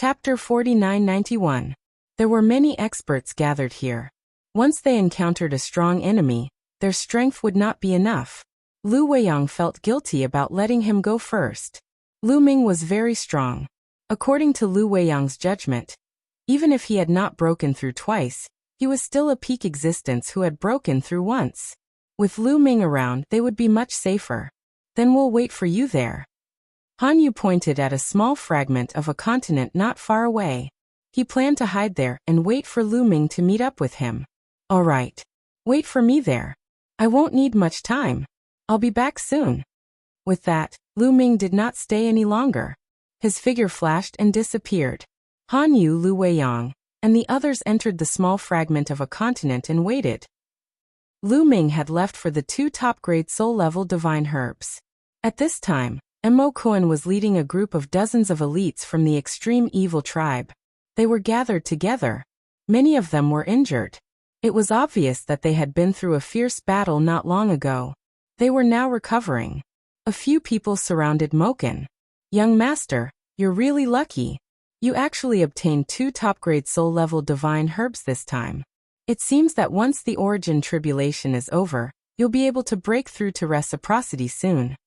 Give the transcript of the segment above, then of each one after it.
Chapter 4991. There were many experts gathered here. Once they encountered a strong enemy, their strength would not be enough. Lu Weiyang felt guilty about letting him go first. Lu Ming was very strong. According to Lu Weiyang's judgment, even if he had not broken through twice, he was still a peak existence who had broken through once. With Lu Ming around, they would be much safer. Then we'll wait for you there. Han Yu pointed at a small fragment of a continent not far away. He planned to hide there and wait for Lu Ming to meet up with him. All right. Wait for me there. I won't need much time. I'll be back soon. With that, Lu Ming did not stay any longer. His figure flashed and disappeared. Han Yu, Lu Weiyang, and the others entered the small fragment of a continent and waited. Lu Ming had left for the 2 top-grade soul-level divine herbs. At this time, Mo Kuan was leading a group of dozens of elites from the extreme evil tribe. They were gathered together. Many of them were injured. It was obvious that they had been through a fierce battle not long ago. They were now recovering. A few people surrounded Moken. Young master, you're really lucky. You actually obtained 2 top-grade soul-level divine herbs this time. It seems that once the origin tribulation is over, you'll be able to break through to reciprocity soon.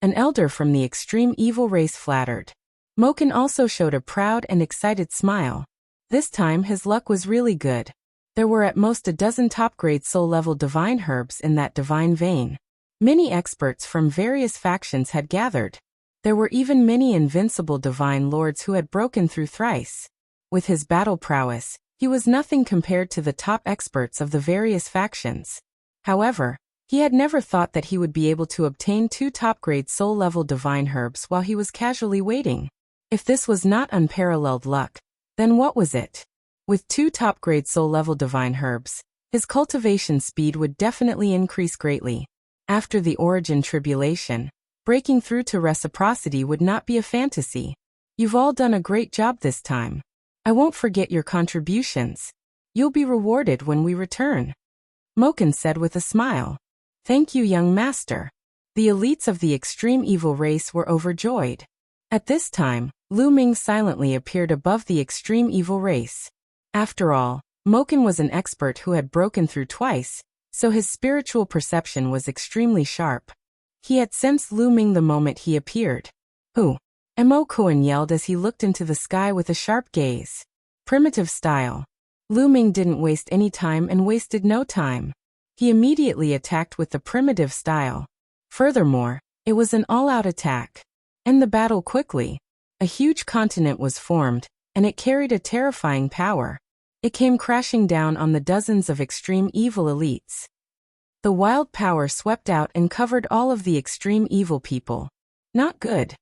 An elder from the extreme evil race flattered. Moken also showed a proud and excited smile. This time his luck was really good. There were at most a dozen top-grade soul-level divine herbs in that divine vein. Many experts from various factions had gathered. There were even many invincible divine lords who had broken through thrice. With his battle prowess, he was nothing compared to the top experts of the various factions. However, he had never thought that he would be able to obtain 2 top-grade soul-level divine herbs while he was casually waiting. If this was not unparalleled luck, then what was it? With 2 top-grade soul-level divine herbs, his cultivation speed would definitely increase greatly. After the origin tribulation, breaking through to reciprocity would not be a fantasy. You've all done a great job this time. I won't forget your contributions. You'll be rewarded when we return. Moken said with a smile. Thank you, young master. The elites of the extreme evil race were overjoyed. At this time, Lu Ming silently appeared above the extreme evil race. After all, Moken was an expert who had broken through twice, so his spiritual perception was extremely sharp. He had sensed Lu Ming the moment he appeared. Who? Mo Kuan yelled as he looked into the sky with a sharp gaze. Primitive style. Lu Ming didn't waste any time and wasted no time. He immediately attacked with the primitive style. Furthermore, it was an all-out attack. End the battle quickly. A huge continent was formed, and it carried a terrifying power. It came crashing down on the dozens of extreme evil elites. The wild power swept out and covered all of the extreme evil people. Not good.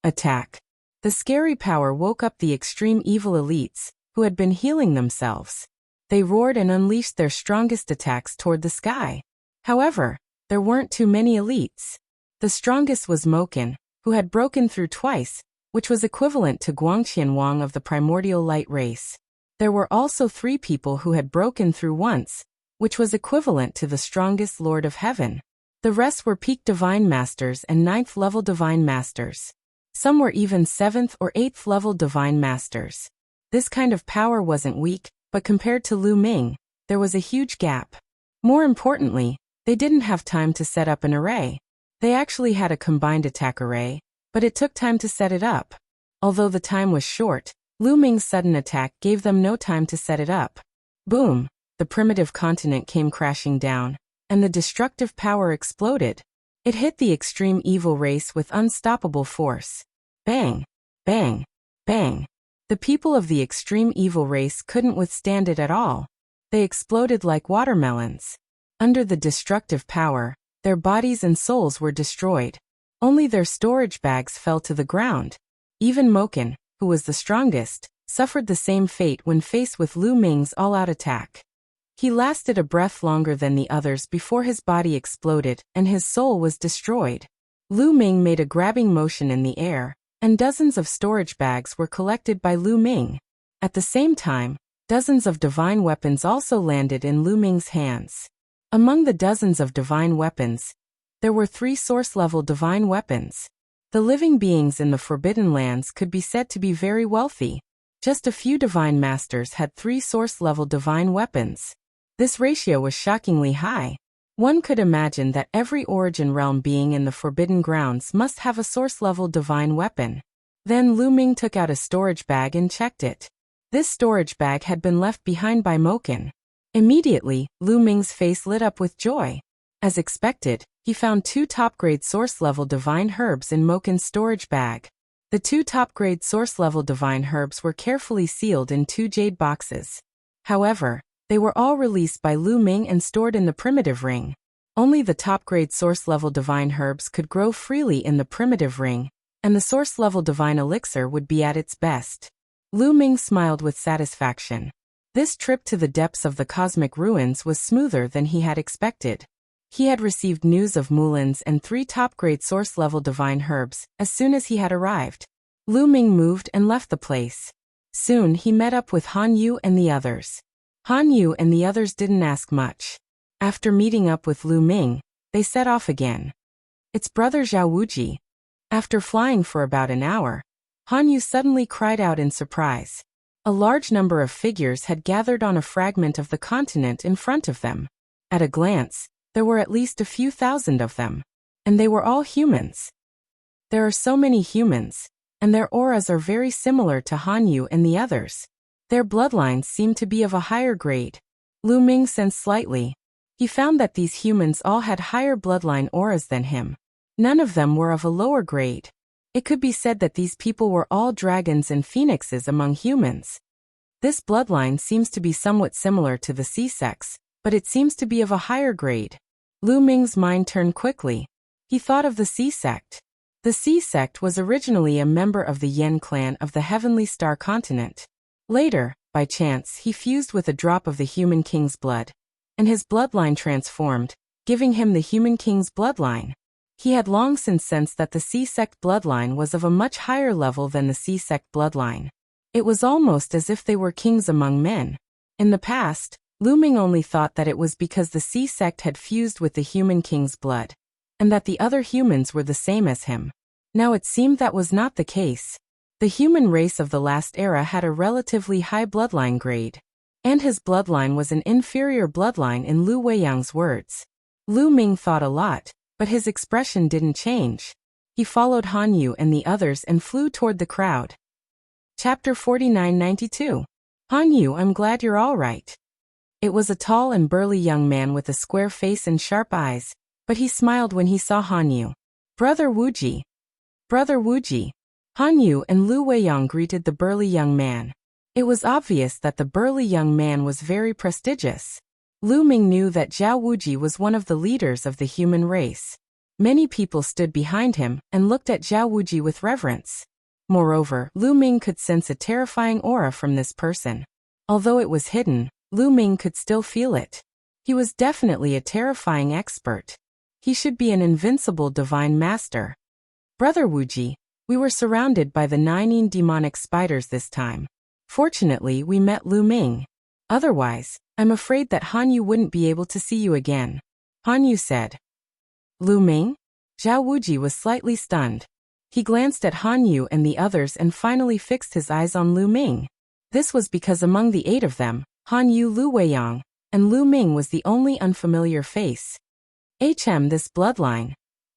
Attack. The scary power woke up the extreme evil elites, who had been healing themselves. They roared and unleashed their strongest attacks toward the sky. However, there weren't too many elites. The strongest was Moken, who had broken through twice, which was equivalent to Guangqian Wang of the primordial light race. There were also 3 people who had broken through once, which was equivalent to the strongest Lord of Heaven. The rest were peak divine masters and 9th level divine masters. Some were even 7th or 8th level divine masters. This kind of power wasn't weak, but compared to Lu Ming, there was a huge gap. More importantly, they didn't have time to set up an array. They actually had a combined attack array, but it took time to set it up. Although the time was short, Lu Ming's sudden attack gave them no time to set it up. Boom! The primitive continent came crashing down, and the destructive power exploded. It hit the extreme evil race with unstoppable force. Bang! Bang! Bang! The people of the extreme evil race couldn't withstand it at all. They exploded like watermelons. Under the destructive power, their bodies and souls were destroyed. Only their storage bags fell to the ground. Even Moken, who was the strongest, suffered the same fate when faced with Lu Ming's all-out attack. He lasted a breath longer than the others before his body exploded and his soul was destroyed. Lu Ming made a grabbing motion in the air, and dozens of storage bags were collected by Lu Ming. At the same time, dozens of divine weapons also landed in Lu Ming's hands. Among the dozens of divine weapons, there were 3 source-level divine weapons. The living beings in the Forbidden Lands could be said to be very wealthy. Just a few divine masters had 3 source-level divine weapons. This ratio was shockingly high. One could imagine that every origin realm being in the Forbidden Grounds must have a source-level divine weapon. Then Lu Ming took out a storage bag and checked it. This storage bag had been left behind by Moken. Immediately, Lu Ming's face lit up with joy. As expected, he found 2 top-grade source-level divine herbs in Moken's storage bag. The 2 top-grade source-level divine herbs were carefully sealed in 2 jade boxes. However, they were all released by Lu Ming and stored in the primitive ring. Only the top-grade source-level divine herbs could grow freely in the primitive ring, and the source-level divine elixir would be at its best. Lu Ming smiled with satisfaction. This trip to the depths of the cosmic ruins was smoother than he had expected. He had received news of Mulin's and 3 top-grade source-level divine herbs as soon as he had arrived. Lu Ming moved and left the place. Soon he met up with Han Yu and the others. Han Yu and the others didn't ask much. After meeting up with Lu Ming, they set off again. It's brother Zhao Wuji. After flying for about an hour, Han Yu suddenly cried out in surprise. A large number of figures had gathered on a fragment of the continent in front of them. At a glance, there were at least a few thousand of them. And they were all humans. There are so many humans, and their auras are very similar to Han Yu and the others. Their bloodlines seem to be of a higher grade. Lu Ming sensed slightly. He found that these humans all had higher bloodline auras than him. None of them were of a lower grade. It could be said that these people were all dragons and phoenixes among humans. This bloodline seems to be somewhat similar to the C-sex, but it seems to be of a higher grade. Lu Ming's mind turned quickly. He thought of the C-sect. The C-sect was originally a member of the Yen clan of the Heavenly Star continent. Later, by chance, he fused with a drop of the Human King's blood, and his bloodline transformed, giving him the Human King's bloodline. He had long since sensed that the C-sect bloodline was of a much higher level than the C-sect bloodline. It was almost as if they were kings among men. In the past, Lu Ming only thought that it was because the C-sect had fused with the Human King's blood, and that the other humans were the same as him. Now it seemed that was not the case. The human race of the last era had a relatively high bloodline grade, and his bloodline was an inferior bloodline in Lu Weiyang's words. Lu Ming thought a lot, but his expression didn't change. He followed Han Yu and the others and flew toward the crowd. Chapter 4992. Han Yu, I'm glad you're all right. It was a tall and burly young man with a square face and sharp eyes, but he smiled when he saw Han Yu. Brother Wuji. Brother Wuji. Han Yu and Lu Weiyang greeted the burly young man. It was obvious that the burly young man was very prestigious. Lu Ming knew that Zhao Wuji was one of the leaders of the human race. Many people stood behind him and looked at Zhao Wuji with reverence. Moreover, Lu Ming could sense a terrifying aura from this person. Although it was hidden, Lu Ming could still feel it. He was definitely a terrifying expert. He should be an invincible divine master. Brother Wuji, we were surrounded by the 9 demonic spiders this time. Fortunately, we met Lu Ming. Otherwise, I'm afraid that Han Yu wouldn't be able to see you again. Han Yu said. Lu Ming? Zhao Wuji was slightly stunned. He glanced at Han Yu and the others and finally fixed his eyes on Lu Ming. This was because among the 8 of them, Han Yu, Lu Weiyang, and Lu Ming was the only unfamiliar face. This bloodline.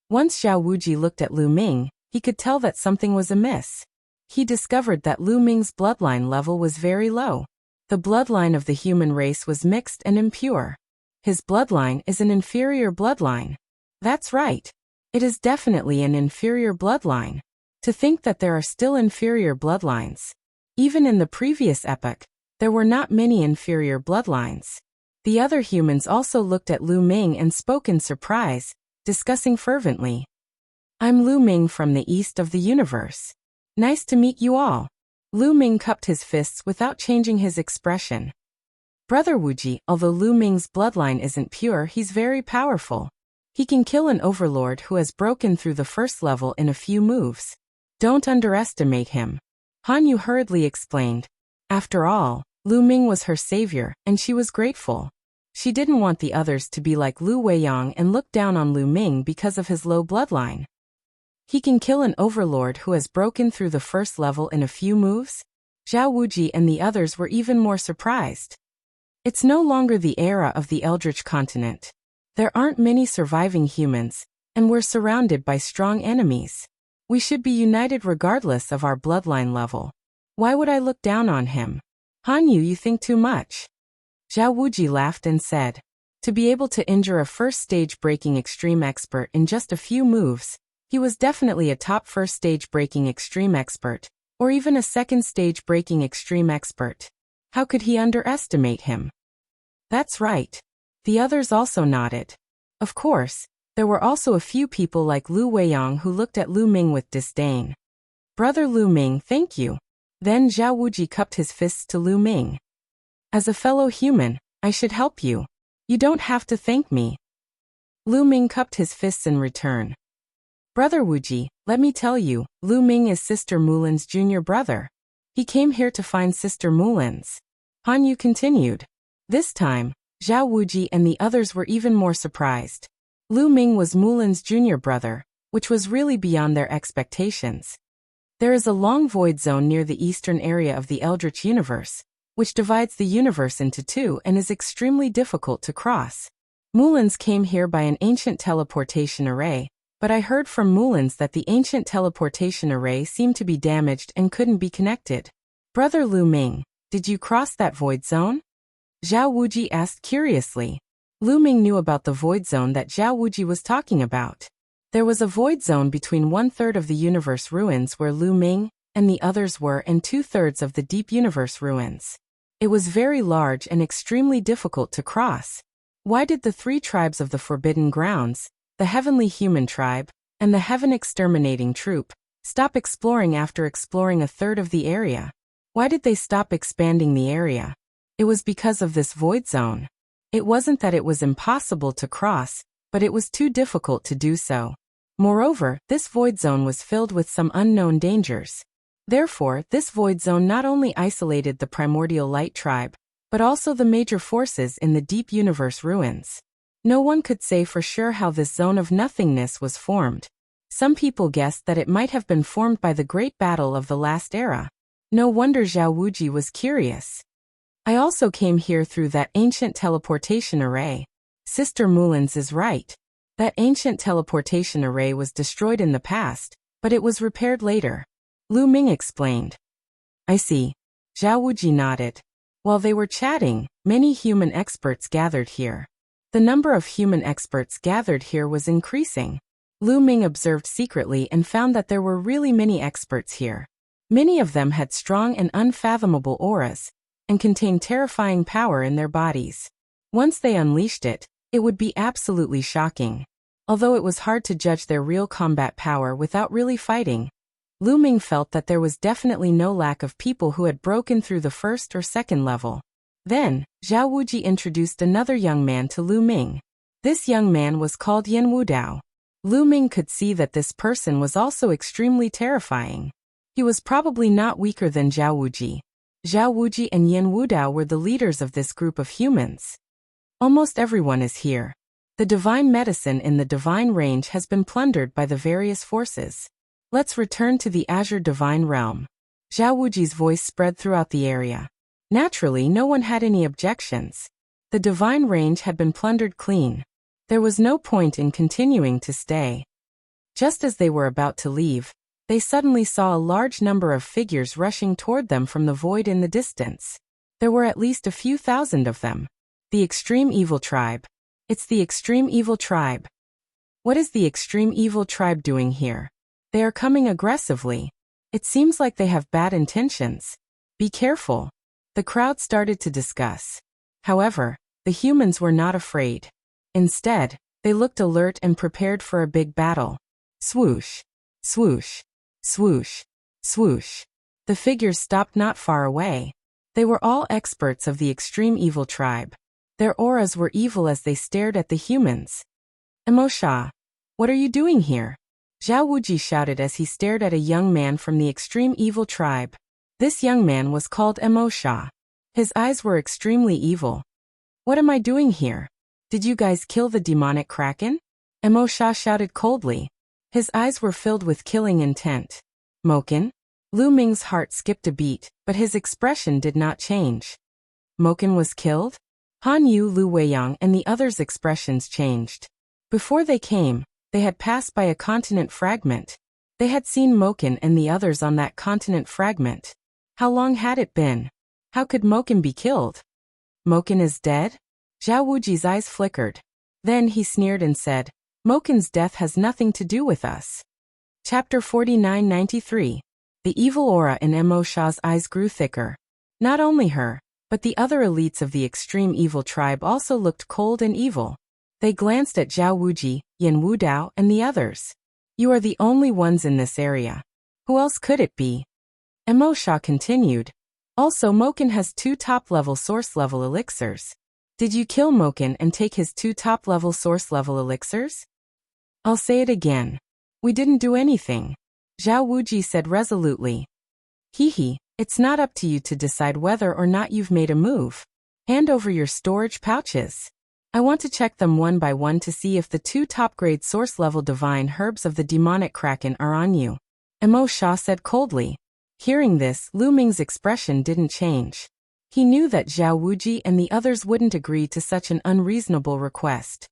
Once Zhao Wuji looked at Lu Ming, he could tell that something was amiss. He discovered that Lu Ming's bloodline level was very low. The bloodline of the human race was mixed and impure. His bloodline is an inferior bloodline. That's right. It is definitely an inferior bloodline. To think that there are still inferior bloodlines. Even in the previous epoch, there were not many inferior bloodlines. The other humans also looked at Lu Ming and spoke in surprise, discussing fervently. I'm Lu Ming from the east of the universe. Nice to meet you all. Lu Ming cupped his fists without changing his expression. Brother Wuji, although Lu Ming's bloodline isn't pure, he's very powerful. He can kill an overlord who has broken through the first level in a few moves. Don't underestimate him. Han Yu hurriedly explained. After all, Lu Ming was her savior, and she was grateful. She didn't want the others to be like Lu Weiyang and look down on Lu Ming because of his low bloodline. He can kill an overlord who has broken through the first level in a few moves? Zhao Wuji and the others were even more surprised. It's no longer the era of the Eldritch continent. There aren't many surviving humans, and we're surrounded by strong enemies. We should be united regardless of our bloodline level. Why would I look down on him? Han Yu, you think too much. Zhao Wuji laughed and said. To be able to injure a first-stage breaking extreme expert in just a few moves, he was definitely a top first-stage breaking extreme expert, or even a second-stage breaking extreme expert. How could he underestimate him? That's right. The others also nodded. Of course, there were also a few people like Lu Weiyang who looked at Lu Ming with disdain. Brother Lu Ming, thank you. Then Zhao Wuji cupped his fists to Lu Ming. As a fellow human, I should help you. You don't have to thank me. Lu Ming cupped his fists in return. Brother Wuji, let me tell you, Lu Ming is Sister Mulan's junior brother. He came here to find Sister Mulan's. Han Yu continued. This time, Zhao Wuji and the others were even more surprised. Lu Ming was Mulan's junior brother, which was really beyond their expectations. There is a long void zone near the eastern area of the Eldritch universe, which divides the universe into two and is extremely difficult to cross. Mulan's came here by an ancient teleportation array, but I heard from Mulan's that the ancient teleportation array seemed to be damaged and couldn't be connected. Brother Lu Ming, did you cross that void zone? Zhao Wuji asked curiously. Lu Ming knew about the void zone that Zhao Wuji was talking about. There was a void zone between 1/3 of the universe ruins where Lu Ming and the others were and 2/3 of the deep universe ruins. It was very large and extremely difficult to cross. Why did the three tribes of the Forbidden Grounds, the Heavenly Human Tribe, and the Heaven Exterminating Troop, stop exploring after exploring 1/3 of the area? Why did they stop expanding the area? It was because of this void zone. It wasn't that it was impossible to cross, but it was too difficult to do so. Moreover, this void zone was filled with some unknown dangers. Therefore, this void zone not only isolated the Primordial Light Tribe, but also the major forces in the deep universe ruins. No one could say for sure how this zone of nothingness was formed. Some people guessed that it might have been formed by the Great Battle of the Last Era. No wonder Zhao Wuji was curious. I also came here through that ancient teleportation array. Sister Mulan's is right. That ancient teleportation array was destroyed in the past, but it was repaired later. Lu Ming explained. I see. Zhao Wuji nodded. While they were chatting, many human experts gathered here. The number of human experts gathered here was increasing. Lu Ming observed secretly and found that there were really many experts here. Many of them had strong and unfathomable auras, and contained terrifying power in their bodies. Once they unleashed it, it would be absolutely shocking. Although it was hard to judge their real combat power without really fighting, Lu Ming felt that there was definitely no lack of people who had broken through the first or second level. Then, Zhao Wuji introduced another young man to Lu Ming. This young man was called Yan Wudao. Lu Ming could see that this person was also extremely terrifying. He was probably not weaker than Zhao Wuji. Zhao Wuji and Yan Wudao were the leaders of this group of humans. Almost everyone is here. The divine medicine in the divine range has been plundered by the various forces. Let's return to the Azure Divine Realm. Zhao Wuji's voice spread throughout the area. Naturally, no one had any objections. The divine range had been plundered clean. There was no point in continuing to stay. Just as they were about to leave, they suddenly saw a large number of figures rushing toward them from the void in the distance. There were at least a few thousand of them. The Extreme Evil Tribe. It's the Extreme Evil Tribe. What is the Extreme Evil Tribe doing here? They are coming aggressively. It seems like they have bad intentions. Be careful. The crowd started to discuss. However, the humans were not afraid. Instead, they looked alert and prepared for a big battle. Swoosh, swoosh, swoosh, swoosh. The figures stopped not far away. They were all experts of the Extreme Evil Tribe. Their auras were evil as they stared at the humans. Emosha, what are you doing here? Zhao Wuji shouted as he stared at a young man from the Extreme Evil Tribe. This young man was called Emosha. His eyes were extremely evil. What am I doing here? Did you guys kill the demonic kraken? Emosha shouted coldly. His eyes were filled with killing intent. Moken? Lu Ming's heart skipped a beat, but his expression did not change. Moken was killed? Han Yu, Lu Weiyang and the others' expressions changed. Before they came, they had passed by a continent fragment. They had seen Moken and the others on that continent fragment. How long had it been? How could Moken be killed? Moken is dead? Zhao Wuji's eyes flickered. Then he sneered and said, Moken's death has nothing to do with us. Chapter 4993. The evil aura in Mo Sha's eyes grew thicker. Not only her, but the other elites of the extreme evil tribe also looked cold and evil. They glanced at Zhao Wuji, Yin Wudao, and the others. You are the only ones in this area. Who else could it be? Mo Sha continued. Also, Moken has 2 top-level source-level elixirs. Did you kill Moken and take his 2 top-level source-level elixirs? I'll say it again. We didn't do anything. Zhao Wuji said resolutely. Hehe, it's not up to you to decide whether or not you've made a move. Hand over your storage pouches. I want to check them one by one to see if the 2 top-grade source-level divine herbs of the demonic kraken are on you. Mo Sha said coldly. Hearing this, Lu Ming's expression didn't change. He knew that Zhao Wuji and the others wouldn't agree to such an unreasonable request.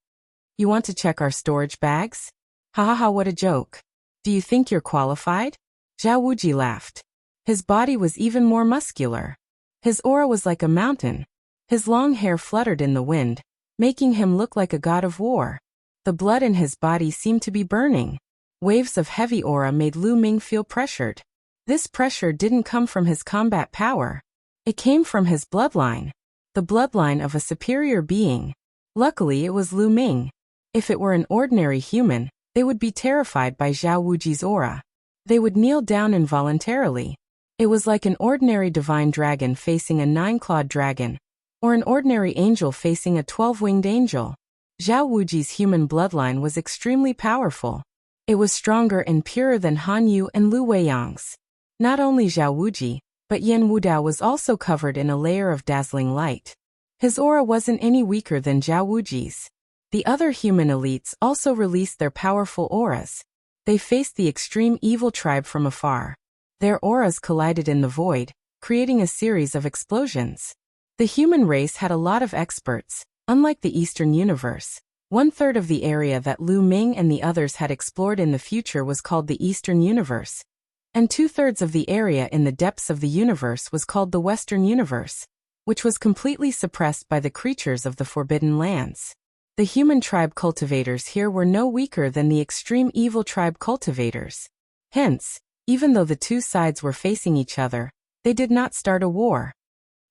You want to check our storage bags? Ha ha ha, what a joke. Do you think you're qualified? Zhao Wuji laughed. His body was even more muscular. His aura was like a mountain. His long hair fluttered in the wind, making him look like a god of war. The blood in his body seemed to be burning. Waves of heavy aura made Lu Ming feel pressured. This pressure didn't come from his combat power. It came from his bloodline. The bloodline of a superior being. Luckily it was Lu Ming. If it were an ordinary human, they would be terrified by Zhao Wuji's aura. They would kneel down involuntarily. It was like an ordinary divine dragon facing a 9-clawed dragon, or an ordinary angel facing a 12-winged angel. Zhao Wuji's human bloodline was extremely powerful. It was stronger and purer than Han Yu and Lu Weiyang's. Not only Zhao Wuji, but Yin Wudao was also covered in a layer of dazzling light. His aura wasn't any weaker than Zhao Wuji's. The other human elites also released their powerful auras. They faced the extreme evil tribe from afar. Their auras collided in the void, creating a series of explosions. The human race had a lot of experts. Unlike the Eastern universe, 1/3 of the area that Lu Ming and the others had explored in the future was called the Eastern universe, and 2/3 of the area in the depths of the universe was called the Western universe, which was completely suppressed by the creatures of the Forbidden Lands. The human tribe cultivators here were no weaker than the extreme evil tribe cultivators. Hence, even though the two sides were facing each other, they did not start a war.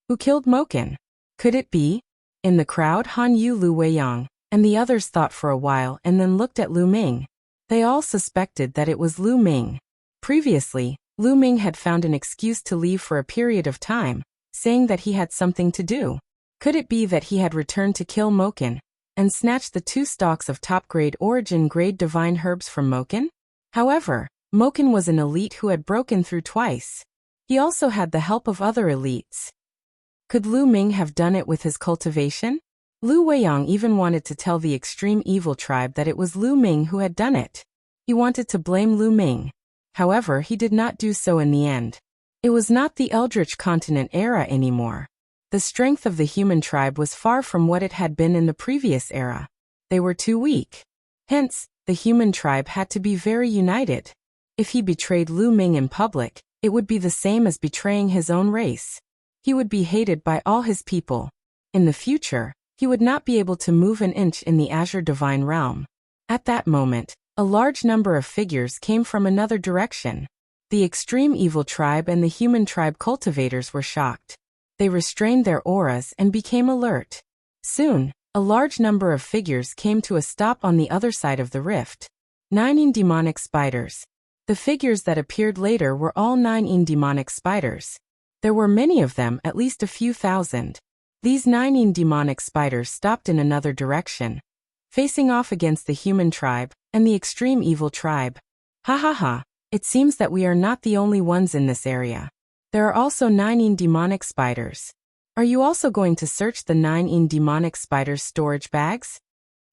Who killed Moken? Could it be? In the crowd, Han Yu, Lu Weiyang, and the others thought for a while and then looked at Lu Ming. They all suspected that it was Lu Ming. Previously, Lu Ming had found an excuse to leave for a period of time, saying that he had something to do. Could it be that he had returned to kill Moken and snatch the 2 stalks of top-grade origin-grade divine herbs from Moken? However, Moken was an elite who had broken through twice. He also had the help of other elites. Could Lu Ming have done it with his cultivation? Lu Weiyang even wanted to tell the extreme evil tribe that it was Lu Ming who had done it. He wanted to blame Lu Ming. However, he did not do so in the end. It was not the Eldritch Continent era anymore. The strength of the human tribe was far from what it had been in the previous era. They were too weak. Hence, the human tribe had to be very united. If he betrayed Lu Ming in public, it would be the same as betraying his own race. He would be hated by all his people. In the future, he would not be able to move an inch in the Azure Divine Realm. At that moment, a large number of figures came from another direction. The extreme evil tribe and the human tribe cultivators were shocked. They restrained their auras and became alert. Soon, a large number of figures came to a stop on the other side of the rift. 9 demonic spiders. The figures that appeared later were all 9 demonic spiders. There were many of them, at least a few thousand. These 9 demonic spiders stopped in another direction, facing off against the human tribe and the extreme evil tribe. Ha ha ha, it seems that we are not the only ones in this area. There are also 9 demonic spiders. Are you also going to search the 9 demonic spiders' storage bags?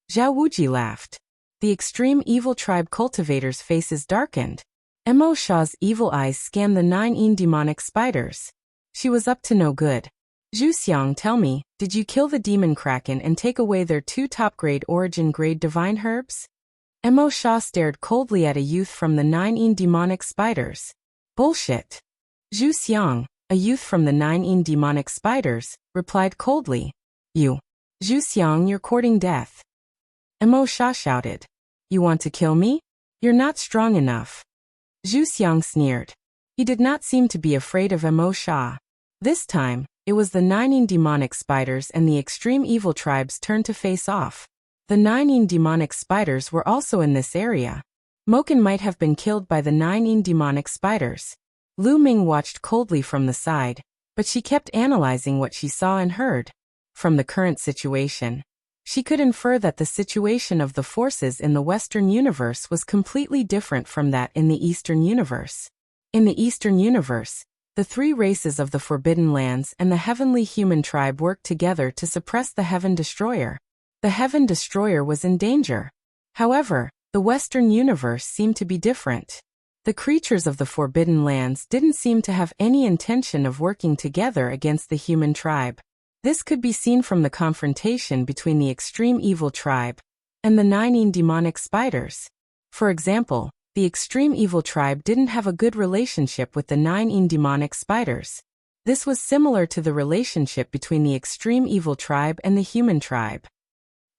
Zhao Wuji laughed. The extreme evil tribe cultivators' faces darkened. Mo Sha's evil eyes scanned the 9 demonic spiders. She was up to no good. Zhu Xiang, tell me, did you kill the demon kraken and take away their 2 top-grade origin-grade divine herbs? Mo Sha stared coldly at a youth from the 9 demonic spiders. Bullshit. Zhu Xiang, a youth from the 9 demonic spiders, replied coldly. You. Zhu Xiang, you're courting death. Mo Sha shouted. You want to kill me? You're not strong enough. Zhu Xiang sneered. He did not seem to be afraid of Mo Sha. This time, it was the 9 demonic spiders and the extreme evil tribe's turn to face off. The 9 demonic spiders were also in this area. Moken might have been killed by the 9 demonic spiders. Lu Ming watched coldly from the side, but she kept analyzing what she saw and heard. From the current situation, she could infer that the situation of the forces in the Western universe was completely different from that in the Eastern universe. In the Eastern universe, the 3 races of the Forbidden Lands and the Heavenly Human Tribe worked together to suppress the Heaven Destroyer. The Heaven Destroyer was in danger. However, the Western universe seemed to be different. The creatures of the Forbidden Lands didn't seem to have any intention of working together against the human tribe. This could be seen from the confrontation between the extreme evil tribe and the 9 demonic spiders. For example, the extreme evil tribe didn't have a good relationship with the 9 demonic spiders. This was similar to the relationship between the extreme evil tribe and the human tribe.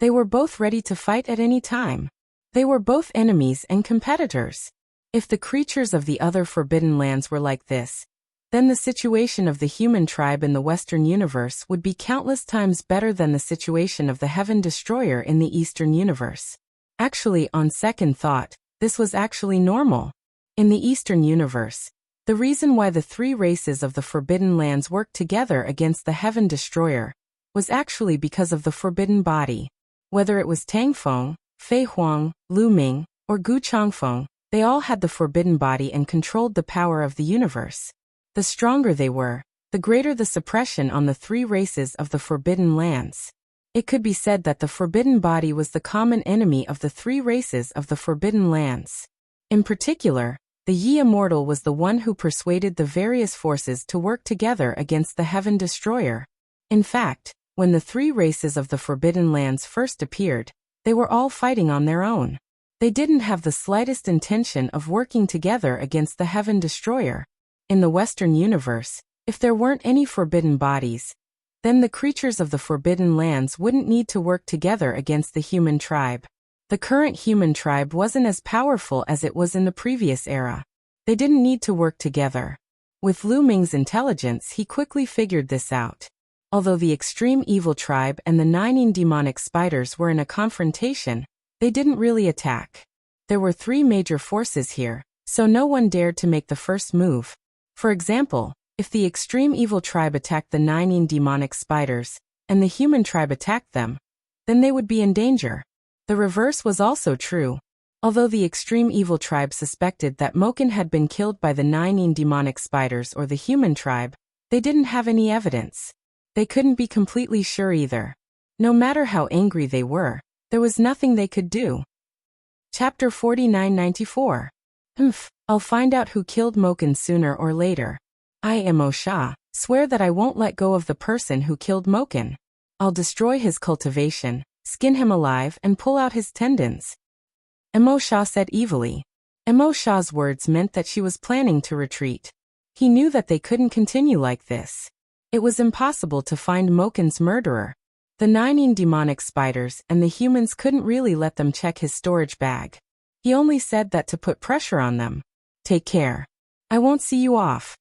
They were both ready to fight at any time. They were both enemies and competitors. If the creatures of the other Forbidden Lands were like this, then the situation of the human tribe in the Western universe would be countless times better than the situation of the Heaven Destroyer in the Eastern universe. Actually, on second thought, this was actually normal. In the Eastern universe, the reason why the 3 races of the Forbidden Lands worked together against the Heaven Destroyer was actually because of the Forbidden Body. Whether it was Tang Feng, Fei Huang, Lu Ming, or Gu Changfeng, they all had the Forbidden Body and controlled the power of the universe. The stronger they were, the greater the suppression on the 3 races of the Forbidden Lands. It could be said that the Forbidden Body was the common enemy of the 3 races of the Forbidden Lands. In particular, the Yi Immortal was the one who persuaded the various forces to work together against the Heaven Destroyer. In fact, when the 3 races of the Forbidden Lands first appeared, they were all fighting on their own. They didn't have the slightest intention of working together against the Heaven Destroyer. In the Western universe, if there weren't any forbidden bodies, then the creatures of the Forbidden Lands wouldn't need to work together against the human tribe. The current human tribe wasn't as powerful as it was in the previous era. They didn't need to work together. With Lu Ming's intelligence, he quickly figured this out. Although the extreme evil tribe and the 9 demonic spiders were in a confrontation, they didn't really attack. There were 3 major forces here, so no one dared to make the first move. For example, if the extreme evil tribe attacked the 9 demonic spiders, and the human tribe attacked them, then they would be in danger. The reverse was also true. Although the extreme evil tribe suspected that Moken had been killed by the 9 demonic spiders or the human tribe, they didn't have any evidence. They couldn't be completely sure either. No matter how angry they were, there was nothing they could do. Chapter 4994. I'll find out who killed Moken sooner or later. I, Mo Sha, swear that I won't let go of the person who killed Moken. I'll destroy his cultivation, skin him alive and pull out his tendons. Mo Sha said evilly. Mo Sha's words meant that she was planning to retreat. He knew that they couldn't continue like this. It was impossible to find Moken's murderer. The 9 demonic spiders and the humans couldn't really let them check his storage bag. He only said that to put pressure on them. Take care. I won't see you off.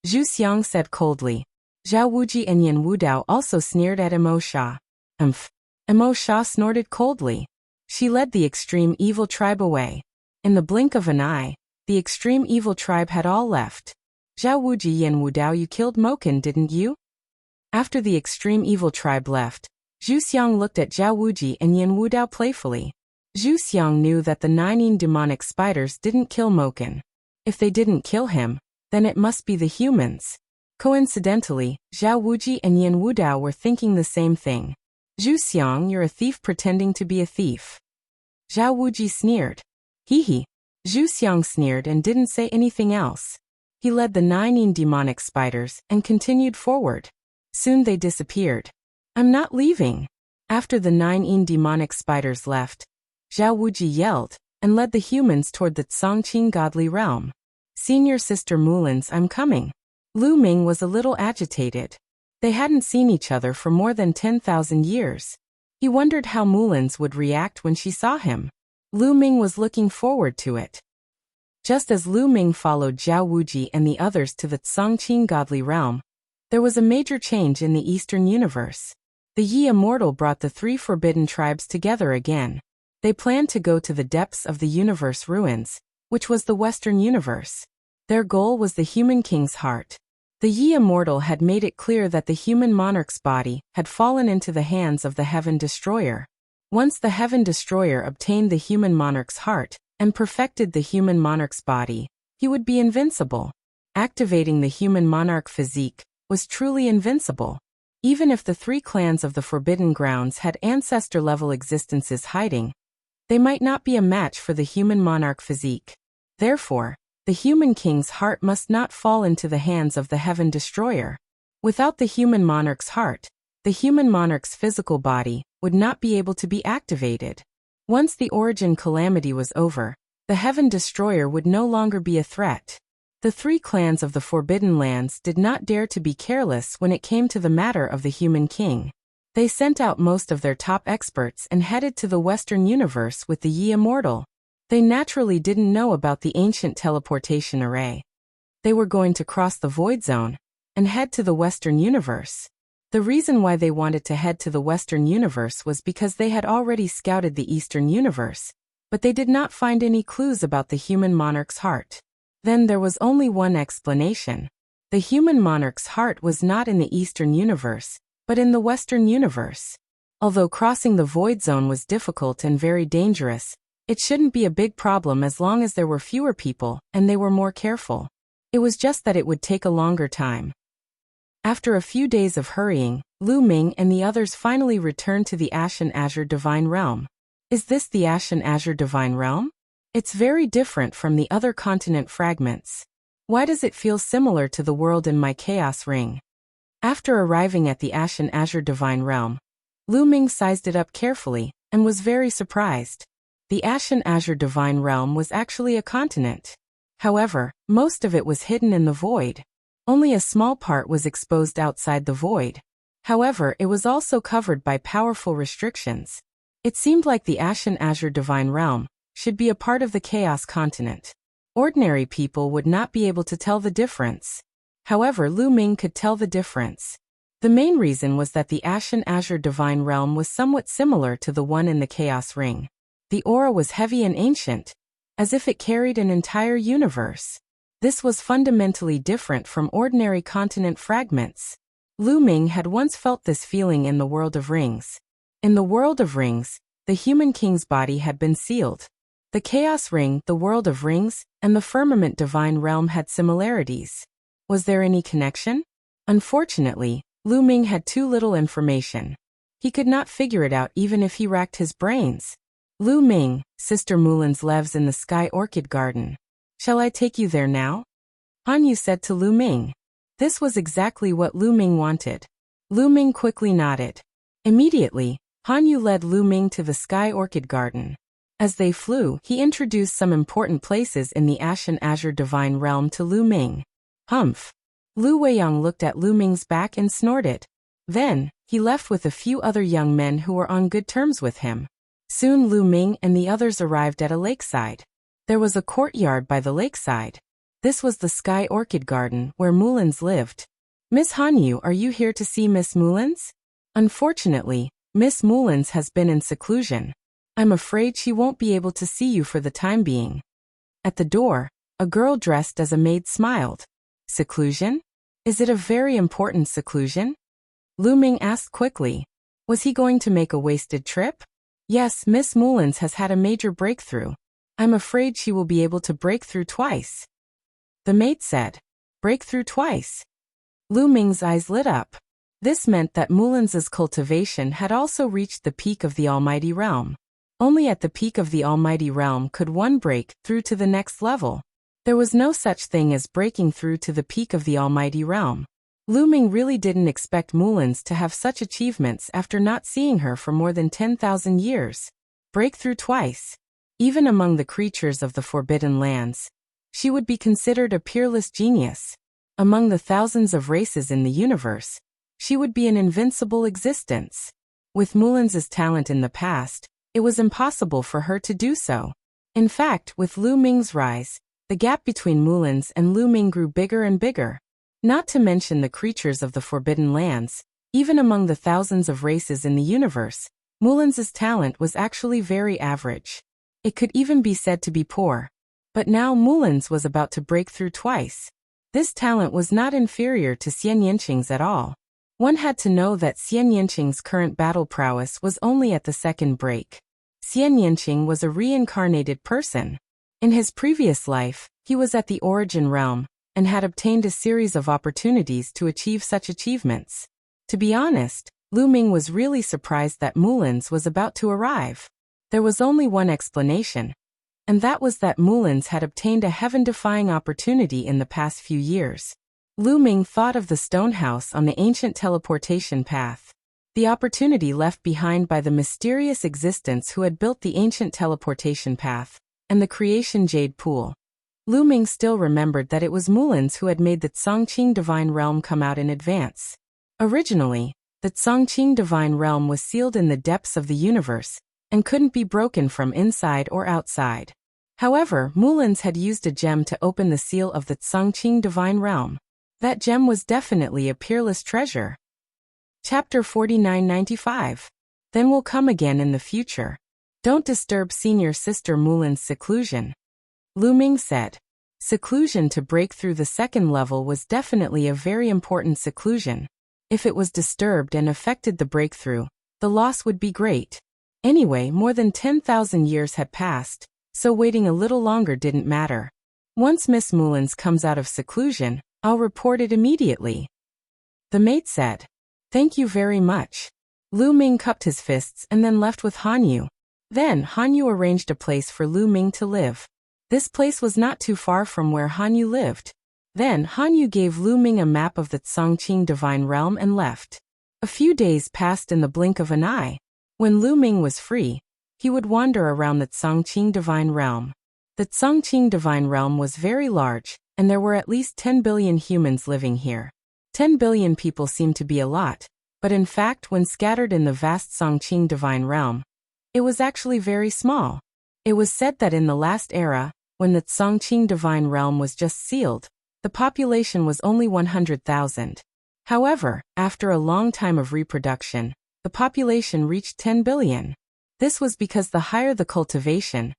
Zhu Xiang said coldly. Zhao Wuji and Yan Wudao also sneered at Mo Sha. Mo Sha snorted coldly. She led the extreme evil tribe away. In the blink of an eye, the extreme evil tribe had all left. Zhao Wuji, Yan Wudao, you killed Moken, didn't you? After the extreme evil tribe left, Zhu Xiang looked at Zhao Wuji and Yan Wudao playfully. Zhu Xiang knew that the 9 demonic spiders didn't kill Moken. If they didn't kill him, then it must be the humans. Coincidentally, Zhao Wuji and Yan Wudao were thinking the same thing. Zhu Xiang, you're a thief pretending to be a thief. Zhao Wuji sneered. Hee hee. Zhu Xiang sneered and didn't say anything else. He led the 9 demonic spiders and continued forward. Soon they disappeared. I'm not leaving. After the 9 demonic spiders left, Zhao Wuji yelled and led the humans toward the Tsongqing godly realm. Senior Sister Mulins, I'm coming. Lu Ming was a little agitated. They hadn't seen each other for more than 10,000 years. He wondered how Mulins would react when she saw him. Lu Ming was looking forward to it. Just as Lu Ming followed Zhao Wuji and the others to the Tsongqing godly realm, there was a major change in the Eastern universe. The Yi Immortal brought the 3 forbidden tribes together again. They planned to go to the depths of the universe ruins, which was the Western universe. Their goal was the human king's heart. The Yi Immortal had made it clear that the human monarch's body had fallen into the hands of the Heaven Destroyer. Once the Heaven Destroyer obtained the human monarch's heart and perfected the human monarch's body, he would be invincible. Activating the human monarch physique was truly invincible. Even if the 3 clans of the Forbidden Grounds had ancestor-level existences hiding, they might not be a match for the human monarch physique. Therefore, the human king's heart must not fall into the hands of the Heaven Destroyer. Without the human monarch's heart, the human monarch's physical body would not be able to be activated. Once the origin calamity was over, the Heaven Destroyer would no longer be a threat. The 3 clans of the Forbidden Lands did not dare to be careless when it came to the matter of the human king. They sent out most of their top experts and headed to the Western universe with the Yi Immortal. They naturally didn't know about the ancient teleportation array. They were going to cross the Void Zone and head to the Western universe. The reason why they wanted to head to the Western universe was because they had already scouted the Eastern universe, but they did not find any clues about the human monarch's heart. Then there was only one explanation. The human monarch's heart was not in the Eastern universe, but in the Western universe. Although crossing the Void Zone was difficult and very dangerous, it shouldn't be a big problem as long as there were fewer people and they were more careful. It was just that it would take a longer time. After a few days of hurrying, Lu Ming and the others finally returned to the Ashen Azure Divine Realm. Is this the Ashen Azure Divine Realm? It's very different from the other continent fragments. Why does it feel similar to the world in my Chaos Ring? After arriving at the Ashen Azure Divine Realm, Lu Ming sized it up carefully and was very surprised. The Ashen Azure Divine Realm was actually a continent. However, most of it was hidden in the void. Only a small part was exposed outside the void. However, it was also covered by powerful restrictions. It seemed like the Ashen Azure Divine Realm should be a part of the Chaos Continent. Ordinary people would not be able to tell the difference. However, Lu Ming could tell the difference. The main reason was that the Ashen Azure Divine Realm was somewhat similar to the one in the Chaos Ring. The aura was heavy and ancient, as if it carried an entire universe. This was fundamentally different from ordinary continent fragments. Lu Ming had once felt this feeling in the World of Rings. In the World of Rings, the human king's body had been sealed. The Chaos Ring, the World of Rings, and the Firmament Divine Realm had similarities. Was there any connection? Unfortunately, Lu Ming had too little information. He could not figure it out even if he racked his brains. Lu Ming, Sister Mulin's lives in the Sky Orchid Garden. Shall I take you there now? Han Yu said to Lu Ming. This was exactly what Lu Ming wanted. Lu Ming quickly nodded. Immediately, Han Yu led Lu Ming to the Sky Orchid Garden. As they flew, he introduced some important places in the Ashen Azure Divine Realm to Lu Ming. Humph. Lu Weiyang looked at Lu Ming's back and snorted. Then, he left with a few other young men who were on good terms with him. Soon Lu Ming and the others arrived at a lakeside. There was a courtyard by the lakeside. This was the Sky Orchid Garden where Mulins lived. Miss Han Yu, are you here to see Miss Mulins? Unfortunately, Miss Mulins has been in seclusion. I'm afraid she won't be able to see you for the time being. At the door, a girl dressed as a maid smiled. Seclusion? Is it a very important seclusion? Lu Ming asked quickly. Was he going to make a wasted trip? Yes, Miss Mulins has had a major breakthrough. I'm afraid she will be able to break through twice. The maid said. Break through twice. Lu Ming's eyes lit up. This meant that Mulins's cultivation had also reached the peak of the Almighty Realm. Only at the peak of the almighty realm could one break through to the next level. There was no such thing as breaking through to the peak of the almighty realm. Lu Ming really didn't expect Mulan's to have such achievements after not seeing her for more than 10,000 years. Break through twice. Even among the creatures of the Forbidden Lands, she would be considered a peerless genius. Among the thousands of races in the universe, she would be an invincible existence. With Mulan's talent in the past, it was impossible for her to do so. In fact, with Lu Ming's rise, the gap between Mulan's and Lu Ming grew bigger and bigger. Not to mention the creatures of the Forbidden Lands, even among the thousands of races in the universe, Mulan's talent was actually very average. It could even be said to be poor. But now Mulan's was about to break through twice. This talent was not inferior to Xian Yanqing's at all. One had to know that Xian Yanqing's current battle prowess was only at the second break. Xian Yanqing was a reincarnated person. In his previous life, he was at the origin realm, and had obtained a series of opportunities to achieve such achievements. To be honest, Lu Ming was really surprised that Mulan's was about to arrive. There was only one explanation, and that was that Mulan's had obtained a heaven-defying opportunity in the past few years. Lu Ming thought of the stone house on the ancient teleportation path. The opportunity left behind by the mysterious existence who had built the ancient teleportation path, and the creation jade pool. Lu Ming still remembered that it was Mulan's who had made the Tsongqing divine realm come out in advance. Originally, the Tsongqing divine realm was sealed in the depths of the universe, and couldn't be broken from inside or outside. However, Mulan's had used a gem to open the seal of the Tsongqing divine realm. That gem was definitely a peerless treasure. Chapter 4995. Then we'll come again in the future. Don't disturb senior sister Mulan's seclusion. Lu Ming said. Seclusion to break through the second level was definitely a very important seclusion. If it was disturbed and affected the breakthrough, the loss would be great. Anyway, more than 10,000 years had passed, so waiting a little longer didn't matter. Once Miss Mulan's comes out of seclusion, I'll report it immediately. The mate said. Thank you very much. Lu Ming cupped his fists and then left with Hanyu. Then Hanyu arranged a place for Lu Ming to live. This place was not too far from where Hanyu lived. Then Hanyu gave Lu Ming a map of the Tsongqing divine realm and left. A few days passed in the blink of an eye. When Lu Ming was free, he would wander around the Tsongqing divine realm. The Tsongqing divine realm was very large, and there were at least 10 billion humans living here. 10 billion people seemed to be a lot, but in fact when scattered in the vast Tsongqing divine realm, it was actually very small. It was said that in the last era, when the Tsongqing divine realm was just sealed, the population was only 100,000. However, after a long time of reproduction, the population reached 10 billion. This was because the higher the cultivation,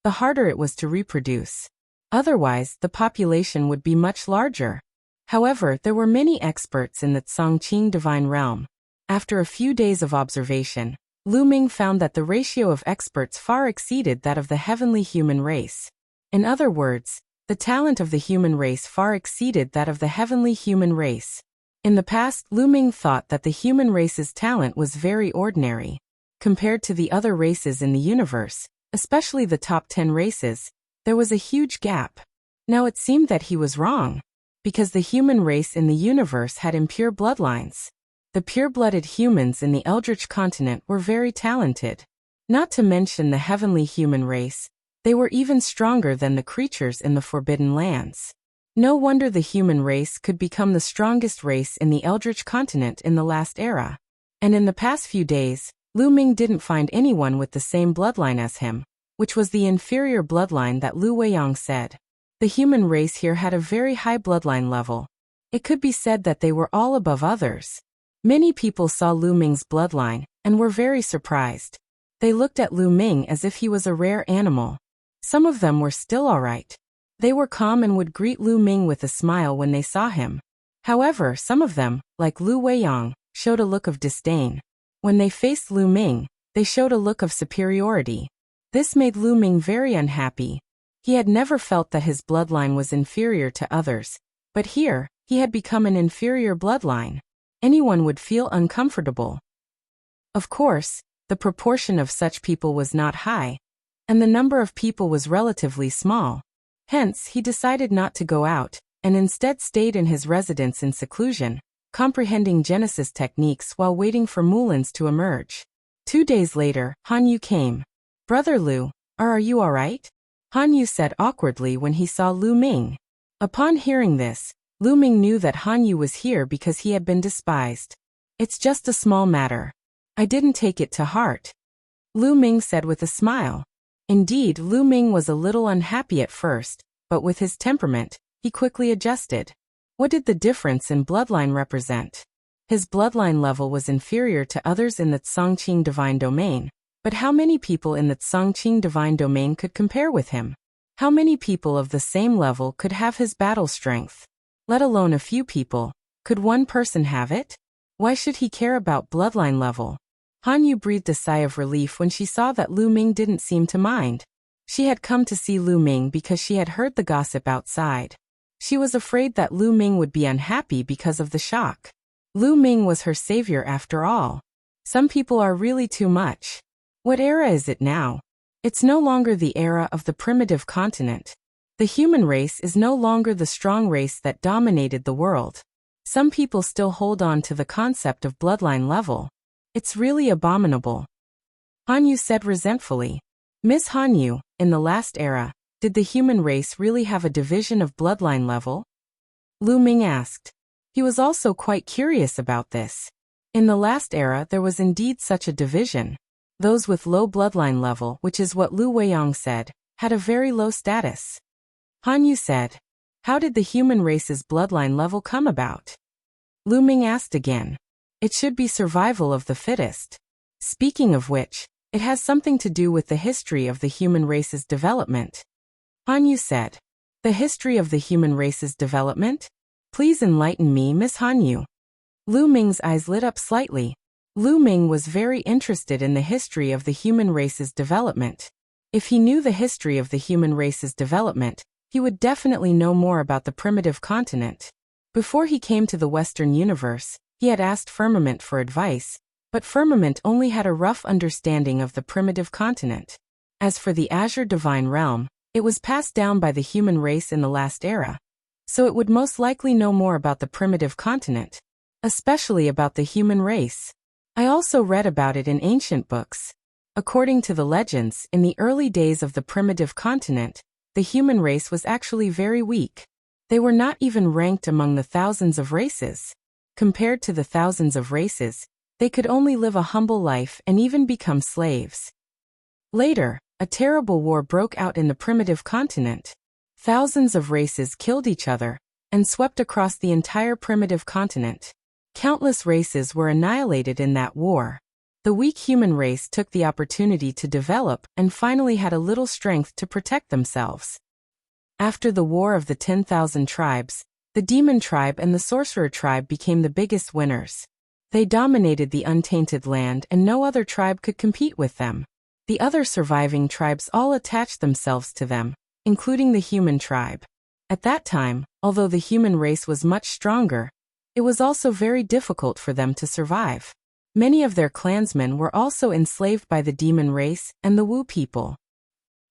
the harder it was to reproduce. Otherwise, the population would be much larger. However, there were many experts in the Tsongqing divine realm. After a few days of observation, Lu Ming found that the ratio of experts far exceeded that of the heavenly human race. In other words, the talent of the human race far exceeded that of the heavenly human race. In the past, Lu Ming thought that the human race's talent was very ordinary. Compared to the other races in the universe, especially the top 10 races, there was a huge gap. Now it seemed that he was wrong, because the human race in the universe had impure bloodlines. The pure-blooded humans in the Eldritch continent were very talented. Not to mention the heavenly human race, they were even stronger than the creatures in the Forbidden Lands. No wonder the human race could become the strongest race in the Eldritch continent in the last era. And in the past few days, Lu Ming didn't find anyone with the same bloodline as him, which was the inferior bloodline that Lu Weiyang said. The human race here had a very high bloodline level. It could be said that they were all above others. Many people saw Lu Ming's bloodline, and were very surprised. They looked at Lu Ming as if he was a rare animal. Some of them were still alright. They were calm and would greet Lu Ming with a smile when they saw him. However, some of them, like Lu Weiyang, showed a look of disdain. When they faced Lu Ming, they showed a look of superiority. This made Lu Ming very unhappy. He had never felt that his bloodline was inferior to others, but here, he had become an inferior bloodline. Anyone would feel uncomfortable. Of course, the proportion of such people was not high, and the number of people was relatively small. Hence, he decided not to go out, and instead stayed in his residence in seclusion, comprehending Genesis techniques while waiting for Moulins to emerge. 2 days later, Han Yu came. "Brother Lu, are you all right?" Han Yu said awkwardly when he saw Lu Ming. Upon hearing this, Lu Ming knew that Han Yu was here because he had been despised. "It's just a small matter. I didn't take it to heart," Lu Ming said with a smile. Indeed, Lu Ming was a little unhappy at first, but with his temperament, he quickly adjusted. What did the difference in bloodline represent? His bloodline level was inferior to others in the Tsongqing divine domain, but how many people in the Tsongqing divine domain could compare with him? How many people of the same level could have his battle strength? Let alone a few people. Could one person have it? Why should he care about bloodline level? Han Yu breathed a sigh of relief when she saw that Lu Ming didn't seem to mind. She had come to see Lu Ming because she had heard the gossip outside. She was afraid that Lu Ming would be unhappy because of the shock. Lu Ming was her savior after all. Some people are really too much. What era is it now? It's no longer the era of the primitive continent. The human race is no longer the strong race that dominated the world. Some people still hold on to the concept of bloodline level. It's really abominable, Han Yu said resentfully. Miss Han Yu, in the last era, did the human race really have a division of bloodline level? Lu Ming asked. He was also quite curious about this. In the last era there was indeed such a division. Those with low bloodline level, which is what Lu Weiyang said, had a very low status. Han Yu said. How did the human race's bloodline level come about? Lu Ming asked again. It should be survival of the fittest. Speaking of which, it has something to do with the history of the human race's development. Han Yu said. The history of the human race's development? Please enlighten me, Miss Han Yu. Lu Ming's eyes lit up slightly. Lu Ming was very interested in the history of the human race's development. If he knew the history of the human race's development, he would definitely know more about the primitive continent. Before he came to the Western universe, he had asked Firmament for advice, but Firmament only had a rough understanding of the primitive continent. As for the Azure Divine Realm, it was passed down by the human race in the last era, so it would most likely know more about the primitive continent, especially about the human race. I also read about it in ancient books. According to the legends, in the early days of the primitive continent, the human race was actually very weak. They were not even ranked among the thousands of races. Compared to the thousands of races, they could only live a humble life and even become slaves. Later, a terrible war broke out in the primitive continent. Thousands of races killed each other and swept across the entire primitive continent. Countless races were annihilated in that war. The weak human race took the opportunity to develop and finally had a little strength to protect themselves. After the War of the 10,000 Tribes, the Demon Tribe and the Sorcerer Tribe became the biggest winners. They dominated the untainted land and no other tribe could compete with them. The other surviving tribes all attached themselves to them, including the human tribe. At that time, although the human race was much stronger, it was also very difficult for them to survive. Many of their clansmen were also enslaved by the demon race and the Wu people.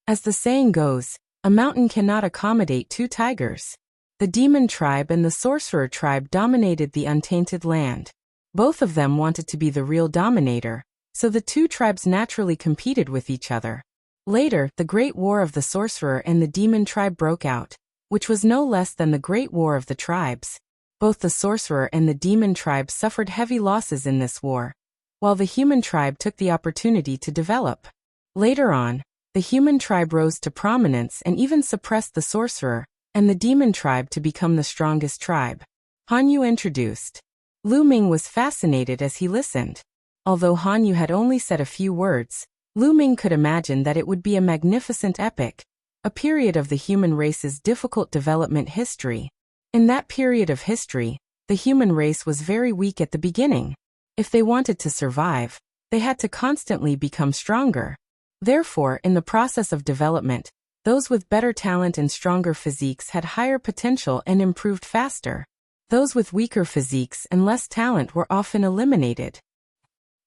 As the saying goes, a mountain cannot accommodate two tigers. The demon tribe and the sorcerer tribe dominated the untainted land. Both of them wanted to be the real dominator, so the two tribes naturally competed with each other. Later, the Great War of the Sorcerer and the Demon Tribe broke out, which was no less than the Great War of the Tribes. Both the Sorcerer and the Demon Tribe suffered heavy losses in this war, while the Human Tribe took the opportunity to develop. Later on, the Human Tribe rose to prominence and even suppressed the Sorcerer and the Demon Tribe to become the strongest tribe. Han Yu introduced. Lu Ming was fascinated as he listened. Although Han Yu had only said a few words, Lu Ming could imagine that it would be a magnificent epic, a period of the human race's difficult development history. In that period of history, the human race was very weak at the beginning. If they wanted to survive, they had to constantly become stronger. Therefore, in the process of development, those with better talent and stronger physiques had higher potential and improved faster. Those with weaker physiques and less talent were often eliminated.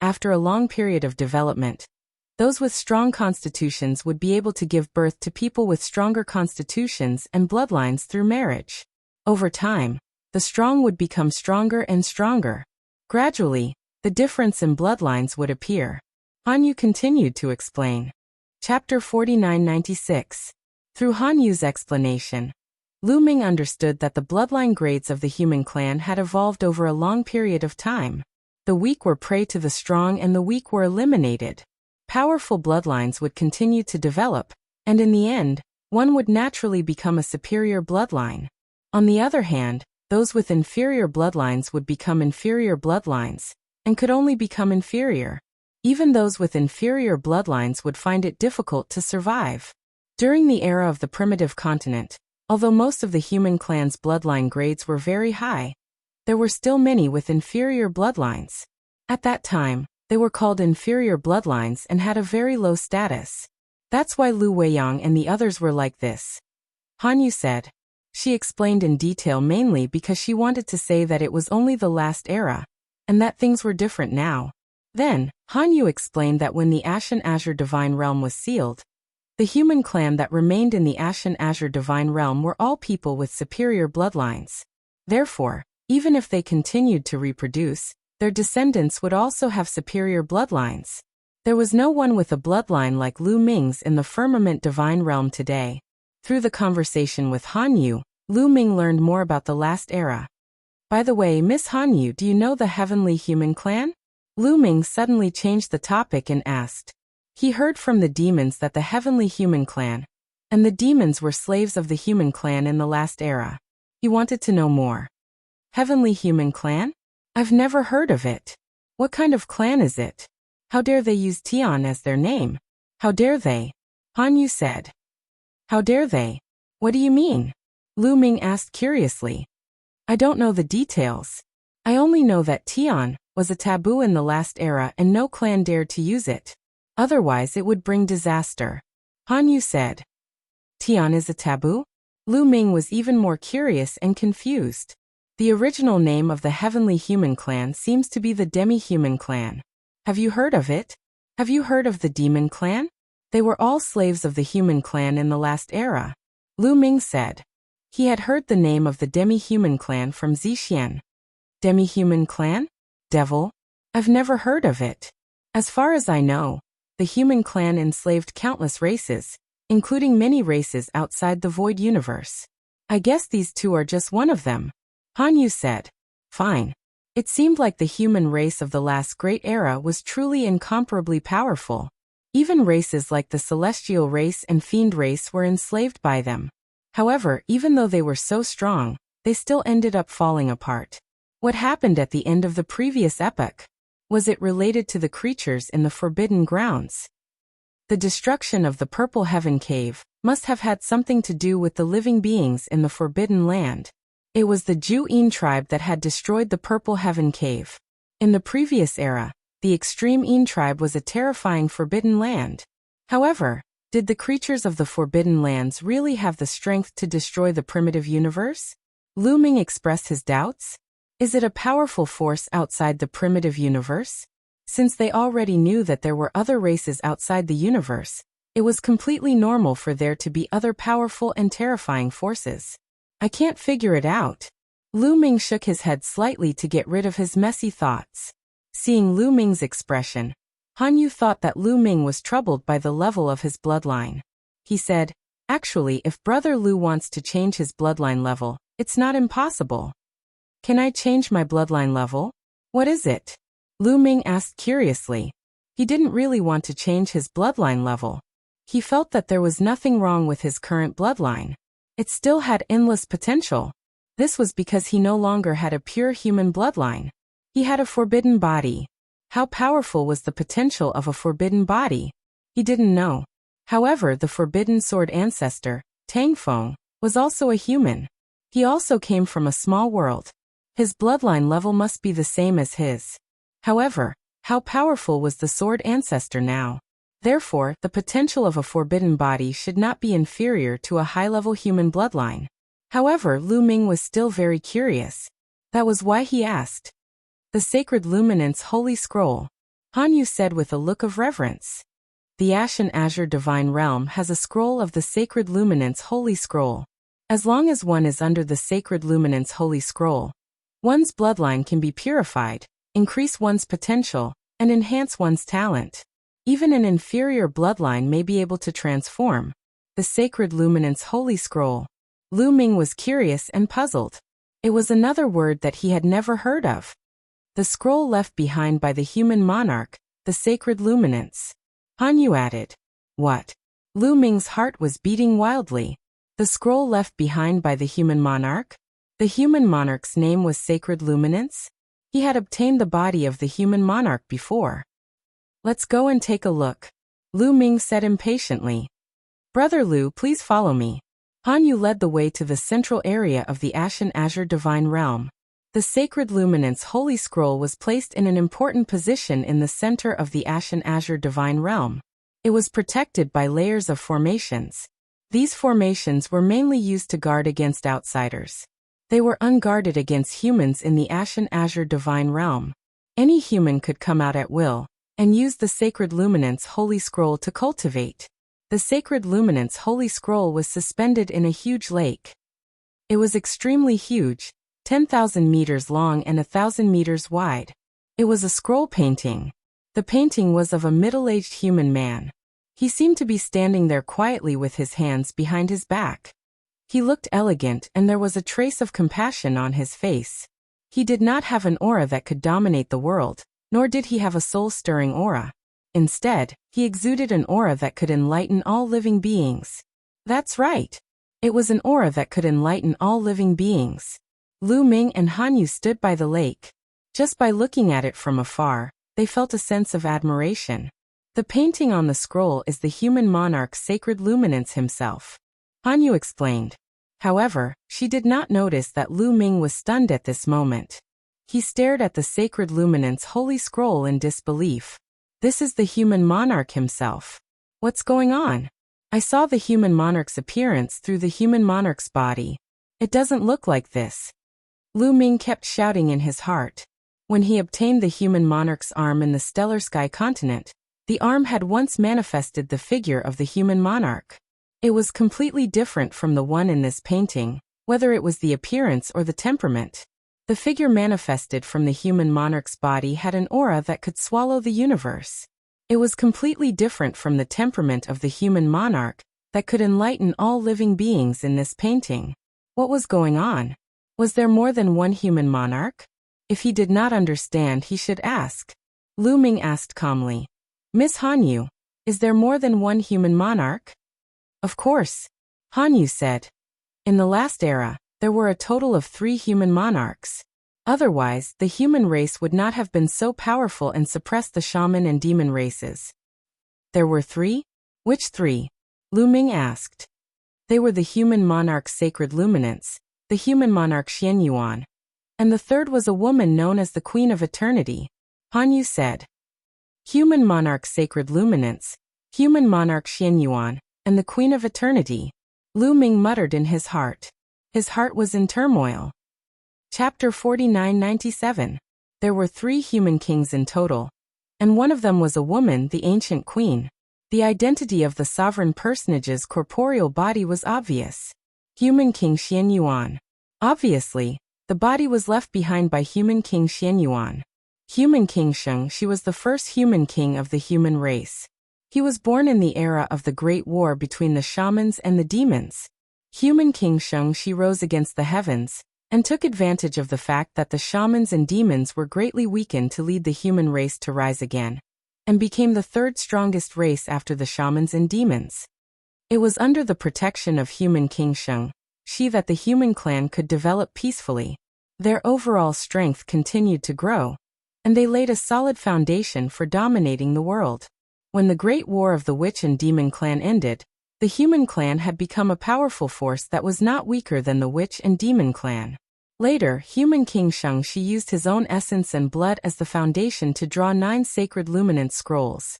after a long period of development, those with strong constitutions would be able to give birth to people with stronger constitutions and bloodlines through marriage. Over time, the strong would become stronger and stronger. Gradually, the difference in bloodlines would appear. Hanyu continued to explain. Chapter 4996. Through Hanyu's explanation, Lu Ming understood that the bloodline grades of the human clan had evolved over a long period of time. The weak were prey to the strong and the weak were eliminated. Powerful bloodlines would continue to develop, and in the end, one would naturally become a superior bloodline. On the other hand, those with inferior bloodlines would become inferior bloodlines, and could only become inferior. Even those with inferior bloodlines would find it difficult to survive. During the era of the primitive continent, although most of the human clan's bloodline grades were very high, there were still many with inferior bloodlines. At that time, they were called inferior bloodlines and had a very low status. That's why Lu Weiyang and the others were like this. Hanyu said. She explained in detail mainly because she wanted to say that it was only the last era, and that things were different now. Then, Hanyu explained that when the Ashen Azure Divine Realm was sealed, the human clan that remained in the Ashen Azure Divine Realm were all people with superior bloodlines. Therefore, even if they continued to reproduce, their descendants would also have superior bloodlines. There was no one with a bloodline like Lu Ming's in the Firmament Divine Realm today. Through the conversation with Hanyu, Lu Ming learned more about the last era. By the way, Miss Hanyu, do you know the Heavenly Human Clan? Lu Ming suddenly changed the topic and asked. He heard from the demons that the Heavenly Human Clan, and the demons were slaves of the human clan in the last era. He wanted to know more. Heavenly Human Clan? I've never heard of it. What kind of clan is it? How dare they use Tian as their name? How dare they? Hanyu said. How dare they? What do you mean? Lu Ming asked curiously. I don't know the details. I only know that Tian was a taboo in the last era and no clan dared to use it. Otherwise it would bring disaster. Hanyu said. Tian is a taboo? Lu Ming was even more curious and confused. The original name of the Heavenly Human Clan seems to be the Demi-Human Clan. Have you heard of it? Have you heard of the Demon Clan? They were all slaves of the human clan in the last era. Lu Ming said. He had heard the name of the Demi-Human Clan from Zixian. Demi-Human Clan? Devil? I've never heard of it. As far as I know, the human clan enslaved countless races, including many races outside the Void Universe. I guess these two are just one of them. Hanyu said. Fine. It seemed like the human race of the last great era was truly incomparably powerful. Even races like the Celestial race and Fiend race were enslaved by them. However, even though they were so strong, they still ended up falling apart. What happened at the end of the previous epoch? Was it related to the creatures in the Forbidden Grounds? The destruction of the Purple Heaven Cave must have had something to do with the living beings in the Forbidden Land. It was the Ju-In tribe that had destroyed the Purple Heaven Cave. In the previous era, the Extreme In tribe was a terrifying Forbidden Land. However, did the creatures of the Forbidden Lands really have the strength to destroy the primitive universe? Lu Ming expressed his doubts. Is it a powerful force outside the primitive universe? Since they already knew that there were other races outside the universe, it was completely normal for there to be other powerful and terrifying forces. I can't figure it out. Lu Ming shook his head slightly to get rid of his messy thoughts. Seeing Lu Ming's expression, Hanyu thought that Lu Ming was troubled by the level of his bloodline. He said, actually, if Brother Lu wants to change his bloodline level, it's not impossible. Can I change my bloodline level? What is it? Lu Ming asked curiously. He didn't really want to change his bloodline level. He felt that there was nothing wrong with his current bloodline. It still had endless potential. This was because he no longer had a pure human bloodline. He had a forbidden body. How powerful was the potential of a forbidden body? He didn't know. However, the Forbidden Sword ancestor, Tang Feng, was also a human. He also came from a small world. His bloodline level must be the same as his. However, how powerful was the sword ancestor now? Therefore, the potential of a forbidden body should not be inferior to a high-level human bloodline. However, Lu Ming was still very curious. That was why he asked. The Sacred Luminance Holy Scroll. Hanyu said with a look of reverence. The Ashen Azure Divine Realm has a scroll of the Sacred Luminance Holy Scroll. As long as one is under the Sacred Luminance Holy Scroll, one's bloodline can be purified, increase one's potential, and enhance one's talent. Even an inferior bloodline may be able to transform. The Sacred Luminance Holy Scroll. Lu Ming was curious and puzzled. It was another word that he had never heard of. The scroll left behind by the human monarch, the Sacred Luminance. Hanyu added. What? Lu Ming's heart was beating wildly. The scroll left behind by the human monarch? The human monarch's name was Sacred Luminance? He had obtained the body of the human monarch before. Let's go and take a look, Lu Ming said impatiently. Brother Lu, please follow me. Hanyu led the way to the central area of the Ashen Azure Divine Realm. The Sacred Luminance Holy Scroll was placed in an important position in the center of the Ashen Azure Divine Realm. It was protected by layers of formations. These formations were mainly used to guard against outsiders. They were unguarded against humans in the Ashen Azure Divine Realm. Any human could come out at will and use the Sacred Luminance Holy Scroll to cultivate. The Sacred Luminance Holy Scroll was suspended in a huge lake. It was extremely huge, 10,000 meters long and 1,000 meters wide. It was a scroll painting. The painting was of a middle-aged human man. He seemed to be standing there quietly with his hands behind his back. He looked elegant and there was a trace of compassion on his face. He did not have an aura that could dominate the world, nor did he have a soul-stirring aura. Instead, he exuded an aura that could enlighten all living beings. That's right. It was an aura that could enlighten all living beings. Lu Ming and Hanyu stood by the lake. Just by looking at it from afar, they felt a sense of admiration. The painting on the scroll is the human monarch Sacred Luminance himself. Hanyu explained. However, she did not notice that Lu Ming was stunned at this moment. He stared at the Sacred Luminance Holy Scroll in disbelief. This is the human monarch himself. What's going on? I saw the human monarch's appearance through the human monarch's body. It doesn't look like this. Lu Ming kept shouting in his heart. When he obtained the human monarch's arm in the stellar sky continent, the arm had once manifested the figure of the human monarch. It was completely different from the one in this painting, whether it was the appearance or the temperament. The figure manifested from the human monarch's body had an aura that could swallow the universe. It was completely different from the temperament of the human monarch that could enlighten all living beings in this painting. What was going on? Was there more than one human monarch? If he did not understand, he should ask. Lu Ming asked calmly. Miss Hanyu, is there more than one human monarch? Of course, Hanyu said. In the last era, there were a total of 3 human monarchs. Otherwise, the human race would not have been so powerful and suppressed the shaman and demon races. There were 3? Which 3? Lu Ming asked. They were the human monarch Sacred Luminance, the human monarch Xianyuan, and the third was a woman known as the Queen of Eternity. Hanyu said. Human monarch Sacred Luminance, human monarch Xianyuan, and the Queen of Eternity. Lu Ming muttered in his heart. His heart was in turmoil. Chapter 4997. There were 3 human kings in total, and one of them was a woman, the ancient queen. The identity of the sovereign personage's corporeal body was obvious. Human King Xianyuan. Obviously, the body was left behind by human King Xianyuan. Human King Sheng, she was the first human king of the human race. He was born in the era of the Great War between the shamans and the demons. Human King Sheng, she rose against the heavens, and took advantage of the fact that the shamans and demons were greatly weakened to lead the human race to rise again, and became the 3rd strongest race after the shamans and demons. It was under the protection of human King Sheng, she that the human clan could develop peacefully. Their overall strength continued to grow, and they laid a solid foundation for dominating the world. When the Great War of the Witch and Demon clan ended, the human clan had become a powerful force that was not weaker than the Witch and Demon clan. Later, human King Sheng Shi used his own essence and blood as the foundation to draw 9 sacred luminance scrolls.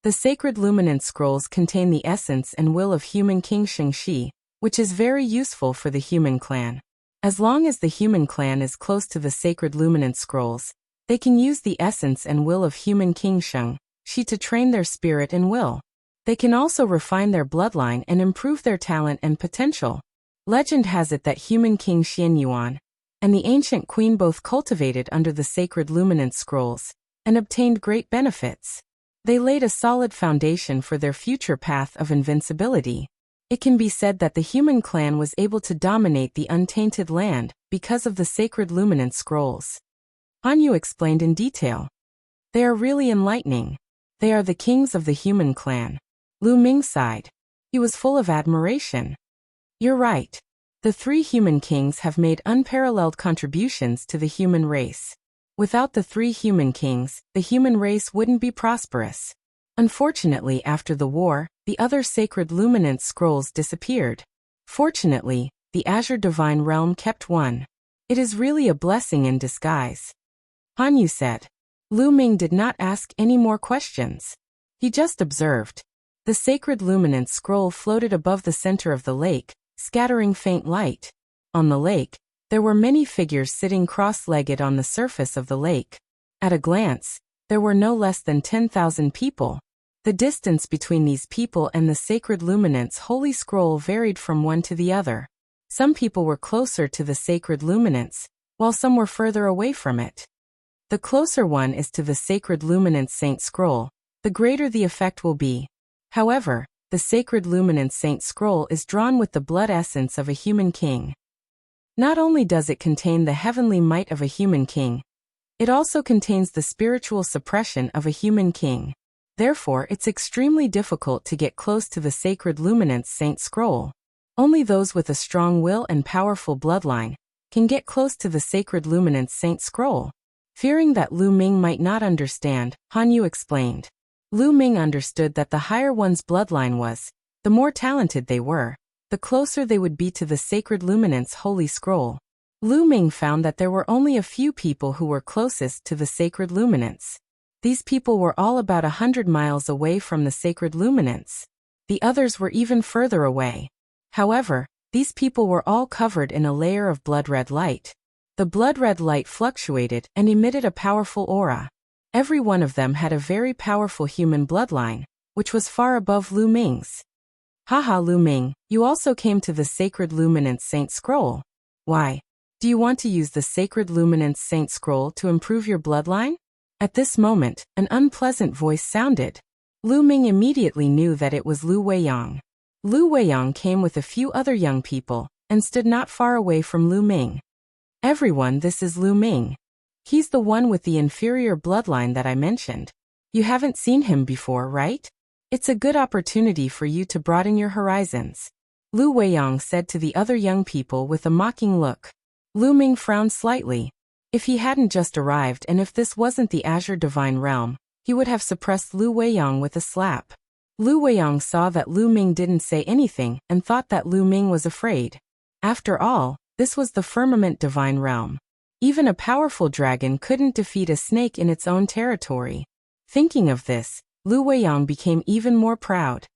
The sacred luminance scrolls contain the essence and will of human King Sheng Shi, which is very useful for the human clan. As long as the human clan is close to the sacred luminance scrolls, They can use the essence and will of human King Sheng, Shi to train their spirit and will. They can also refine their bloodline and improve their talent and potential. Legend has it that human King Xian Yuan and the ancient queen both cultivated under the sacred luminance scrolls and obtained great benefits. They laid a solid foundation for their future path of invincibility. It can be said that the human clan was able to dominate the untainted land because of the sacred luminance scrolls. Han Yu explained in detail. They are really enlightening. They are the kings of the human clan. Lu Ming sighed. He was full of admiration. You're right. The three human kings have made unparalleled contributions to the human race. Without the three human kings, the human race wouldn't be prosperous. Unfortunately, after the war, the other sacred luminance scrolls disappeared. Fortunately, the Azure Divine Realm kept one. It is really a blessing in disguise. Han Yu said. Lu Ming did not ask any more questions. He just observed. The sacred luminance scroll floated above the center of the lake, scattering faint light. On the lake, there were many figures sitting cross-legged on the surface of the lake. At a glance, there were no less than 10,000 people. The distance between these people and the sacred luminance holy scroll varied from one to the other. Some people were closer to the sacred luminance, while some were further away from it. The closer one is to the sacred luminance saint scroll, the greater the effect will be. However, the sacred luminance saint scroll is drawn with the blood essence of a human king. Not only does it contain the heavenly might of a human king, it also contains the spiritual suppression of a human king. Therefore, it's extremely difficult to get close to the sacred luminance saint scroll. Only those with a strong will and powerful bloodline can get close to the sacred luminance saint scroll. Fearing that Lu Ming might not understand, Han Yu explained. Lu Ming understood that the higher one's bloodline was, the more talented they were, the closer they would be to the sacred luminance holy scroll. Lu Ming found that there were only a few people who were closest to the sacred luminance. These people were all about 100 miles away from the sacred luminance. The others were even further away. However, these people were all covered in a layer of blood-red light. The blood-red light fluctuated and emitted a powerful aura. Every one of them had a very powerful human bloodline, which was far above Lu Ming's. Haha, Lu Ming, you also came to the sacred luminance saint scroll. Why? Do you want to use the sacred luminance saint scroll to improve your bloodline? At this moment, an unpleasant voice sounded. Lu Ming immediately knew that it was Lu Weiyang. Lu Weiyang came with a few other young people and stood not far away from Lu Ming. Everyone, this is Lu Ming. He's the one with the inferior bloodline that I mentioned. You haven't seen him before, right? It's a good opportunity for you to broaden your horizons. Lu Weiyang said to the other young people with a mocking look. Lu Ming frowned slightly. If he hadn't just arrived and if this wasn't the Azure Divine Realm, he would have suppressed Lu Weiyang with a slap. Lu Weiyang saw that Lu Ming didn't say anything and thought that Lu Ming was afraid. After all, this was the Firmament Divine Realm. Even a powerful dragon couldn't defeat a snake in its own territory. Thinking of this, Lu Weiyang became even more proud.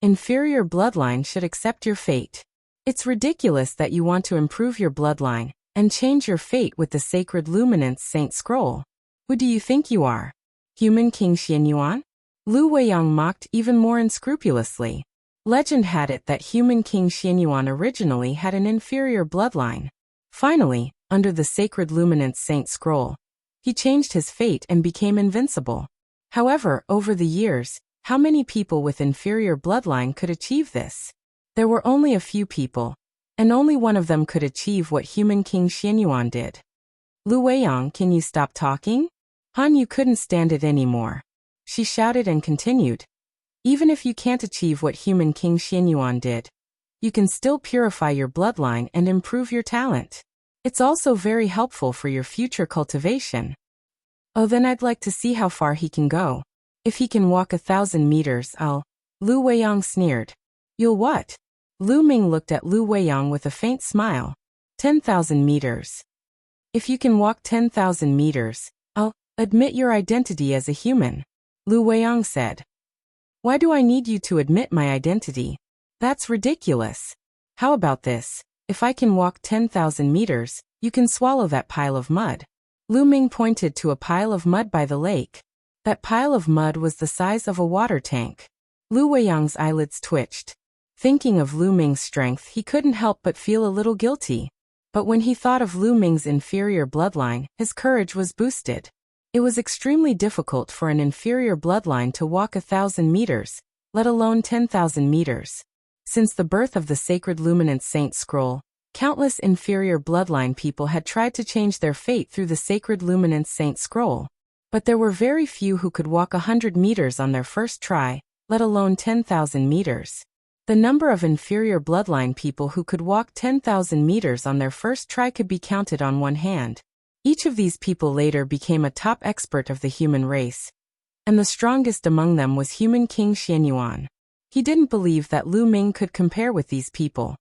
Inferior bloodline should accept your fate. It's ridiculous that you want to improve your bloodline and change your fate with the sacred luminance saint scroll. Who do you think you are? Human King Xian Yuan? Lu Weiyang mocked even more unscrupulously. Legend had it that human King Xian Yuan originally had an inferior bloodline. Finally, under the sacred luminance saint scroll, he changed his fate and became invincible. However, over the years, how many people with inferior bloodline could achieve this? There were only a few people, and only one of them could achieve what human King Xian Yuan did. Lu Weiyang, can you stop talking? Han Yu couldn't stand it anymore. She shouted and continued. Even if you can't achieve what human King Xian Yuan did, you can still purify your bloodline and improve your talent. It's also very helpful for your future cultivation. Oh, then I'd like to see how far he can go. If he can walk 1,000 meters, I'll... Lu Weiyang sneered. You'll what? Lu Ming looked at Lu Weiyang with a faint smile. 10,000 meters. If you can walk 10,000 meters, I'll admit your identity as a human. Lu Weiyang said. Why do I need you to admit my identity? That's ridiculous. How about this? If I can walk 10,000 meters, you can swallow that pile of mud. Lu Ming pointed to a pile of mud by the lake. That pile of mud was the size of a water tank. Lu Weiyang's eyelids twitched. Thinking of Lu Ming's strength, he couldn't help but feel a little guilty. But when he thought of Lu Ming's inferior bloodline, his courage was boosted. It was extremely difficult for an inferior bloodline to walk 1,000 meters, let alone 10,000 meters. Since the birth of the sacred Luminance Saint Scroll, countless inferior bloodline people had tried to change their fate through the sacred Luminance Saint Scroll. But there were very few who could walk 100 meters on their first try, let alone 10,000 meters. The number of inferior bloodline people who could walk 10,000 meters on their first try could be counted on one hand. Each of these people later became a top expert of the human race. And the strongest among them was human King Xianyuan. He didn't believe that Lu Ming could compare with these people.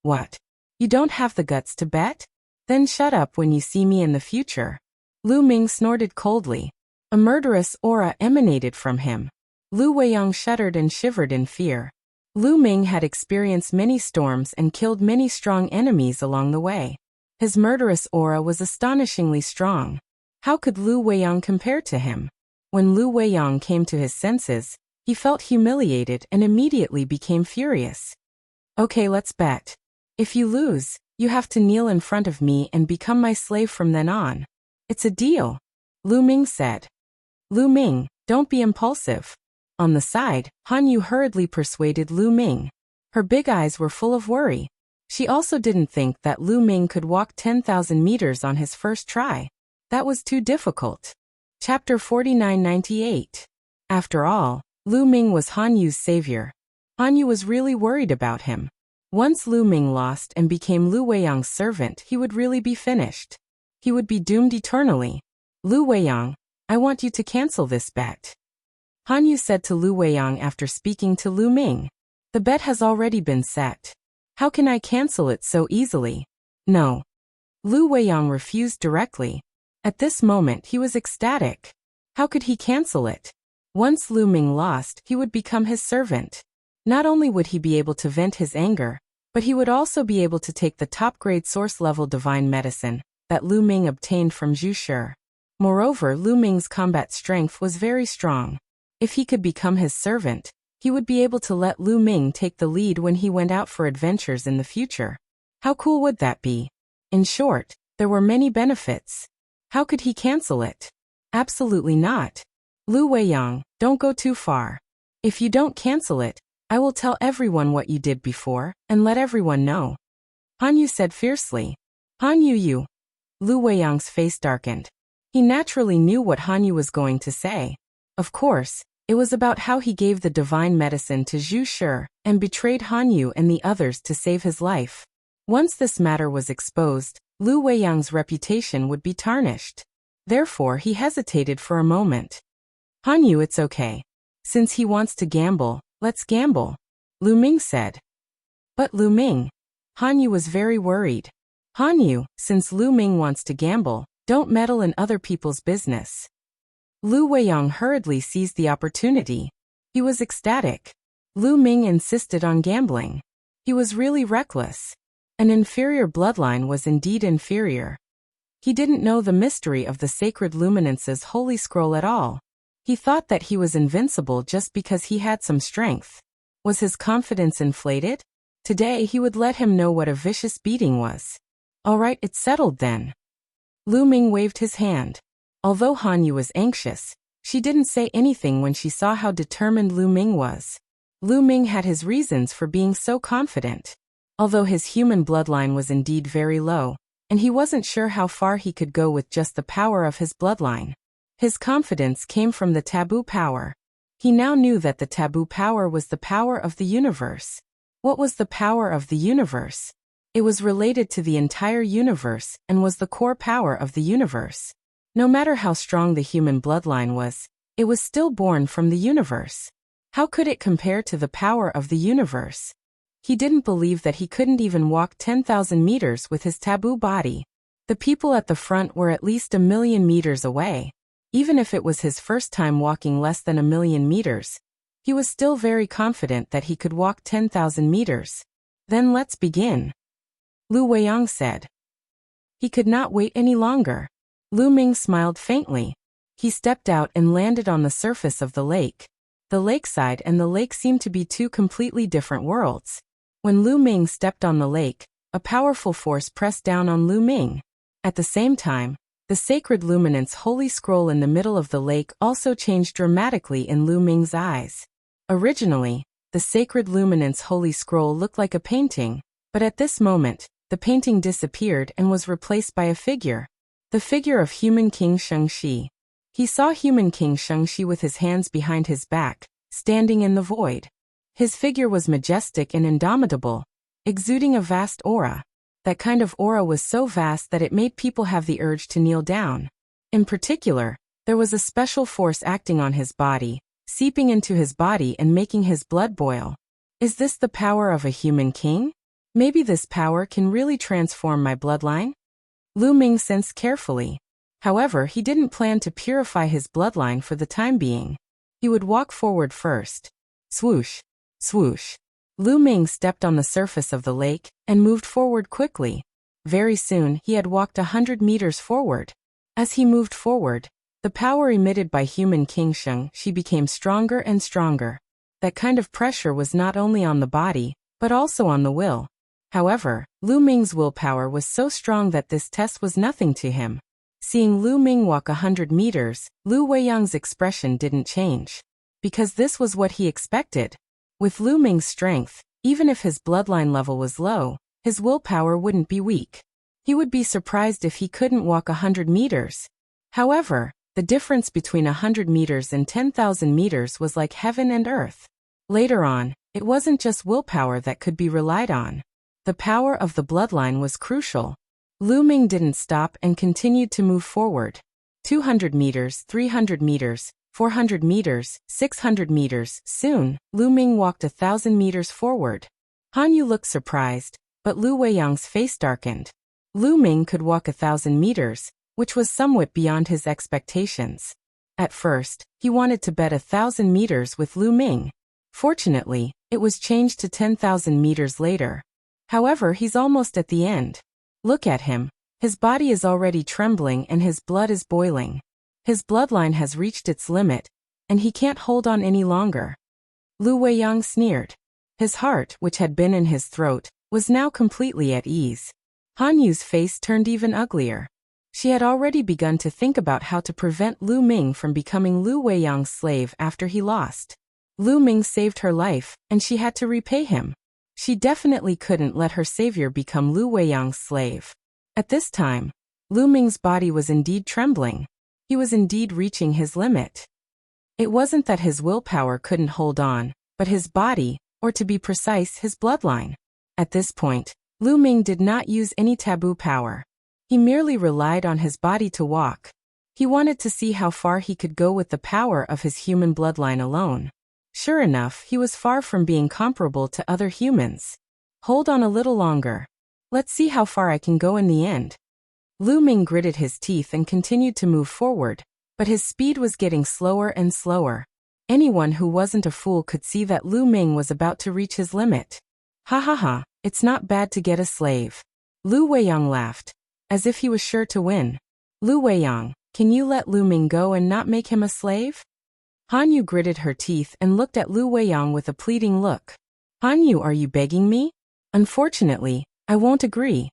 What? You don't have the guts to bet? Then shut up when you see me in the future. Lu Ming snorted coldly. A murderous aura emanated from him. Lu Weiyang shuddered and shivered in fear. Lu Ming had experienced many storms and killed many strong enemies along the way. His murderous aura was astonishingly strong. How could Lu Weiyang compare to him? When Lu Weiyang came to his senses, he felt humiliated and immediately became furious. Okay, let's bet. If you lose, you have to kneel in front of me and become my slave from then on. It's a deal, Lu Ming said. Lu Ming, don't be impulsive. On the side, Han Yu hurriedly persuaded Lu Ming. Her big eyes were full of worry. She also didn't think that Lu Ming could walk 10,000 meters on his first try. That was too difficult. Chapter 4998. After all, Lu Ming was Han Yu's savior. Han Yu was really worried about him. Once Lu Ming lost and became Lu Weiyang's servant, he would really be finished. He would be doomed eternally. Lu Weiyang, I want you to cancel this bet. Han Yu said to Lu Weiyang after speaking to Lu Ming. The bet has already been set. How can I cancel it so easily? No. Lu Weiyang refused directly. At this moment he was ecstatic. How could he cancel it? Once Lu Ming lost, he would become his servant. Not only would he be able to vent his anger, but he would also be able to take the top-grade source-level divine medicine that Lu Ming obtained from Zhu Shi. Moreover, Lu Ming's combat strength was very strong. If he could become his servant, he would be able to let Lu Ming take the lead when he went out for adventures in the future. How cool would that be? In short, there were many benefits. How could he cancel it? Absolutely not. Lu Weiyang, don't go too far. If you don't cancel it, I will tell everyone what you did before, and let everyone know. Han Yu said fiercely. Han Yu. Lu Weiyang's face darkened. He naturally knew what Han Yu was going to say. Of course, it was about how he gave the divine medicine to Zhu Shi and betrayed Han Yu and the others to save his life. Once this matter was exposed, Lu Weiyang's reputation would be tarnished. Therefore, he hesitated for a moment. Han Yu, it's okay. Since he wants to gamble, let's gamble, Lu Ming said. But Lu Ming. Han Yu was very worried. Han Yu, since Lu Ming wants to gamble, don't meddle in other people's business. Lu Weiyang hurriedly seized the opportunity. He was ecstatic. Lu Ming insisted on gambling. He was really reckless. An inferior bloodline was indeed inferior. He didn't know the mystery of the sacred luminance's holy scroll at all. He thought that he was invincible just because he had some strength. Was his confidence inflated? Today he would let him know what a vicious beating was. All right, it's settled then. Lu Ming waved his hand. Although Han Yu was anxious, she didn't say anything when she saw how determined Lu Ming was. Lu Ming had his reasons for being so confident. Although his human bloodline was indeed very low, and he wasn't sure how far he could go with just the power of his bloodline. His confidence came from the taboo power. He now knew that the taboo power was the power of the universe. What was the power of the universe? It was related to the entire universe and was the core power of the universe. No matter how strong the human bloodline was, it was still born from the universe. How could it compare to the power of the universe? He didn't believe that he couldn't even walk 10,000 meters with his taboo body. The people at the front were at least 1,000,000 meters away. Even if it was his first time walking less than 1,000,000 meters, he was still very confident that he could walk 10,000 meters. Then let's begin, Lu Weiyang said. He could not wait any longer. Lu Ming smiled faintly. He stepped out and landed on the surface of the lake. The lakeside and the lake seemed to be two completely different worlds. When Lu Ming stepped on the lake, a powerful force pressed down on Lu Ming. At the same time, the sacred luminance holy scroll in the middle of the lake also changed dramatically in Lu Ming's eyes. Originally, the sacred luminance holy scroll looked like a painting, but at this moment, the painting disappeared and was replaced by a figure. The figure of human King Shengxi. He saw human King Shengxi with his hands behind his back, standing in the void. His figure was majestic and indomitable, exuding a vast aura. That kind of aura was so vast that it made people have the urge to kneel down. In particular, there was a special force acting on his body, seeping into his body and making his blood boil. Is this the power of a human king? Maybe this power can really transform my bloodline? Lu Ming sensed carefully. However, he didn't plan to purify his bloodline for the time being. He would walk forward first. Swoosh, swoosh. Lu Ming stepped on the surface of the lake and moved forward quickly. Very soon, he had walked 100 meters forward. As he moved forward, the power emitted by human King Shengxi became stronger and stronger. That kind of pressure was not only on the body, but also on the will. However, Lu Ming's willpower was so strong that this test was nothing to him. Seeing Lu Ming walk 100 meters, Lu Weiyang's expression didn't change. Because this was what he expected. With Lu Ming's strength, even if his bloodline level was low, his willpower wouldn't be weak. He would be surprised if he couldn't walk 100 meters. However, the difference between 100 meters and 10,000 meters was like heaven and earth. Later on, it wasn't just willpower that could be relied on. The power of the bloodline was crucial. Lu Ming didn't stop and continued to move forward. 200 meters, 300 meters, 400 meters, 600 meters. Soon, Lu Ming walked 1,000 meters forward. Han Yu looked surprised, but Lu Weiyang's face darkened. Lu Ming could walk 1,000 meters, which was somewhat beyond his expectations. At first, he wanted to bet 1,000 meters with Lu Ming. Fortunately, it was changed to 10,000 meters later. However, he's almost at the end. Look at him. His body is already trembling and his blood is boiling. His bloodline has reached its limit, and he can't hold on any longer. Lu Weiyang sneered. His heart, which had been in his throat, was now completely at ease. Han Yu's face turned even uglier. She had already begun to think about how to prevent Lu Ming from becoming Lu Weiyang's slave after he lost. Lu Ming saved her life, and she had to repay him. She definitely couldn't let her savior become Lu Weiyang's slave. At this time, Lu Ming's body was indeed trembling. He was indeed reaching his limit. It wasn't that his willpower couldn't hold on, but his body, or to be precise, his bloodline. At this point, Lu Ming did not use any taboo power. He merely relied on his body to walk. He wanted to see how far he could go with the power of his human bloodline alone. Sure enough, he was far from being comparable to other humans. Hold on a little longer. Let's see how far I can go in the end. Lu Ming gritted his teeth and continued to move forward, but his speed was getting slower and slower. Anyone who wasn't a fool could see that Lu Ming was about to reach his limit. Ha ha ha, it's not bad to get a slave. Lu Weiyang laughed, as if he was sure to win. Lu Weiyang, can you let Lu Ming go and not make him a slave? Han Yu gritted her teeth and looked at Lu Weiyang with a pleading look. Han Yu, are you begging me? Unfortunately, I won't agree.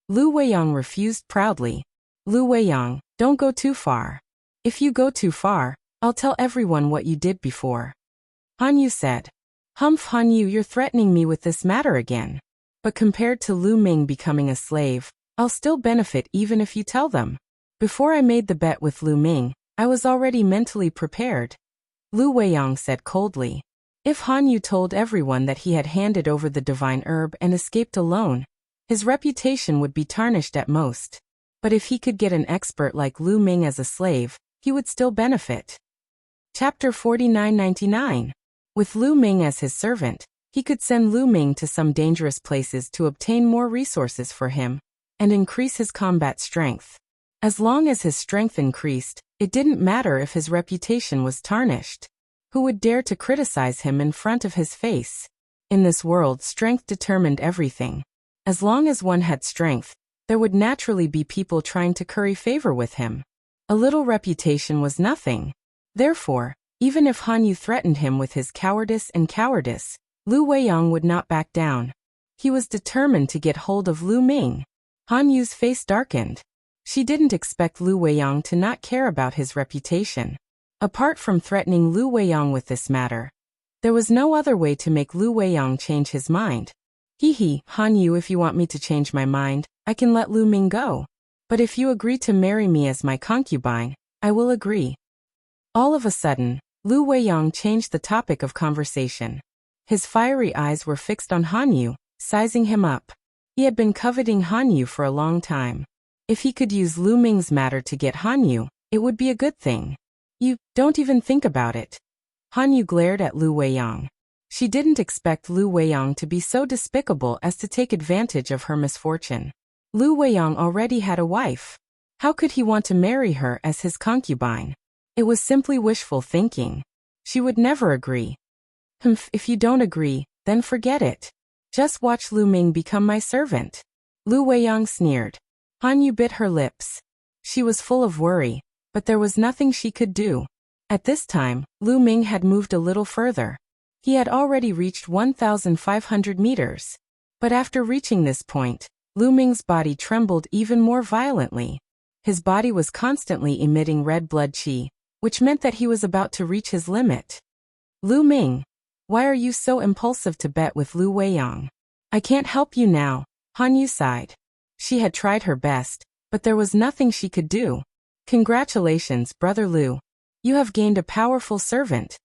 Lu Weiyang refused proudly. Lu Weiyang, don't go too far. If you go too far, I'll tell everyone what you did before. Han Yu said. Humph, Han Yu, you're threatening me with this matter again. But compared to Lu Ming becoming a slave, I'll still benefit even if you tell them. Before I made the bet with Lu Ming, I was already mentally prepared. Lu Weiyang said coldly. If Han Yu told everyone that he had handed over the divine herb and escaped alone, his reputation would be tarnished at most. But if he could get an expert like Lu Ming as a slave, he would still benefit. Chapter 4999. With Lu Ming as his servant, he could send Lu Ming to some dangerous places to obtain more resources for him and increase his combat strength. As long as his strength increased, it didn't matter if his reputation was tarnished. Who would dare to criticize him in front of his face? In this world, strength determined everything. As long as one had strength, there would naturally be people trying to curry favor with him. A little reputation was nothing. Therefore, even if Han Yu threatened him with his cowardice, Lu Weiyang would not back down. He was determined to get hold of Lu Ming. Han Yu's face darkened. She didn't expect Lu Weiyang to not care about his reputation. Apart from threatening Lu Weiyang with this matter, there was no other way to make Lu Weiyang change his mind. Han Yu, if you want me to change my mind, I can let Lu Ming go. But if you agree to marry me as my concubine, I will agree. All of a sudden, Lu Weiyang changed the topic of conversation. His fiery eyes were fixed on Han Yu, sizing him up. He had been coveting Han Yu for a long time. If he could use Lu Ming's matter to get Han Yu, it would be a good thing. You don't even think about it. Han Yu glared at Lu Weiyang. She didn't expect Lu Weiyang to be so despicable as to take advantage of her misfortune. Lu Weiyang already had a wife. How could he want to marry her as his concubine? It was simply wishful thinking. She would never agree. If you don't agree, then forget it. Just watch Lu Ming become my servant. Lu Weiyang sneered. Han Yu bit her lips. She was full of worry, but there was nothing she could do. At this time, Lu Ming had moved a little further. He had already reached 1,500 meters. But after reaching this point, Lu Ming's body trembled even more violently. His body was constantly emitting red blood qi, which meant that he was about to reach his limit. Lu Ming, why are you so impulsive to bet with Lu Weiyang? I can't help you now, Han Yu sighed. She had tried her best, but there was nothing she could do. Congratulations, Brother Lu. You have gained a powerful servant.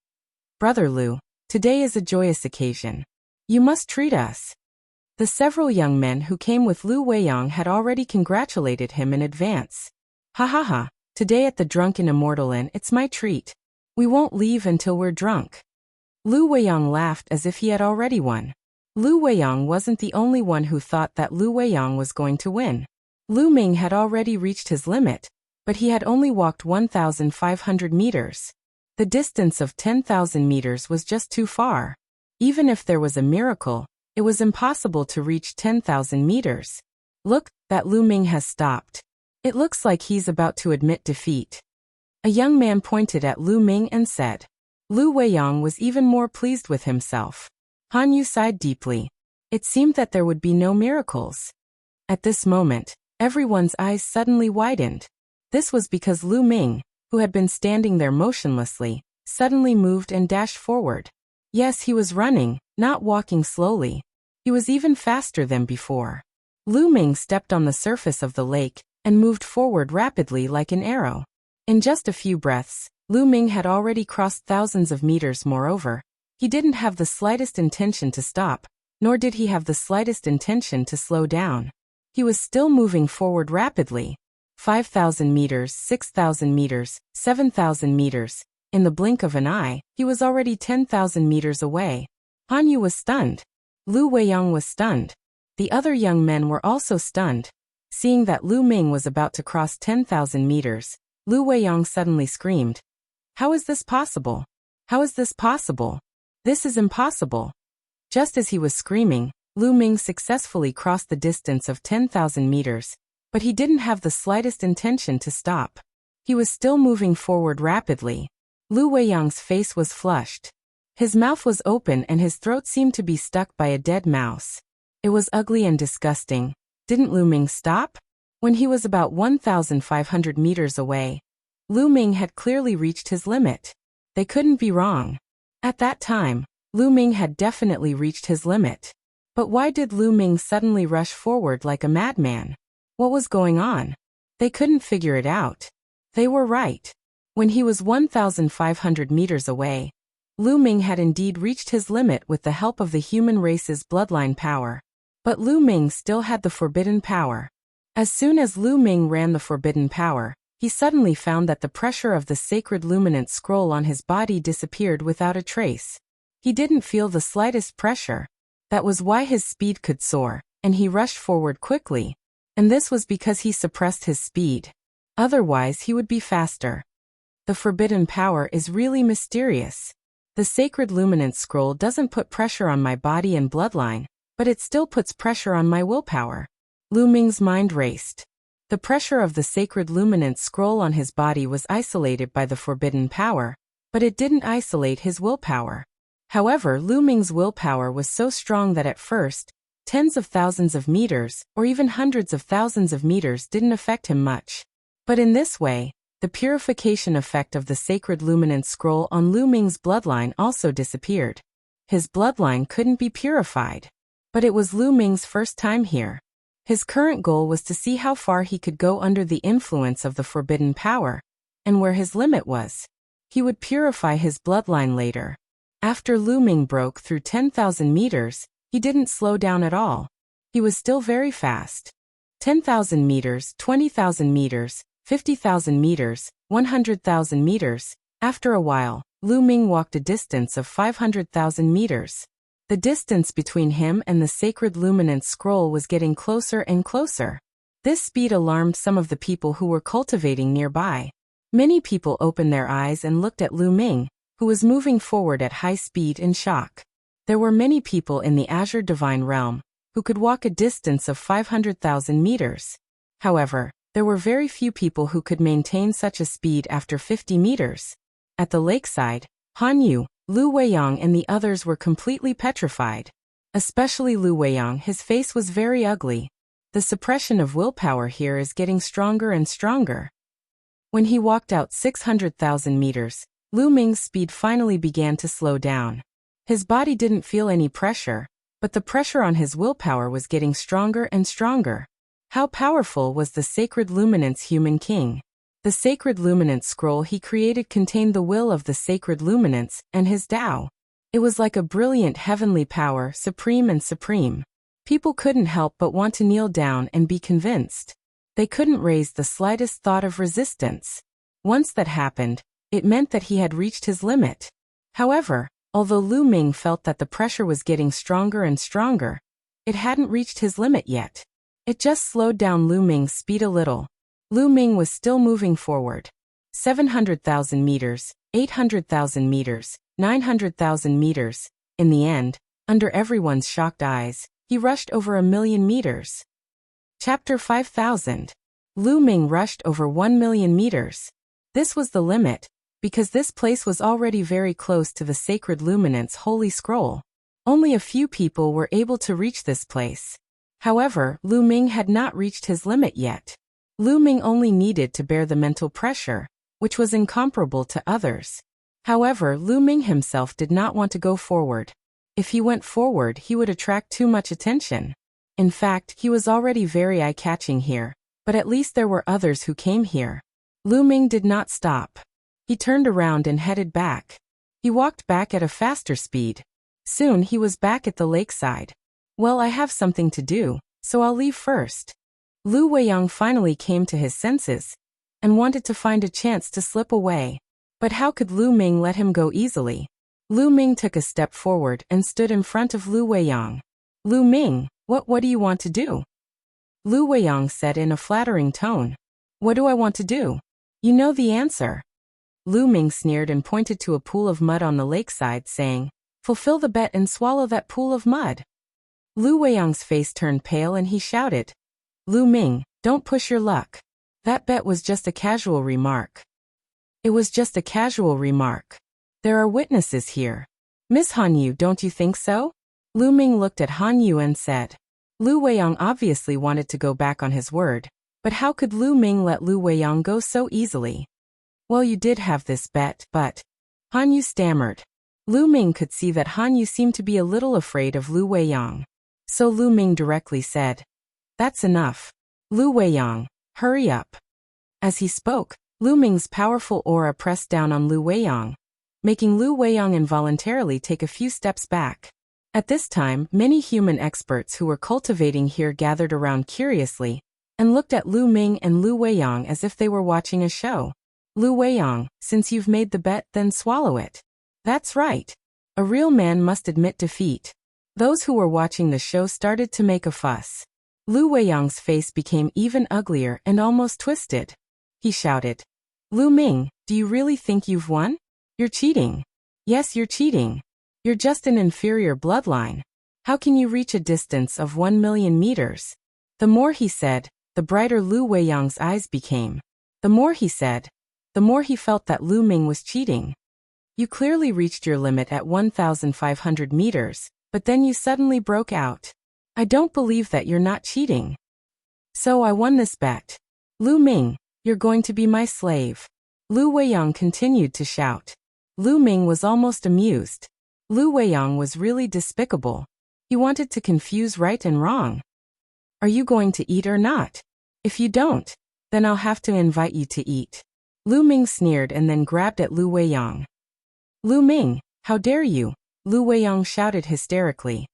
Brother Lu, today is a joyous occasion. You must treat us. The several young men who came with Lu Weiyang had already congratulated him in advance. Ha ha ha, today at the Drunken Immortal Inn it's my treat. We won't leave until we're drunk. Lu Weiyang laughed as if he had already won. Lu Weiyang wasn't the only one who thought that Lu Weiyang was going to win. Lu Ming had already reached his limit, but he had only walked 1,500 meters. The distance of 10,000 meters was just too far. Even if there was a miracle, it was impossible to reach 10,000 meters. Look, that Lu Ming has stopped. It looks like he's about to admit defeat. A young man pointed at Lu Ming and said. Lu Weiyang was even more pleased with himself. Han Yu sighed deeply. It seemed that there would be no miracles. At this moment, everyone's eyes suddenly widened. This was because Lu Ming, who had been standing there motionlessly, suddenly moved and dashed forward. Yes, he was running, not walking slowly. He was even faster than before. Lu Ming stepped on the surface of the lake and moved forward rapidly like an arrow. In just a few breaths, Lu Ming had already crossed thousands of meters. Moreover, he didn't have the slightest intention to stop, nor did he have the slightest intention to slow down. He was still moving forward rapidly. 5,000 meters, 6,000 meters, 7,000 meters. In the blink of an eye, he was already 10,000 meters away. Han Yu was stunned. Lu Weiyang was stunned. The other young men were also stunned. Seeing that Lu Ming was about to cross 10,000 meters, Lu Weiyang suddenly screamed. How is this possible? How is this possible? This is impossible. Just as he was screaming, Lu Ming successfully crossed the distance of 10,000 meters, but he didn't have the slightest intention to stop. He was still moving forward rapidly. Lu Weiyang's face was flushed. His mouth was open and his throat seemed to be stuck by a dead mouse. It was ugly and disgusting. Didn't Lu Ming stop? When he was about 1,500 meters away, Lu Ming had clearly reached his limit. They couldn't be wrong. At that time, Lu Ming had definitely reached his limit. But why did Lu Ming suddenly rush forward like a madman? What was going on? They couldn't figure it out. They were right. When he was 1,500 meters away, Lu Ming had indeed reached his limit with the help of the human race's bloodline power. But Lu Ming still had the forbidden power. As soon as Lu Ming ran the forbidden power, he suddenly found that the pressure of the sacred luminant scroll on his body disappeared without a trace. He didn't feel the slightest pressure. That was why his speed could soar, and he rushed forward quickly. And this was because he suppressed his speed. Otherwise he would be faster. The forbidden power is really mysterious. The sacred luminant scroll doesn't put pressure on my body and bloodline, but it still puts pressure on my willpower. Lu Ming's mind raced. The pressure of the sacred luminance scroll on his body was isolated by the forbidden power, but it didn't isolate his willpower. However, Lu Ming's willpower was so strong that at first, tens of thousands of meters, or even hundreds of thousands of meters didn't affect him much. But in this way, the purification effect of the sacred luminance scroll on Lu Ming's bloodline also disappeared. His bloodline couldn't be purified. But it was Lu Ming's first time here. His current goal was to see how far he could go under the influence of the forbidden power, and where his limit was. He would purify his bloodline later. After Lu Ming broke through 10,000 meters, he didn't slow down at all. He was still very fast. 10,000 meters, 20,000 meters, 50,000 meters, 100,000 meters. After a while, Lu Ming walked a distance of 500,000 meters. The distance between him and the sacred luminance scroll was getting closer and closer. This speed alarmed some of the people who were cultivating nearby. Many people opened their eyes and looked at Lu Ming, who was moving forward at high speed in shock. There were many people in the Azure Divine Realm who could walk a distance of 500,000 meters. However, there were very few people who could maintain such a speed after 50 meters. At the lakeside, Han Yu, Lu Weiyang and the others were completely petrified. Especially Lu Weiyang, his face was very ugly. The suppression of willpower here is getting stronger and stronger. When he walked out 600,000 meters, Lu Ming's speed finally began to slow down. His body didn't feel any pressure, but the pressure on his willpower was getting stronger and stronger. How powerful was the sacred luminance human king? The sacred luminance scroll he created contained the will of the sacred luminance and his Tao. It was like a brilliant heavenly power, supreme and supreme. People couldn't help but want to kneel down and be convinced. They couldn't raise the slightest thought of resistance. Once that happened, it meant that he had reached his limit. However, although Lu Ming felt that the pressure was getting stronger and stronger, it hadn't reached his limit yet. It just slowed down Lu Ming's speed a little. Lu Ming was still moving forward. 700,000 meters, 800,000 meters, 900,000 meters. In the end, under everyone's shocked eyes, he rushed over 1,000,000 meters. Chapter 5000. Lu Ming rushed over 1,000,000 meters. This was the limit, because this place was already very close to the sacred luminance holy scroll. Only a few people were able to reach this place. However, Lu Ming had not reached his limit yet. Lu Ming only needed to bear the mental pressure, which was incomparable to others. However, Lu Ming himself did not want to go forward. If he went forward, he would attract too much attention. In fact, he was already very eye-catching here, but at least there were others who came here. Lu Ming did not stop. He turned around and headed back. He walked back at a faster speed. Soon he was back at the lakeside. Well, I have something to do, so I'll leave first. Lu Weiyang finally came to his senses and wanted to find a chance to slip away. But how could Lu Ming let him go easily? Lu Ming took a step forward and stood in front of Lu Weiyang. Lu Ming, what do you want to do? Lu Weiyang said in a flattering tone. What do I want to do? You know the answer. Lu Ming sneered and pointed to a pool of mud on the lakeside, saying, Fulfill the bet and swallow that pool of mud. Lu Weiyang's face turned pale and he shouted, Lu Ming, don't push your luck. That bet was just a casual remark. It was just a casual remark. There are witnesses here. Miss Han Yu, don't you think so? Lu Ming looked at Han Yu and said. Lu Weiyang obviously wanted to go back on his word, but how could Lu Ming let Lu Weiyang go so easily? Well, you did have this bet, but... Han Yu stammered. Lu Ming could see that Han Yu seemed to be a little afraid of Lu Weiyang. So Lu Ming directly said, That's enough. Lu Weiyang, hurry up. As he spoke, Lu Ming's powerful aura pressed down on Lu Weiyang, making Lu Weiyang involuntarily take a few steps back. At this time, many human experts who were cultivating here gathered around curiously and looked at Lu Ming and Lu Weiyang as if they were watching a show. Lu Weiyang, since you've made the bet, then swallow it. That's right. A real man must admit defeat. Those who were watching the show started to make a fuss. Lu Weiyang's face became even uglier and almost twisted. He shouted, Lu Ming, do you really think you've won? You're cheating. Yes, you're cheating. You're just an inferior bloodline. How can you reach a distance of 1,000,000 meters? The more he said, the brighter Lu Weiyang's eyes became. The more he said, the more he felt that Lu Ming was cheating. You clearly reached your limit at 1,500 meters, but then you suddenly broke out. I don't believe that you're not cheating. So I won this bet. Lu Ming, you're going to be my slave. Lu Weiyang continued to shout. Lu Ming was almost amused. Lu Weiyang was really despicable. He wanted to confuse right and wrong. Are you going to eat or not? If you don't, then I'll have to invite you to eat. Lu Ming sneered and then grabbed at Lu Weiyang. Lu Ming, how dare you? Lu Weiyang shouted hysterically.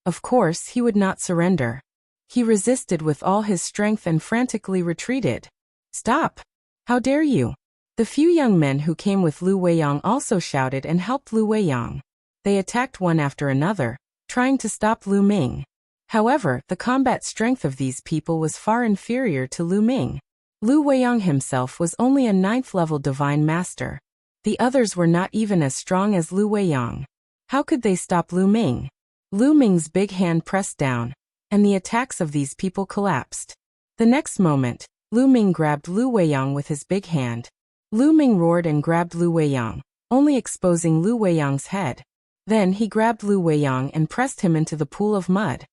Of course he would not surrender. He resisted with all his strength and frantically retreated. Stop! How dare you? The few young men who came with Lu Weiyang also shouted and helped Lu Weiyang. They attacked one after another, trying to stop Lu Ming. However, the combat strength of these people was far inferior to Lu Ming. Lu Weiyang himself was only a 9th-level divine master. The others were not even as strong as Lu Weiyang. How could they stop Lu Ming? Lu Ming's big hand pressed down, and the attacks of these people collapsed. The next moment, Lu Ming grabbed Lu Weiyang with his big hand. Lu Ming roared and grabbed Lu Weiyang, only exposing Lu Weiyang's head. Then he grabbed Lu Weiyang and pressed him into the pool of mud.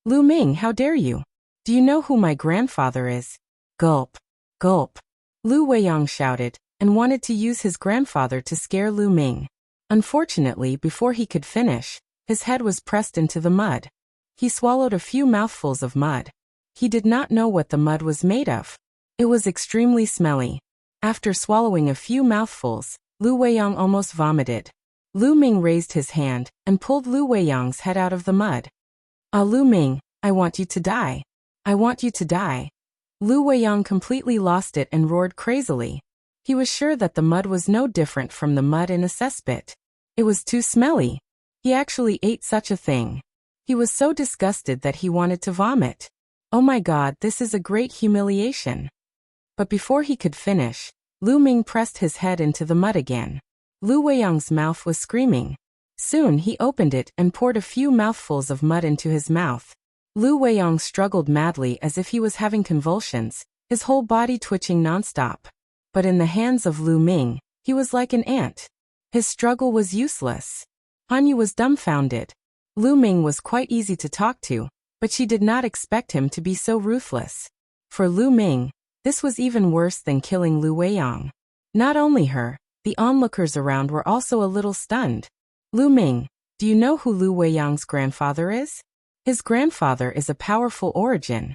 Lu Ming, how dare you? Do you know who my grandfather is? Gulp. Gulp. Lu Weiyang shouted, and wanted to use his grandfather to scare Lu Ming. Unfortunately, before he could finish, his head was pressed into the mud. He swallowed a few mouthfuls of mud. He did not know what the mud was made of. It was extremely smelly. After swallowing a few mouthfuls, Lu Weiyang almost vomited. Lu Ming raised his hand and pulled Lu Weiyang's head out of the mud. Ah, Lu Ming, I want you to die. I want you to die. Lu Weiyang completely lost it and roared crazily. He was sure that the mud was no different from the mud in a cesspit. It was too smelly. He actually ate such a thing. He was so disgusted that he wanted to vomit. Oh my God, this is a great humiliation. But before he could finish, Lu Ming pressed his head into the mud again. Lu Weiyang's mouth was screaming. Soon he opened it and poured a few mouthfuls of mud into his mouth. Lu Weiyang struggled madly as if he was having convulsions, his whole body twitching nonstop. But in the hands of Lu Ming, he was like an ant. His struggle was useless. Hanyu was dumbfounded. Lu Ming was quite easy to talk to, but she did not expect him to be so ruthless. For Lu Ming, this was even worse than killing Lu Weiyang. Not only her, the onlookers around were also a little stunned. Lu Ming, do you know who Lu Weiyang's grandfather is? His grandfather is a powerful origin.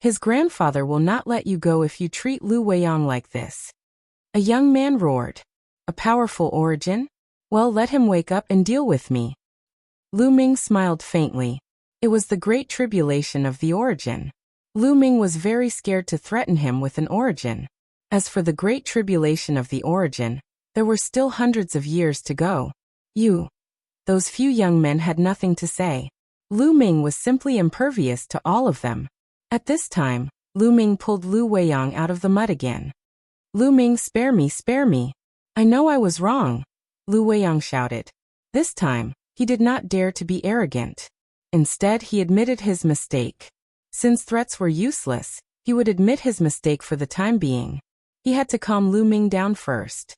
His grandfather will not let you go if you treat Lu Weiyang like this. A young man roared. A powerful origin? Well, let him wake up and deal with me. Lu Ming smiled faintly. It was the great tribulation of the origin. Lu Ming was very scared to threaten him with an origin. As for the great tribulation of the origin, there were still hundreds of years to go. Those few young men had nothing to say. Lu Ming was simply impervious to all of them. At this time, Lu Ming pulled Lu Weiyang out of the mud again. Lu Ming, spare me, spare me. I know I was wrong, Lu Weiyang shouted. This time, he did not dare to be arrogant. Instead, he admitted his mistake. Since threats were useless, he would admit his mistake for the time being. He had to calm Lu Ming down first.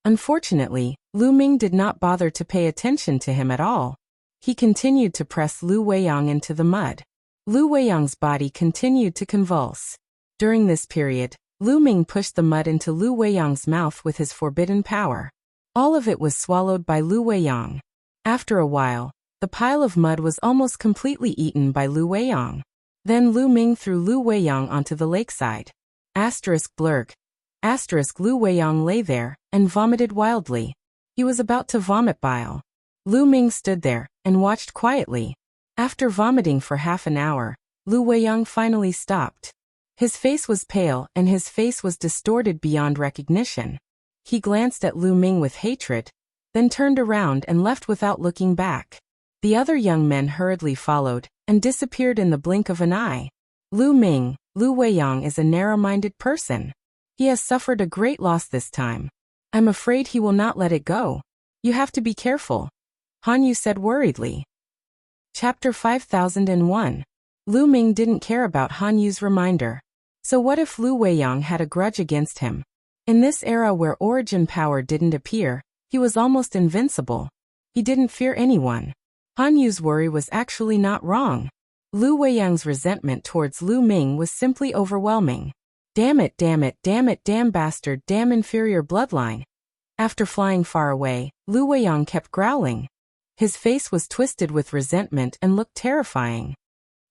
Unfortunately, Lu Ming did not bother to pay attention to him at all. He continued to press Lu Weiyang into the mud. Lu Weiyang's body continued to convulse. During this period, Lu Ming pushed the mud into Lu Weiyang's mouth with his forbidden power. All of it was swallowed by Lu Weiyang. After a while, the pile of mud was almost completely eaten by Lu Weiyang. Then Lu Ming threw Lu Weiyang onto the lakeside. Blurg. Lu Weiyang lay there and vomited wildly. He was about to vomit bile. Lu Ming stood there and watched quietly. After vomiting for half an hour, Lu Weiyang finally stopped. His face was pale and his face was distorted beyond recognition. He glanced at Lu Ming with hatred, then turned around and left without looking back. The other young men hurriedly followed and disappeared in the blink of an eye. Lu Weiyang is a narrow-minded person. He has suffered a great loss this time. I'm afraid he will not let it go. You have to be careful, Hanyu said worriedly. Chapter 5001. Lu Ming didn't care about Han Yu's reminder. So what if Lu Weiyang had a grudge against him? In this era where origin power didn't appear, he was almost invincible. He didn't fear anyone. Han Yu's worry was actually not wrong. Lu Weiyang's resentment towards Lu Ming was simply overwhelming. Damn it, damn it, damn it, damn bastard, damn inferior bloodline. After flying far away, Lu Weiyang kept growling. His face was twisted with resentment and looked terrifying.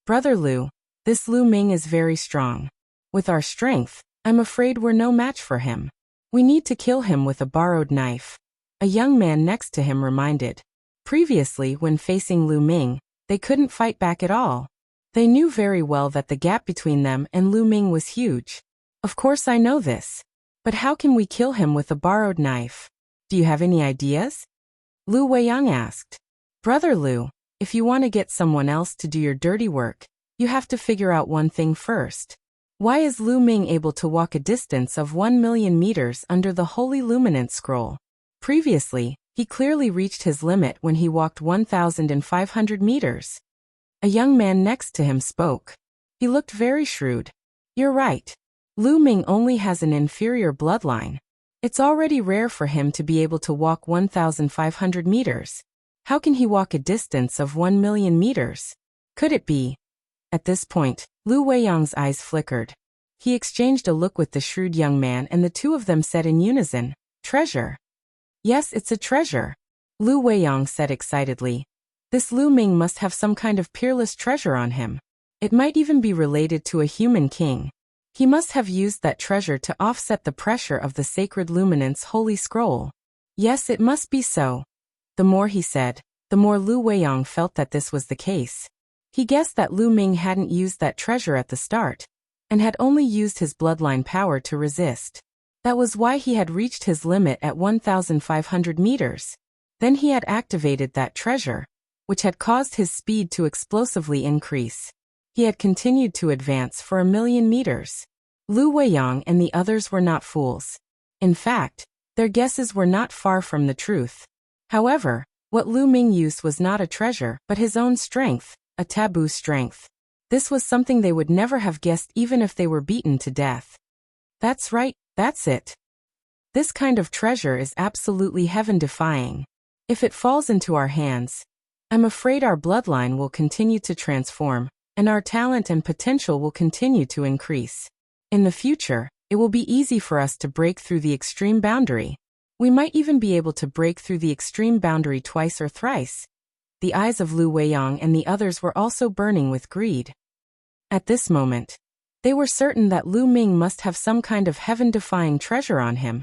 Brother Lu, this Lu Ming is very strong. With our strength, I'm afraid we're no match for him. We need to kill him with a borrowed knife. A young man next to him reminded. Previously, when facing Lu Ming, they couldn't fight back at all. They knew very well that the gap between them and Lu Ming was huge. Of course I know this. But how can we kill him with a borrowed knife? Do you have any ideas? Lu Weiyang asked. Brother Lu, if you want to get someone else to do your dirty work, you have to figure out one thing first. Why is Lu Ming able to walk a distance of 1,000,000 meters under the Holy Luminance Scroll? Previously, he clearly reached his limit when he walked 1,500 meters. A young man next to him spoke. He looked very shrewd. You're right. Lu Ming only has an inferior bloodline. It's already rare for him to be able to walk 1,500 meters. How can he walk a distance of 1,000,000 meters? Could it be? At this point, Lu Weiyang's eyes flickered. He exchanged a look with the shrewd young man and the two of them said in unison, treasure. Yes, it's a treasure. Lu Weiyang said excitedly. This Lu Ming must have some kind of peerless treasure on him. It might even be related to a human king. He must have used that treasure to offset the pressure of the sacred luminance holy scroll. Yes, it must be so. The more he said, the more Lu Weiyang felt that this was the case. He guessed that Lu Ming hadn't used that treasure at the start, and had only used his bloodline power to resist. That was why he had reached his limit at 1,500 meters. Then he had activated that treasure, which had caused his speed to explosively increase. He had continued to advance for 1,000,000 meters. Lu Weiyang and the others were not fools. In fact, their guesses were not far from the truth. However, what Lu Ming used was not a treasure, but his own strength, a taboo strength. This was something they would never have guessed even if they were beaten to death. That's right, that's it. This kind of treasure is absolutely heaven-defying. If it falls into our hands, I'm afraid our bloodline will continue to transform, and our talent and potential will continue to increase. In the future, it will be easy for us to break through the extreme boundary. We might even be able to break through the extreme boundary twice or thrice. The eyes of Lu Weiyang and the others were also burning with greed. At this moment, they were certain that Lu Ming must have some kind of heaven-defying treasure on him,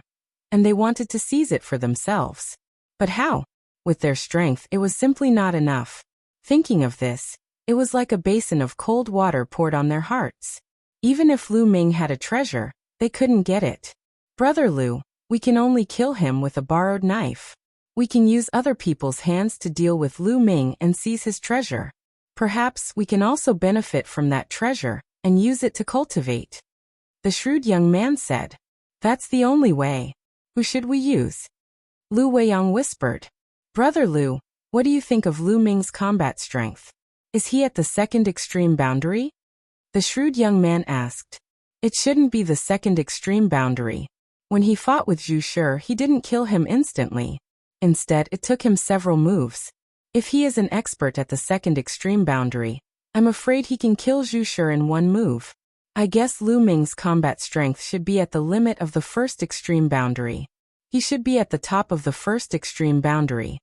and they wanted to seize it for themselves. But how? With their strength, it was simply not enough. Thinking of this, it was like a basin of cold water poured on their hearts. Even if Lu Ming had a treasure, they couldn't get it. Brother Lu, we can only kill him with a borrowed knife. We can use other people's hands to deal with Lu Ming and seize his treasure. Perhaps we can also benefit from that treasure and use it to cultivate. The shrewd young man said. That's the only way. Who should we use? Lu Weiyang whispered. Brother Lu, what do you think of Lu Ming's combat strength? Is he at the second extreme boundary? The shrewd young man asked. It shouldn't be the second extreme boundary. When he fought with Zhu Shi, he didn't kill him instantly. Instead, it took him several moves. If he is an expert at the second extreme boundary, I'm afraid he can kill Zhu Shi in one move. I guess Lu Ming's combat strength should be at the limit of the first extreme boundary. He should be at the top of the first extreme boundary.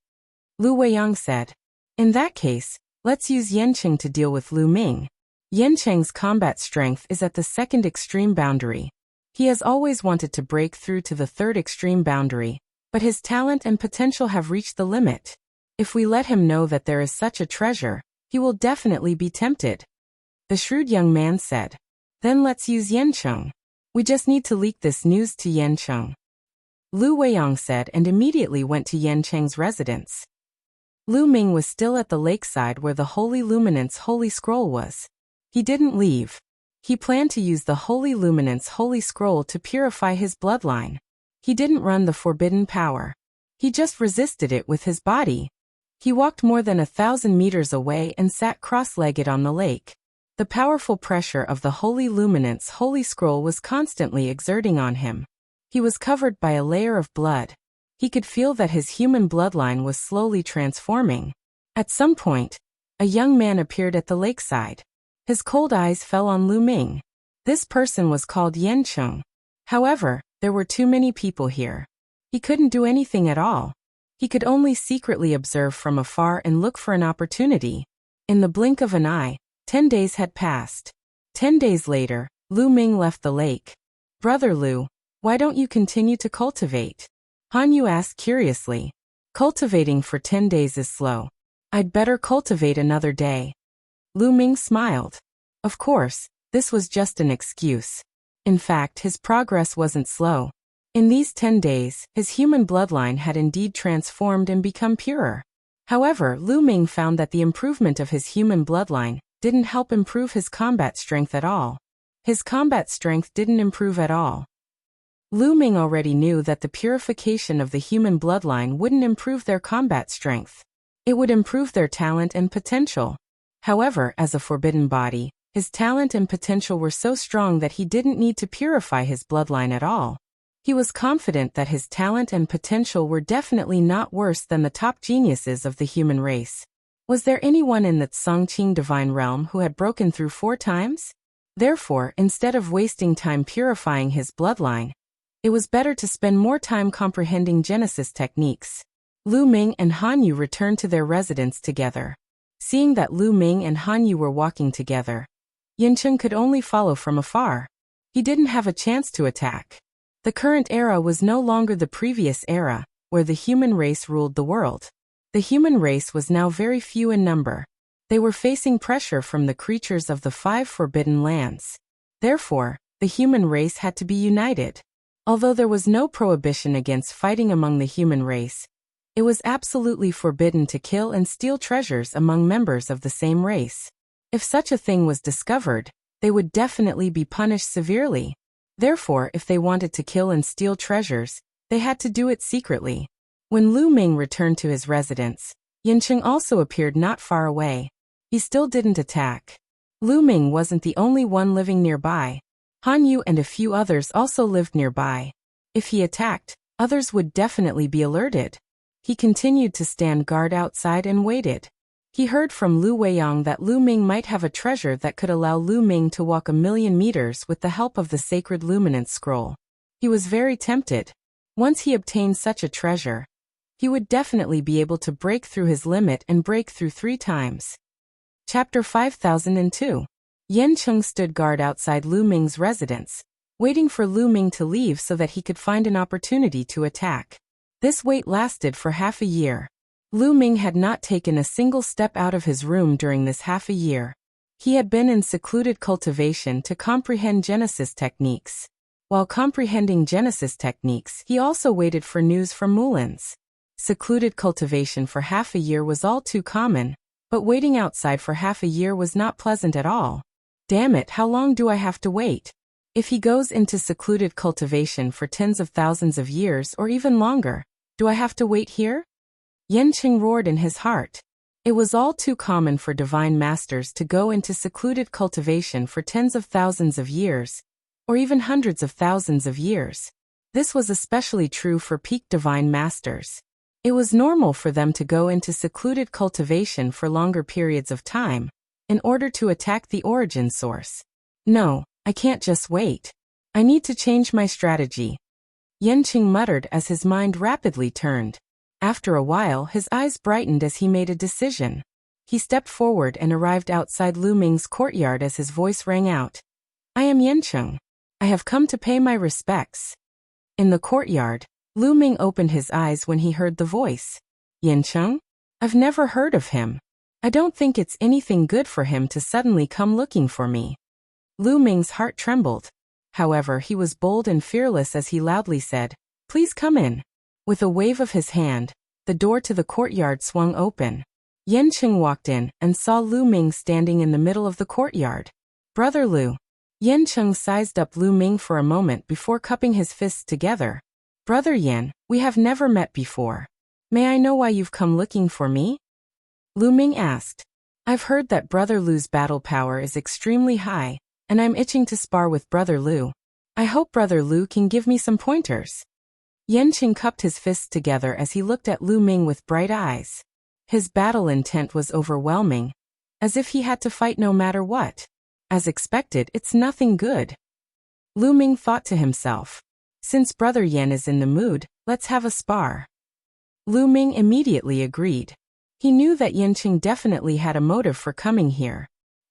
Lu Weiyang said. In that case, let's use Yancheng to deal with Lu Ming. Yancheng's combat strength is at the second extreme boundary. He has always wanted to break through to the third extreme boundary, but his talent and potential have reached the limit. If we let him know that there is such a treasure, he will definitely be tempted. The shrewd young man said. Then let's use Yancheng. We just need to leak this news to Yancheng. Lu Weiyang said and immediately went to Yancheng's residence. Lu Ming was still at the lakeside where the Holy Luminance Holy Scroll was. He didn't leave. He planned to use the Holy Luminance Holy Scroll to purify his bloodline. He didn't run the forbidden power. He just resisted it with his body. He walked more than 1,000 meters away and sat cross-legged on the lake. The powerful pressure of the Holy Luminance Holy Scroll was constantly exerting on him. He was covered by a layer of blood. He could feel that his human bloodline was slowly transforming. At some point, a young man appeared at the lakeside. His cold eyes fell on Lu Ming. This person was called Yancheng. However, there were too many people here. He couldn't do anything at all. He could only secretly observe from afar and look for an opportunity. In the blink of an eye, 10 days had passed. 10 days later, Lu Ming left the lake. "Brother Lu, why don't you continue to cultivate?" Han Yu asked curiously. "Cultivating for 10 days is slow. I'd better cultivate another day." Lu Ming smiled. Of course, this was just an excuse. In fact, his progress wasn't slow. In these 10 days, his human bloodline had indeed transformed and become purer. However, Lu Ming found that the improvement of his human bloodline didn't help improve his combat strength at all. His combat strength didn't improve at all. Lu Ming already knew that the purification of the human bloodline wouldn't improve their combat strength. It would improve their talent and potential. However, as a forbidden body, his talent and potential were so strong that he didn't need to purify his bloodline at all. He was confident that his talent and potential were definitely not worse than the top geniuses of the human race. Was there anyone in the Songqing divine realm who had broken through 4 times? Therefore, instead of wasting time purifying his bloodline, it was better to spend more time comprehending Genesis techniques. Lu Ming and Han Yu returned to their residence together. Seeing that Lu Ming and Han Yu were walking together, Yancheng could only follow from afar. He didn't have a chance to attack. The current era was no longer the previous era, where the human race ruled the world. The human race was now very few in number. They were facing pressure from the creatures of the 5 forbidden lands. Therefore, the human race had to be united. Although there was no prohibition against fighting among the human race, it was absolutely forbidden to kill and steal treasures among members of the same race. If such a thing was discovered, they would definitely be punished severely. Therefore, if they wanted to kill and steal treasures, they had to do it secretly. When Lu Ming returned to his residence, Yancheng also appeared not far away. He still didn't attack. Lu Ming wasn't the only one living nearby. Han Yu and a few others also lived nearby. If he attacked, others would definitely be alerted. He continued to stand guard outside and waited. He heard from Lu Weiyang that Lu Ming might have a treasure that could allow Lu Ming to walk 1,000,000 meters with the help of the sacred luminance scroll. He was very tempted. Once he obtained such a treasure, he would definitely be able to break through his limit and break through 3 times. Chapter 5002. Yancheng stood guard outside Lu Ming's residence, waiting for Lu Ming to leave so that he could find an opportunity to attack. This wait lasted for half a year. Lu Ming had not taken a single step out of his room during this half a year. He had been in secluded cultivation to comprehend Genesis techniques. While comprehending Genesis techniques, he also waited for news from Mullins. Secluded cultivation for half a year was all too common, but waiting outside for half a year was not pleasant at all. Damn it, how long do I have to wait? If he goes into secluded cultivation for tens of thousands of years or even longer, do I have to wait here? Yancheng roared in his heart. It was all too common for divine masters to go into secluded cultivation for tens of thousands of years, or even hundreds of thousands of years. This was especially true for peak divine masters. It was normal for them to go into secluded cultivation for longer periods of time, in order to attack the origin source. No, I can't just wait. I need to change my strategy. Yancheng muttered as his mind rapidly turned. After a while, his eyes brightened as he made a decision. He stepped forward and arrived outside Lu Ming's courtyard as his voice rang out. "I am Yancheng. I have come to pay my respects." In the courtyard, Lu Ming opened his eyes when he heard the voice. "Yancheng? I've never heard of him. I don't think it's anything good for him to suddenly come looking for me." Lu Ming's heart trembled. However, he was bold and fearless as he loudly said, "Please come in." With a wave of his hand, the door to the courtyard swung open. Yancheng walked in and saw Lu Ming standing in the middle of the courtyard. "Brother Lu." Yancheng sized up Lu Ming for a moment before cupping his fists together. "Brother Yan, we have never met before. May I know why you've come looking for me?" Lu Ming asked. I've heard that Brother Lu's battle power is extremely high, and I'm itching to spar with Brother Lu. I hope Brother Lu can give me some pointers. Yanqing cupped his fists together as he looked at Lu Ming with bright eyes. His battle intent was overwhelming, as if he had to fight no matter what. As expected, it's nothing good. Lu Ming thought to himself. Since Brother Yan is in the mood, let's have a spar. Lu Ming immediately agreed. He knew that Yanqing definitely had a motive for coming here.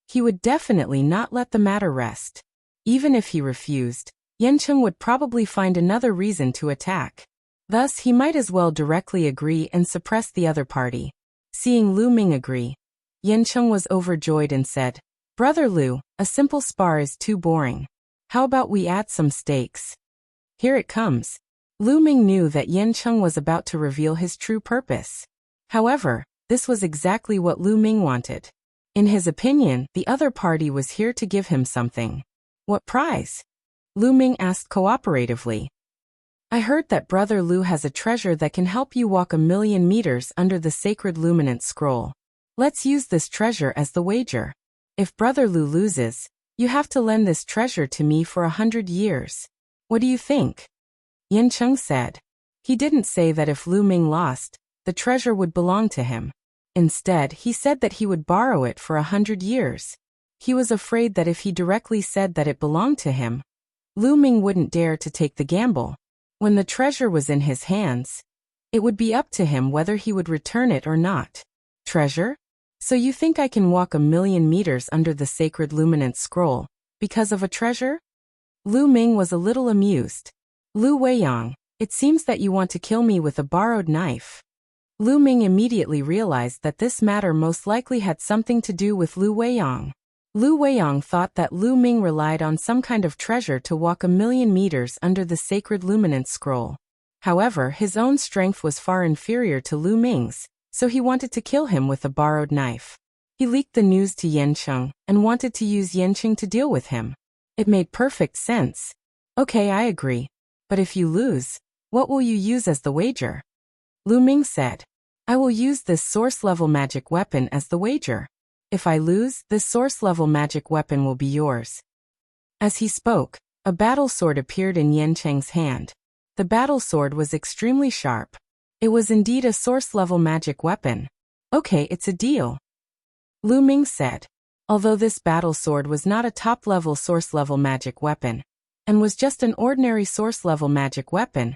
He would definitely not let the matter rest. Even if he refused, Yanqing would probably find another reason to attack. Thus, he might as well directly agree and suppress the other party. Seeing Lu Ming agree, Yanqing was overjoyed and said, Brother Lu, a simple spar is too boring. How about we add some stakes? Here it comes. Lu Ming knew that Yanqing was about to reveal his true purpose. However, this was exactly what Lu Ming wanted. In his opinion, the other party was here to give him something. What prize? Lu Ming asked cooperatively. I heard that Brother Lu has a treasure that can help you walk 1,000,000 meters under the sacred luminant scroll. Let's use this treasure as the wager. If Brother Lu loses, you have to lend this treasure to me for 100 years. What do you think? Yanqing said. He didn't say that if Lu Ming lost, the treasure would belong to him. Instead, he said that he would borrow it for 100 years. He was afraid that if he directly said that it belonged to him, Lu Ming wouldn't dare to take the gamble. When the treasure was in his hands, it would be up to him whether he would return it or not. Treasure? So you think I can walk 1,000,000 meters under the sacred luminant scroll, because of a treasure? Lu Ming was a little amused. Lu Weiyang, it seems that you want to kill me with a borrowed knife. Lu Ming immediately realized that this matter most likely had something to do with Lu Weiyang. Lu Weiyang thought that Lu Ming relied on some kind of treasure to walk 1,000,000 meters under the sacred luminant scroll. However, his own strength was far inferior to Lu Ming's, so he wanted to kill him with a borrowed knife. He leaked the news to Yanqing and wanted to use Yanqing to deal with him. It made perfect sense. Okay, I agree. But if you lose, what will you use as the wager? Lu Ming said. I will use this source-level magic weapon as the wager. If I lose, this source-level magic weapon will be yours. As he spoke, a battle sword appeared in Yanqing's hand. The battle sword was extremely sharp. It was indeed a source-level magic weapon. Okay, it's a deal. Lu Ming said. Although this battle sword was not a top-level source-level magic weapon, and was just an ordinary source-level magic weapon,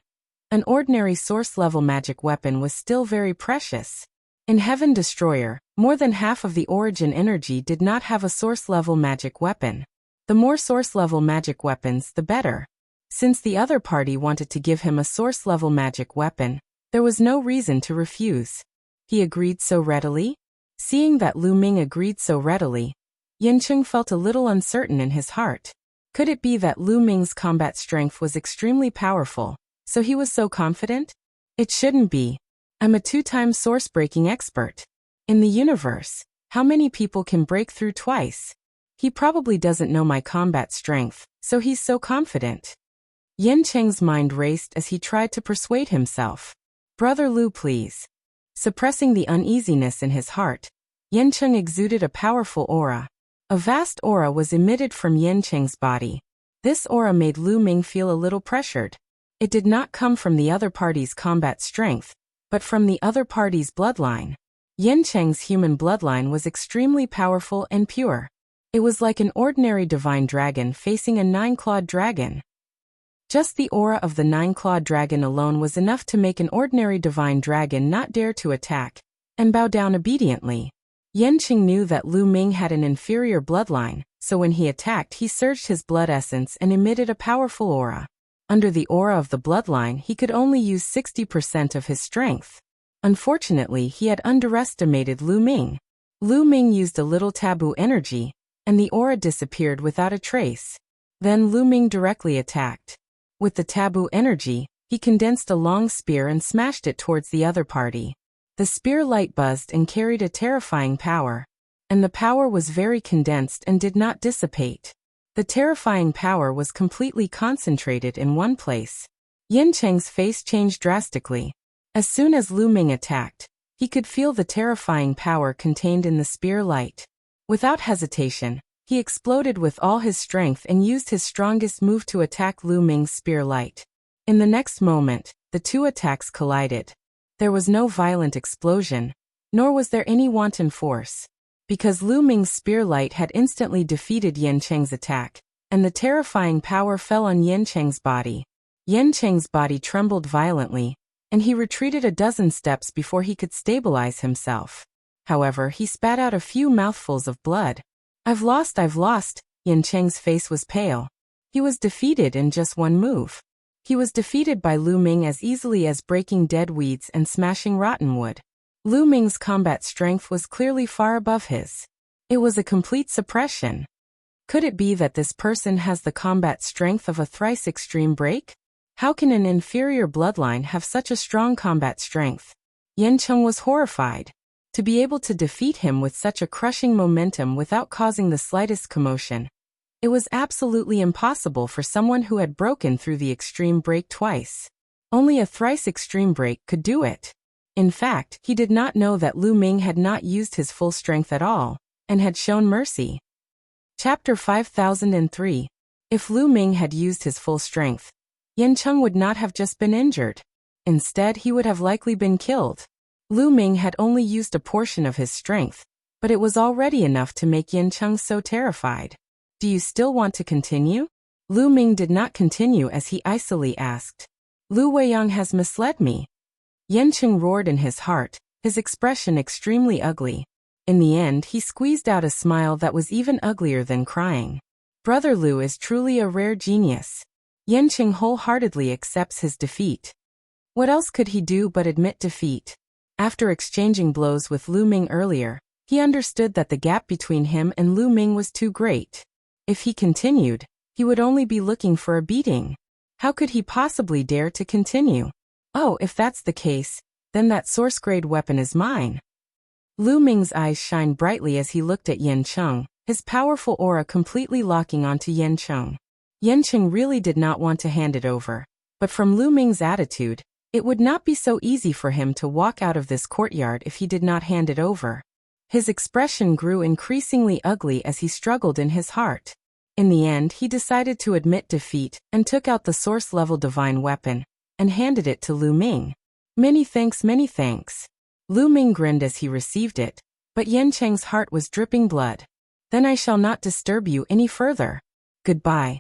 an ordinary source-level magic weapon was still very precious. In Heaven Destroyer, more than half of the origin energy did not have a source-level magic weapon. The more source-level magic weapons, the better. Since the other party wanted to give him a source-level magic weapon, there was no reason to refuse. He agreed so readily? Seeing that Lu Ming agreed so readily, Yanqing felt a little uncertain in his heart. Could it be that Lu Ming's combat strength was extremely powerful, so he was so confident? It shouldn't be. I'm a 2-time source-breaking expert. In the universe, how many people can break through twice? He probably doesn't know my combat strength, so he's so confident. Yanqing's mind raced as he tried to persuade himself. Brother Lu, please. Suppressing the uneasiness in his heart, Yanqing exuded a powerful aura. A vast aura was emitted from Yanqing's body. This aura made Lu Ming feel a little pressured. It did not come from the other party's combat strength, but from the other party's bloodline. Yanqing's human bloodline was extremely powerful and pure. It was like an ordinary divine dragon facing a 9-clawed dragon. Just the aura of the 9-clawed dragon alone was enough to make an ordinary divine dragon not dare to attack, and bow down obediently. Yanqing knew that Lu Ming had an inferior bloodline, so when he attacked he surged his blood essence and emitted a powerful aura. Under the aura of the bloodline he could only use 60% of his strength. Unfortunately, he had underestimated Lu Ming. Lu Ming used a little taboo energy, and the aura disappeared without a trace. Then Lu Ming directly attacked. With the taboo energy, he condensed a long spear and smashed it towards the other party. The spear light buzzed and carried a terrifying power. And the power was very condensed and did not dissipate. The terrifying power was completely concentrated in one place. Yanqing's face changed drastically. As soon as Lu Ming attacked, He could feel the terrifying power contained in the spear light. Without hesitation, he exploded with all his strength and used his strongest move to attack Lu Ming's spear light. In the next moment, the two attacks collided. There was no violent explosion, nor was there any wanton force. Because Lu Ming's spear light had instantly defeated Yan Cheng's attack, and the terrifying power fell on Yan Cheng's body. Yan Cheng's body trembled violently, and he retreated a dozen steps before he could stabilize himself. However, he spat out a few mouthfuls of blood. I've lost. Yan Cheng's face was pale. He was defeated in just one move. He was defeated by Lu Ming as easily as breaking dead weeds and smashing rotten wood. Lu Ming's combat strength was clearly far above his. It was a complete suppression. Could it be that this person has the combat strength of a thrice extreme break? How can an inferior bloodline have such a strong combat strength? Yan Cheng was horrified. To be able to defeat him with such a crushing momentum without causing the slightest commotion. It was absolutely impossible for someone who had broken through the extreme break twice. Only a thrice extreme break could do it. In fact, he did not know that Lu Ming had not used his full strength at all, and had shown mercy. Chapter 5003. If Lu Ming had used his full strength, Yan Cheng would not have just been injured. Instead, he would have likely been killed. Lu Ming had only used a portion of his strength, but it was already enough to make Yan Cheng so terrified. Do you still want to continue? Lu Ming did not continue as he icily asked. Lu Weiyang has misled me. Yan Cheng roared in his heart, his expression extremely ugly. In the end, he squeezed out a smile that was even uglier than crying. Brother Lu is truly a rare genius. Yan Cheng wholeheartedly accepts his defeat. What else could he do but admit defeat? After exchanging blows with Lu Ming earlier, he understood that the gap between him and Lu Ming was too great. If he continued, he would only be looking for a beating. How could he possibly dare to continue? Oh, if that's the case, then that source-grade weapon is mine. Lu Ming's eyes shined brightly as he looked at Yan Cheng, his powerful aura completely locking onto Yan Cheng. Yan Cheng really did not want to hand it over, but from Lu Ming's attitude, it would not be so easy for him to walk out of this courtyard if he did not hand it over. His expression grew increasingly ugly as he struggled in his heart. In the end, he decided to admit defeat and took out the source-level divine weapon and handed it to Lu Ming. Many thanks. Lu Ming grinned as he received it, but Yan Cheng's heart was dripping blood. Then I shall not disturb you any further. Goodbye.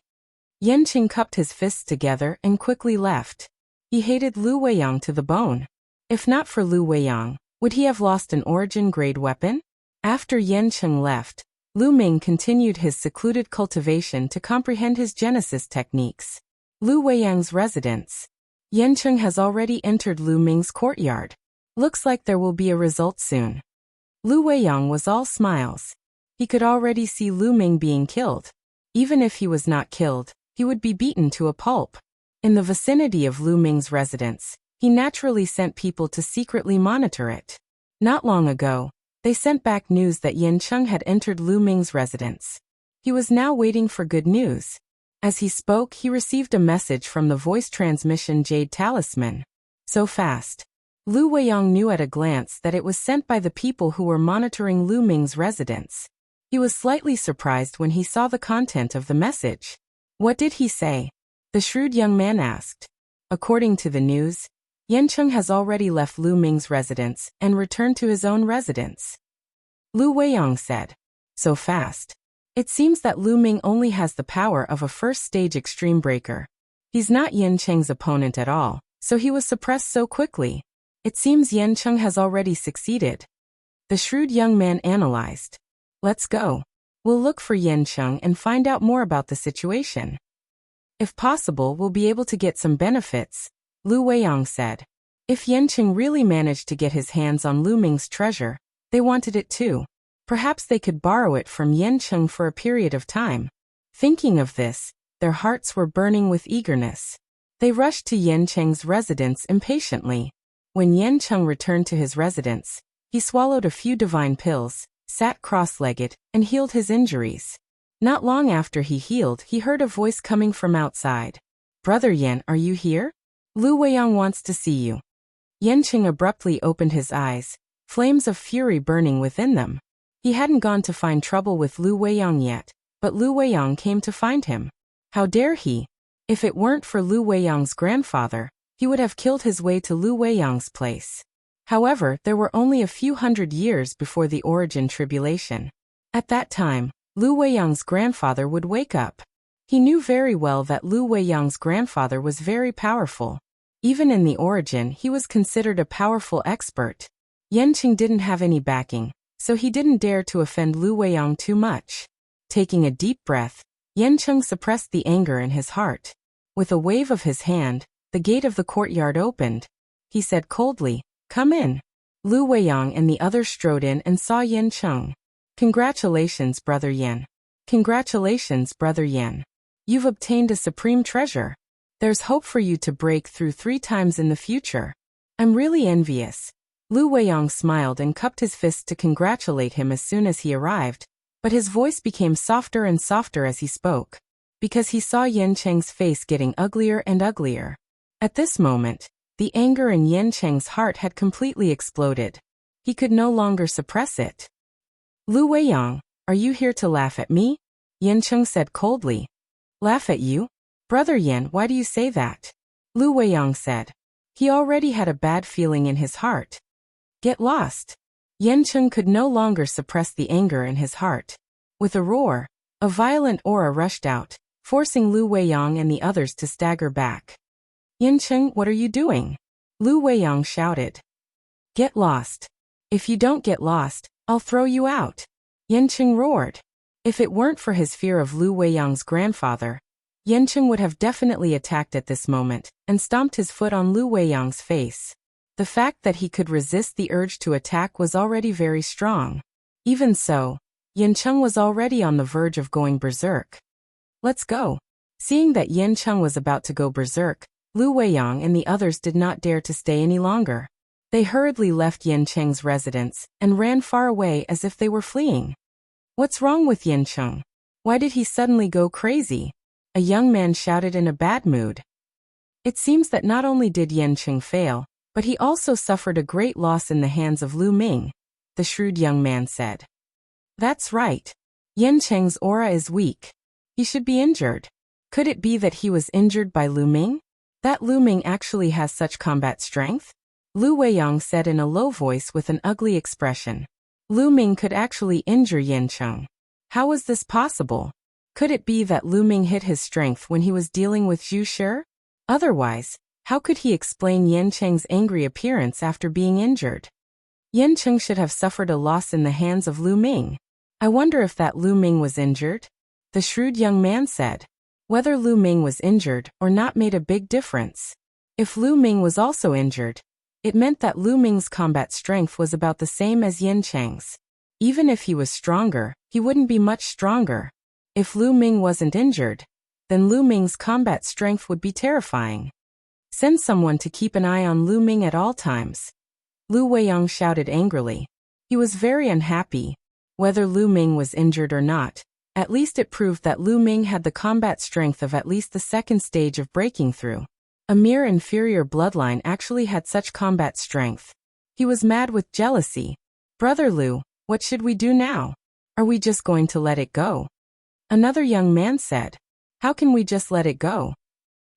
Yan Cheng cupped his fists together and quickly left. He hated Lu Weiyang to the bone. If not for Lu Weiyang, would he have lost an origin-grade weapon? After Yan Cheng left, Lu Ming continued his secluded cultivation to comprehend his genesis techniques. Lu Weiyang's residence. Yan Cheng has already entered Lu Ming's courtyard. Looks like there will be a result soon. Lu Weiyang was all smiles. He could already see Lu Ming being killed. Even if he was not killed, he would be beaten to a pulp. In the vicinity of Lu Ming's residence, he naturally sent people to secretly monitor it. Not long ago, they sent back news that Yan Cheng had entered Lu Ming's residence. He was now waiting for good news. As he spoke, he received a message from the voice transmission Jade Talisman. So fast. Lu Weiyang knew at a glance that it was sent by the people who were monitoring Lu Ming's residence. He was slightly surprised when he saw the content of the message. What did he say? The shrewd young man asked. According to the news, Yan Cheng has already left Lu Ming's residence and returned to his own residence. Lu Weiyang said. So fast. It seems that Lu Ming only has the power of a first-stage extreme breaker. He's not Yan Cheng's opponent at all, so he was suppressed so quickly. It seems Yan Cheng has already succeeded. The shrewd young man analyzed. Let's go. We'll look for Yan Cheng and find out more about the situation. If possible, we'll be able to get some benefits, Lu Weiyang said. If Yan Cheng really managed to get his hands on Lu Ming's treasure, they wanted it too. Perhaps they could borrow it from Yan Cheng for a period of time. Thinking of this, their hearts were burning with eagerness. They rushed to Yan Cheng's residence impatiently. When Yan Cheng returned to his residence, he swallowed a few divine pills, sat cross-legged, and healed his injuries. Not long after he healed, he heard a voice coming from outside. Brother Yan, are you here? Lu Weiyang wants to see you. Yan Cheng abruptly opened his eyes, flames of fury burning within them. He hadn't gone to find trouble with Lu Weiyang yet, but Lu Weiyang came to find him. How dare he? If it weren't for Lu Weiyang's grandfather, he would have killed his way to Lu Weiyang's place. However, there were only a few hundred years before the origin tribulation. At that time, Lu Weiyang's grandfather would wake up. He knew very well that Lu Weiyang's grandfather was very powerful. Even in the origin, he was considered a powerful expert. Yanqing didn't have any backing, so he didn't dare to offend Lu Weiyang too much. Taking a deep breath, Yanqing suppressed the anger in his heart. With a wave of his hand, the gate of the courtyard opened. He said coldly, "Come in." Lu Weiyang and the others strode in and saw Yanqing. "Congratulations, Brother Yan. Congratulations, Brother Yan. You've obtained a supreme treasure. There's hope for you to break through 3 times in the future. I'm really envious." Lu Weiyang smiled and cupped his fist to congratulate him as soon as he arrived, but his voice became softer and softer as he spoke, because he saw Yanqing's face getting uglier and uglier. At this moment, the anger in Yanqing's heart had completely exploded. He could no longer suppress it. "Lu Weiyang, are you here to laugh at me?" Yanqing said coldly. "Laugh at you? Brother Yan, why do you say that?" Lu Weiyang said. He already had a bad feeling in his heart. "Get lost." Yanqing could no longer suppress the anger in his heart. With a roar, a violent aura rushed out, forcing Lu Weiyang and the others to stagger back. "Yanqing, what are you doing?" Lu Weiyang shouted. "Get lost. If you don't get lost, I'll throw you out." Yanqing roared. If it weren't for his fear of Lu Weiyang's grandfather, Yanqing would have definitely attacked at this moment and stomped his foot on Lu Weiyang's face. The fact that he could resist the urge to attack was already very strong. Even so, Yanqing was already on the verge of going berserk. "Let's go." Seeing that Yanqing was about to go berserk, Lu Weiyang and the others did not dare to stay any longer. They hurriedly left Yanqing's residence and ran far away as if they were fleeing. "What's wrong with Yanqing? Why did he suddenly go crazy?" A young man shouted in a bad mood. It seems that not only did Yanqing fail, but he also suffered a great loss in the hands of Lu Ming, the shrewd young man said. "That's right. Yanqing's aura is weak. He should be injured. Could it be that he was injured by Lu Ming? That Lu Ming actually has such combat strength?" Lu Weiyang said in a low voice with an ugly expression. Lu Ming could actually injure Yanqing. How was this possible? Could it be that Lu Ming hid his strength when he was dealing with Zhu Shi? Otherwise, how could he explain Yanqing's angry appearance after being injured? Yanqing should have suffered a loss in the hands of Lu Ming. I wonder if that Lu Ming was injured? The shrewd young man said. Whether Lu Ming was injured or not made a big difference. If Lu Ming was also injured, it meant that Lu Ming's combat strength was about the same as Yanqing's. Even if he was stronger, he wouldn't be much stronger. If Lu Ming wasn't injured, then Lu Ming's combat strength would be terrifying. Send someone to keep an eye on Lu Ming at all times. Lu Weiyang shouted angrily. He was very unhappy. Whether Lu Ming was injured or not, at least it proved that Lu Ming had the combat strength of at least the second stage of breaking through. A mere inferior bloodline actually had such combat strength. He was mad with jealousy. Brother Lu, what should we do now? Are we just going to let it go? Another young man said. How can we just let it go?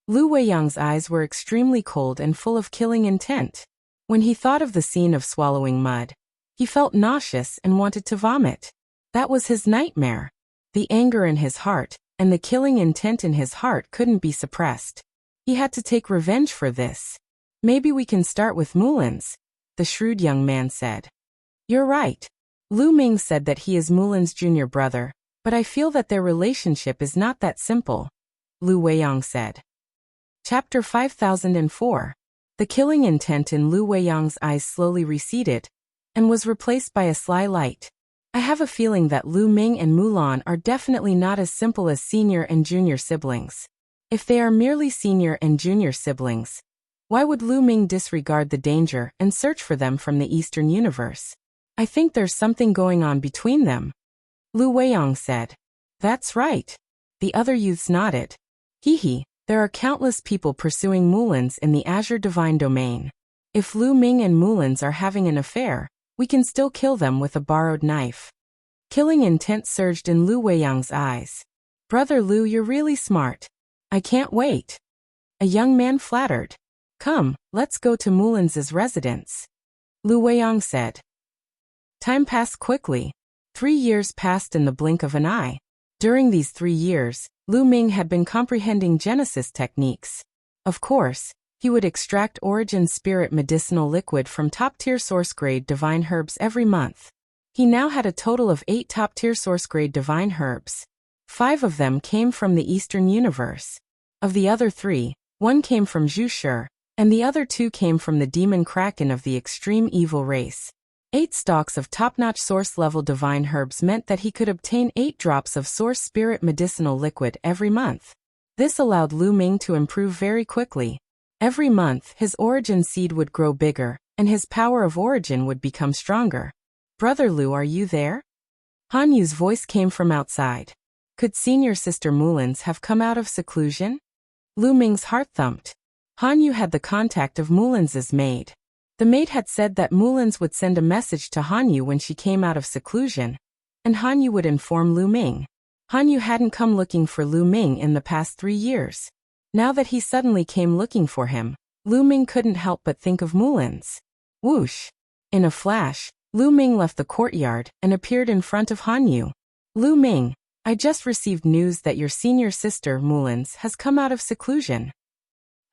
Lu Weiyang's eyes were extremely cold and full of killing intent. When he thought of the scene of swallowing mud, he felt nauseous and wanted to vomit. That was his nightmare. The anger in his heart and the killing intent in his heart couldn't be suppressed. He had to take revenge for this. Maybe we can start with Mulan's, the shrewd young man said. You're right. Lu Ming said that he is Mulan's junior brother, but I feel that their relationship is not that simple, Lu Weiyang said. Chapter 5004. The killing intent in Lu Weiyang's eyes slowly receded and was replaced by a sly light. I have a feeling that Lu Ming and Mulan are definitely not as simple as senior and junior siblings. If they are merely senior and junior siblings, why would Lu Ming disregard the danger and search for them from the Eastern universe? I think there's something going on between them. Lu Weiyang said. That's right. The other youths nodded. Hee. There are countless people pursuing Mulan's in the Azure Divine Domain. If Lu Ming and Mulan's are having an affair, We can still kill them with a borrowed knife. Killing intent surged in Lu Weiyang's eyes. Brother Lu, you're really smart. I can't wait. A young man flattered. Come, let's go to Mulins's residence. Lu Weiyang said. Time passed quickly. 3 years passed in the blink of an eye. During these 3 years, Lu Ming had been comprehending Genesis techniques. Of course, he would extract Origin Spirit medicinal liquid from top-tier source-grade divine herbs every month. He now had a total of 8 top-tier source-grade divine herbs. 5 of them came from the Eastern Universe. Of the other 3, 1 came from Zhu, and the other 2 came from the demon kraken of the extreme evil race. 8 stalks of top-notch source-level divine herbs meant that he could obtain 8 drops of source spirit medicinal liquid every month. This allowed Lu Ming to improve very quickly. Every month, his origin seed would grow bigger, and his power of origin would become stronger. Brother Lu, are you there? Han Yu's voice came from outside. Could senior sister Mulins have come out of seclusion? Lu Ming's heart thumped. Han Yu had the contact of Mulins's maid. The maid had said that Mulins would send a message to Han Yu when she came out of seclusion, and Han Yu would inform Lu Ming. Han Yu hadn't come looking for Lu Ming in the past 3 years. Now that he suddenly came looking for him, Lu Ming couldn't help but think of Mulins. Whoosh! In a flash, Lu Ming left the courtyard and appeared in front of Han Yu. Lu Ming, I just received news that your senior sister, Mulins, has come out of seclusion.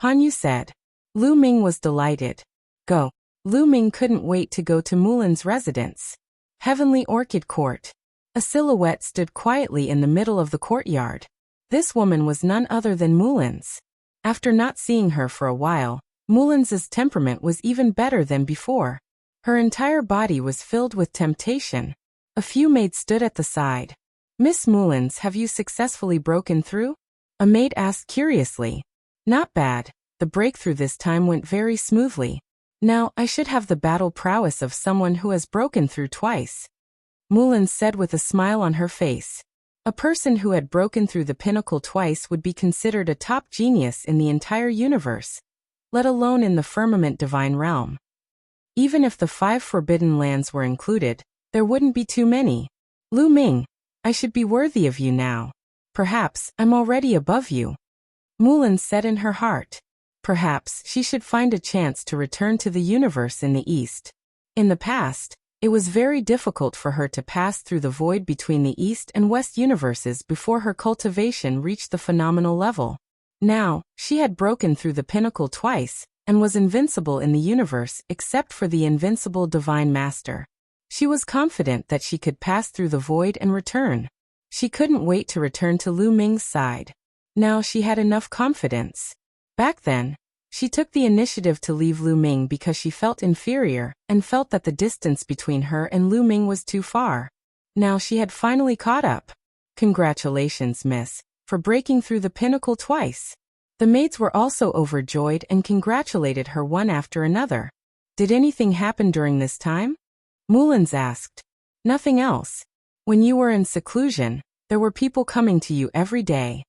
Han Yu said. Lu Ming was delighted. Go. Lu Ming couldn't wait to go to Mulin's residence. Heavenly Orchid Court. A silhouette stood quietly in the middle of the courtyard. This woman was none other than Mulins. After not seeing her for a while, Mulins's temperament was even better than before. Her entire body was filled with temptation. A few maids stood at the side. Miss Mulins, have you successfully broken through? A maid asked curiously. Not bad. The breakthrough this time went very smoothly. Now, I should have the battle prowess of someone who has broken through twice. Mulins said with a smile on her face. A person who had broken through the pinnacle twice would be considered a top genius in the entire universe, let alone in the firmament divine realm. Even if the 5 forbidden lands were included, there wouldn't be too many. Lu Ming, I should be worthy of you now. Perhaps I'm already above you. Mulins said in her heart. Perhaps she should find a chance to return to the universe in the East. In the past, it was very difficult for her to pass through the void between the East and West universes before her cultivation reached the phenomenal level. Now, she had broken through the pinnacle twice, and was invincible in the universe except for the invincible Divine Master. She was confident that she could pass through the void and return. She couldn't wait to return to Lu Ming's side. Now she had enough confidence. Back then, she took the initiative to leave Lu Ming because she felt inferior and felt that the distance between her and Lu Ming was too far. Now she had finally caught up. Congratulations, miss, for breaking through the pinnacle twice. The maids were also overjoyed and congratulated her one after another. Did anything happen during this time? Mulins asked. Nothing else. When you were in seclusion, there were people coming to you every day.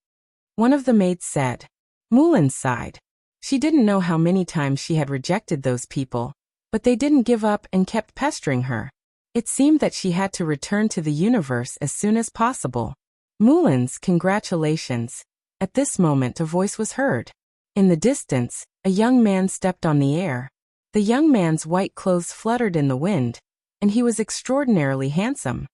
One of the maids said. Mulins sighed. She didn't know how many times she had rejected those people, but they didn't give up and kept pestering her. It seemed that she had to return to the universe as soon as possible. Mulins, congratulations. At this moment a voice was heard. In the distance, a young man stepped on the air. The young man's white clothes fluttered in the wind, and he was extraordinarily handsome.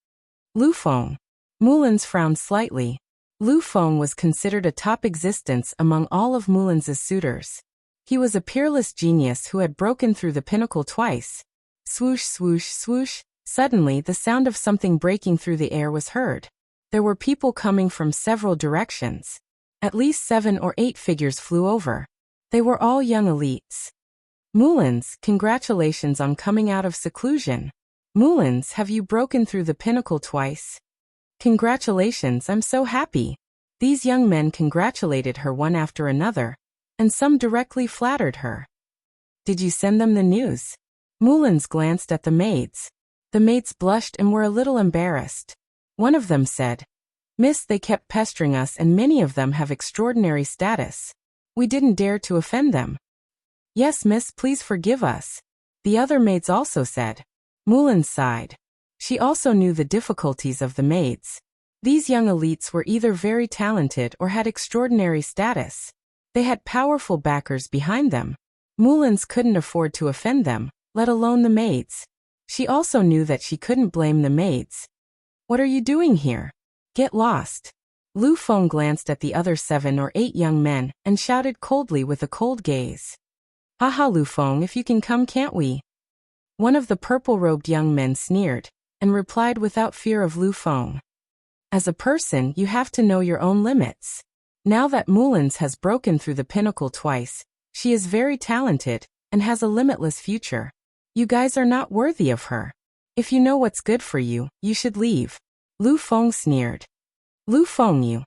Lu Feng. Mulins frowned slightly. Lu Feng was considered a top existence among all of Mulins's suitors. He was a peerless genius who had broken through the pinnacle twice. Swoosh, swoosh, swoosh. Suddenly, the sound of something breaking through the air was heard. There were people coming from several directions. At least 7 or 8 figures flew over. They were all young elites. Mulins, congratulations on coming out of seclusion. Mulins, have you broken through the pinnacle twice? Congratulations, I'm so happy. These young men congratulated her one after another, and some directly flattered her. Did you send them the news? Mulins glanced at the maids. The maids blushed and were a little embarrassed. One of them said, Miss, they kept pestering us and many of them have extraordinary status. We didn't dare to offend them. Yes, miss, please forgive us. The other maids also said. Mulan sighed. She also knew the difficulties of the maids. These young elites were either very talented or had extraordinary status. They had powerful backers behind them. Mulan's couldn't afford to offend them, let alone the maids. She also knew that she couldn't blame the maids. What are you doing here? Get lost. Lu Feng glanced at the other 7 or 8 young men and shouted coldly with a cold gaze. Haha, Lu Feng, if you can come, can't we? One of the purple-robed young men sneered and replied without fear of Lu Feng. As a person, you have to know your own limits. Now that Mulan's has broken through the pinnacle twice, she is very talented and has a limitless future. You guys are not worthy of her. If you know what's good for you, you should leave. Lu Feng sneered. Lu Feng, you.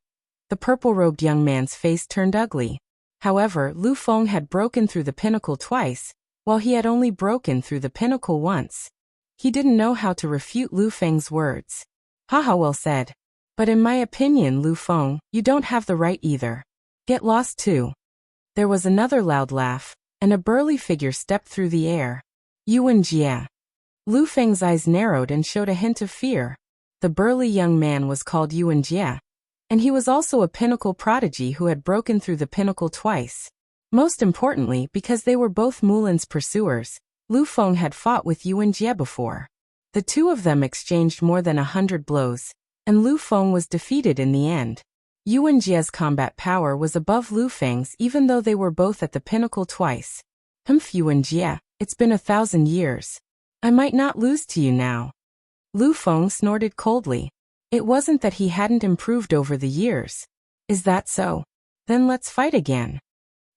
The purple-robed young man's face turned ugly. However, Lu Feng had broken through the pinnacle twice, while he had only broken through the pinnacle once. He didn't know how to refute Lu Feng's words. Haha, well said. But in my opinion, Lu Feng, you don't have the right either. Get lost too. There was another loud laugh, and a burly figure stepped through the air. Yuan Jie. Lu Feng's eyes narrowed and showed a hint of fear. The burly young man was called Yuan Jie, and he was also a pinnacle prodigy who had broken through the pinnacle twice. Most importantly, because they were both Mulan's pursuers, Lu Feng had fought with Yuan Jie before. The two of them exchanged more than 100 blows, and Lu Feng was defeated in the end. Yuan Jie's combat power was above Lu Feng's even though they were both at the pinnacle twice. Humph, Yuan Jie, it's been 1,000 years. I might not lose to you now. Lu Feng snorted coldly. It wasn't that he hadn't improved over the years. Is that so? Then let's fight again.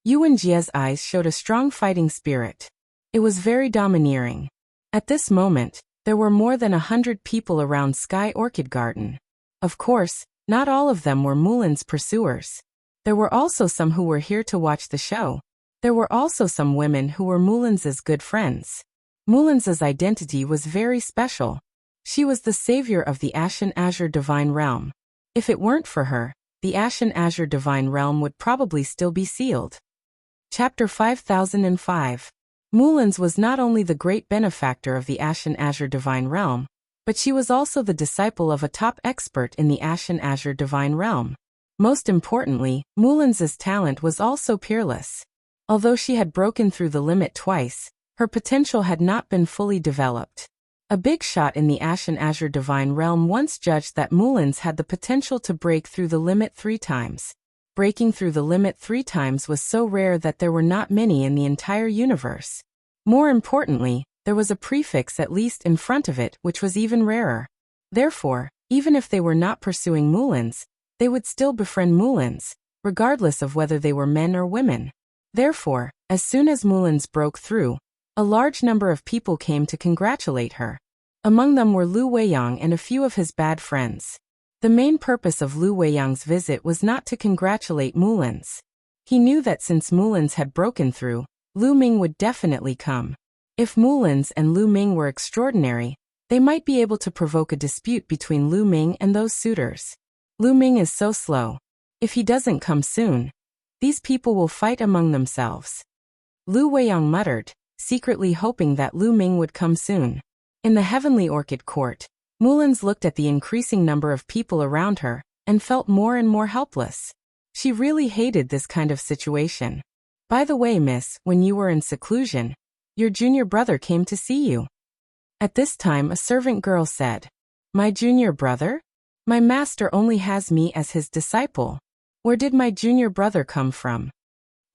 Yuan Jie's eyes showed a strong fighting spirit. It was very domineering. At this moment, there were more than 100 people around Sky Orchid Garden. Of course, not all of them were Mulan's pursuers. There were also some who were here to watch the show. There were also some women who were Mulan's good friends. Mulan's identity was very special. She was the savior of the Ashen Azure Divine Realm. If it weren't for her, the Ashen Azure Divine Realm would probably still be sealed. Chapter 5005. Mulan's was not only the great benefactor of the Ashen Azure Divine Realm, but she was also the disciple of a top expert in the Ashen Azure Divine Realm. Most importantly, Mulan's talent was also peerless. Although she had broken through the limit twice, her potential had not been fully developed. A big shot in the Ashen Azure Divine Realm once judged that Mulan's had the potential to break through the limit 3 times. Breaking through the limit 3 times was so rare that there were not many in the entire universe. More importantly, there was a prefix at least in front of it which was even rarer. Therefore, even if they were not pursuing Mulan's, they would still befriend Mulan's, regardless of whether they were men or women. Therefore, as soon as Mulan's broke through, a large number of people came to congratulate her. Among them were Lu Weiyang and a few of his bad friends. The main purpose of Lu Weiyang's visit was not to congratulate Mulan's. He knew that since Mulan's had broken through, Lu Ming would definitely come. If Mulan's and Lu Ming were extraordinary, they might be able to provoke a dispute between Lu Ming and those suitors. Lu Ming is so slow. If he doesn't come soon, these people will fight among themselves. Lu Weiyang muttered, secretly hoping that Lu Ming would come soon. In the Heavenly Orchid Court, Mulan's looked at the increasing number of people around her and felt more and more helpless. She really hated this kind of situation. By the way, miss, when you were in seclusion, your junior brother came to see you. At this time a servant girl said, My junior brother? My master only has me as his disciple. Where did my junior brother come from?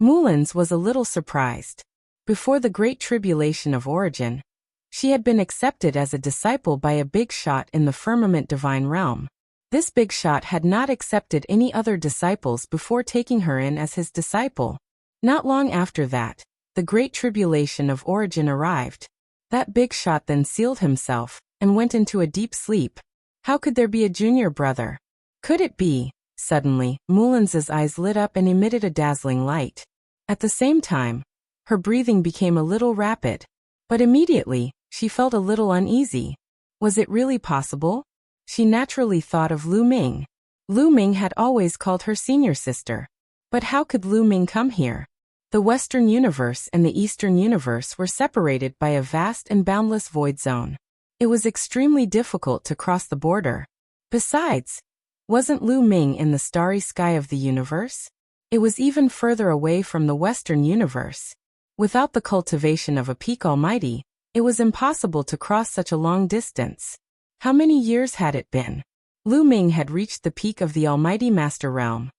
Mulan's was a little surprised. Before the Great Tribulation of Origin, she had been accepted as a disciple by a big shot in the Firmament Divine Realm. This big shot had not accepted any other disciples before taking her in as his disciple. Not long after that, the Great Tribulation of Origin arrived. That big shot then sealed himself and went into a deep sleep. How could there be a junior brother? Could it be? Suddenly, Mulan's eyes lit up and emitted a dazzling light. At the same time, her breathing became a little rapid. But immediately, she felt a little uneasy. Was it really possible? She naturally thought of Lu Ming. Lu Ming had always called her senior sister. But how could Lu Ming come here? The Western universe and the Eastern universe were separated by a vast and boundless void zone. It was extremely difficult to cross the border. Besides, wasn't Lu Ming in the starry sky of the universe? It was even further away from the Western universe. Without the cultivation of a peak almighty, it was impossible to cross such a long distance. How many years had it been? Lu Ming had reached the peak of the almighty master realm.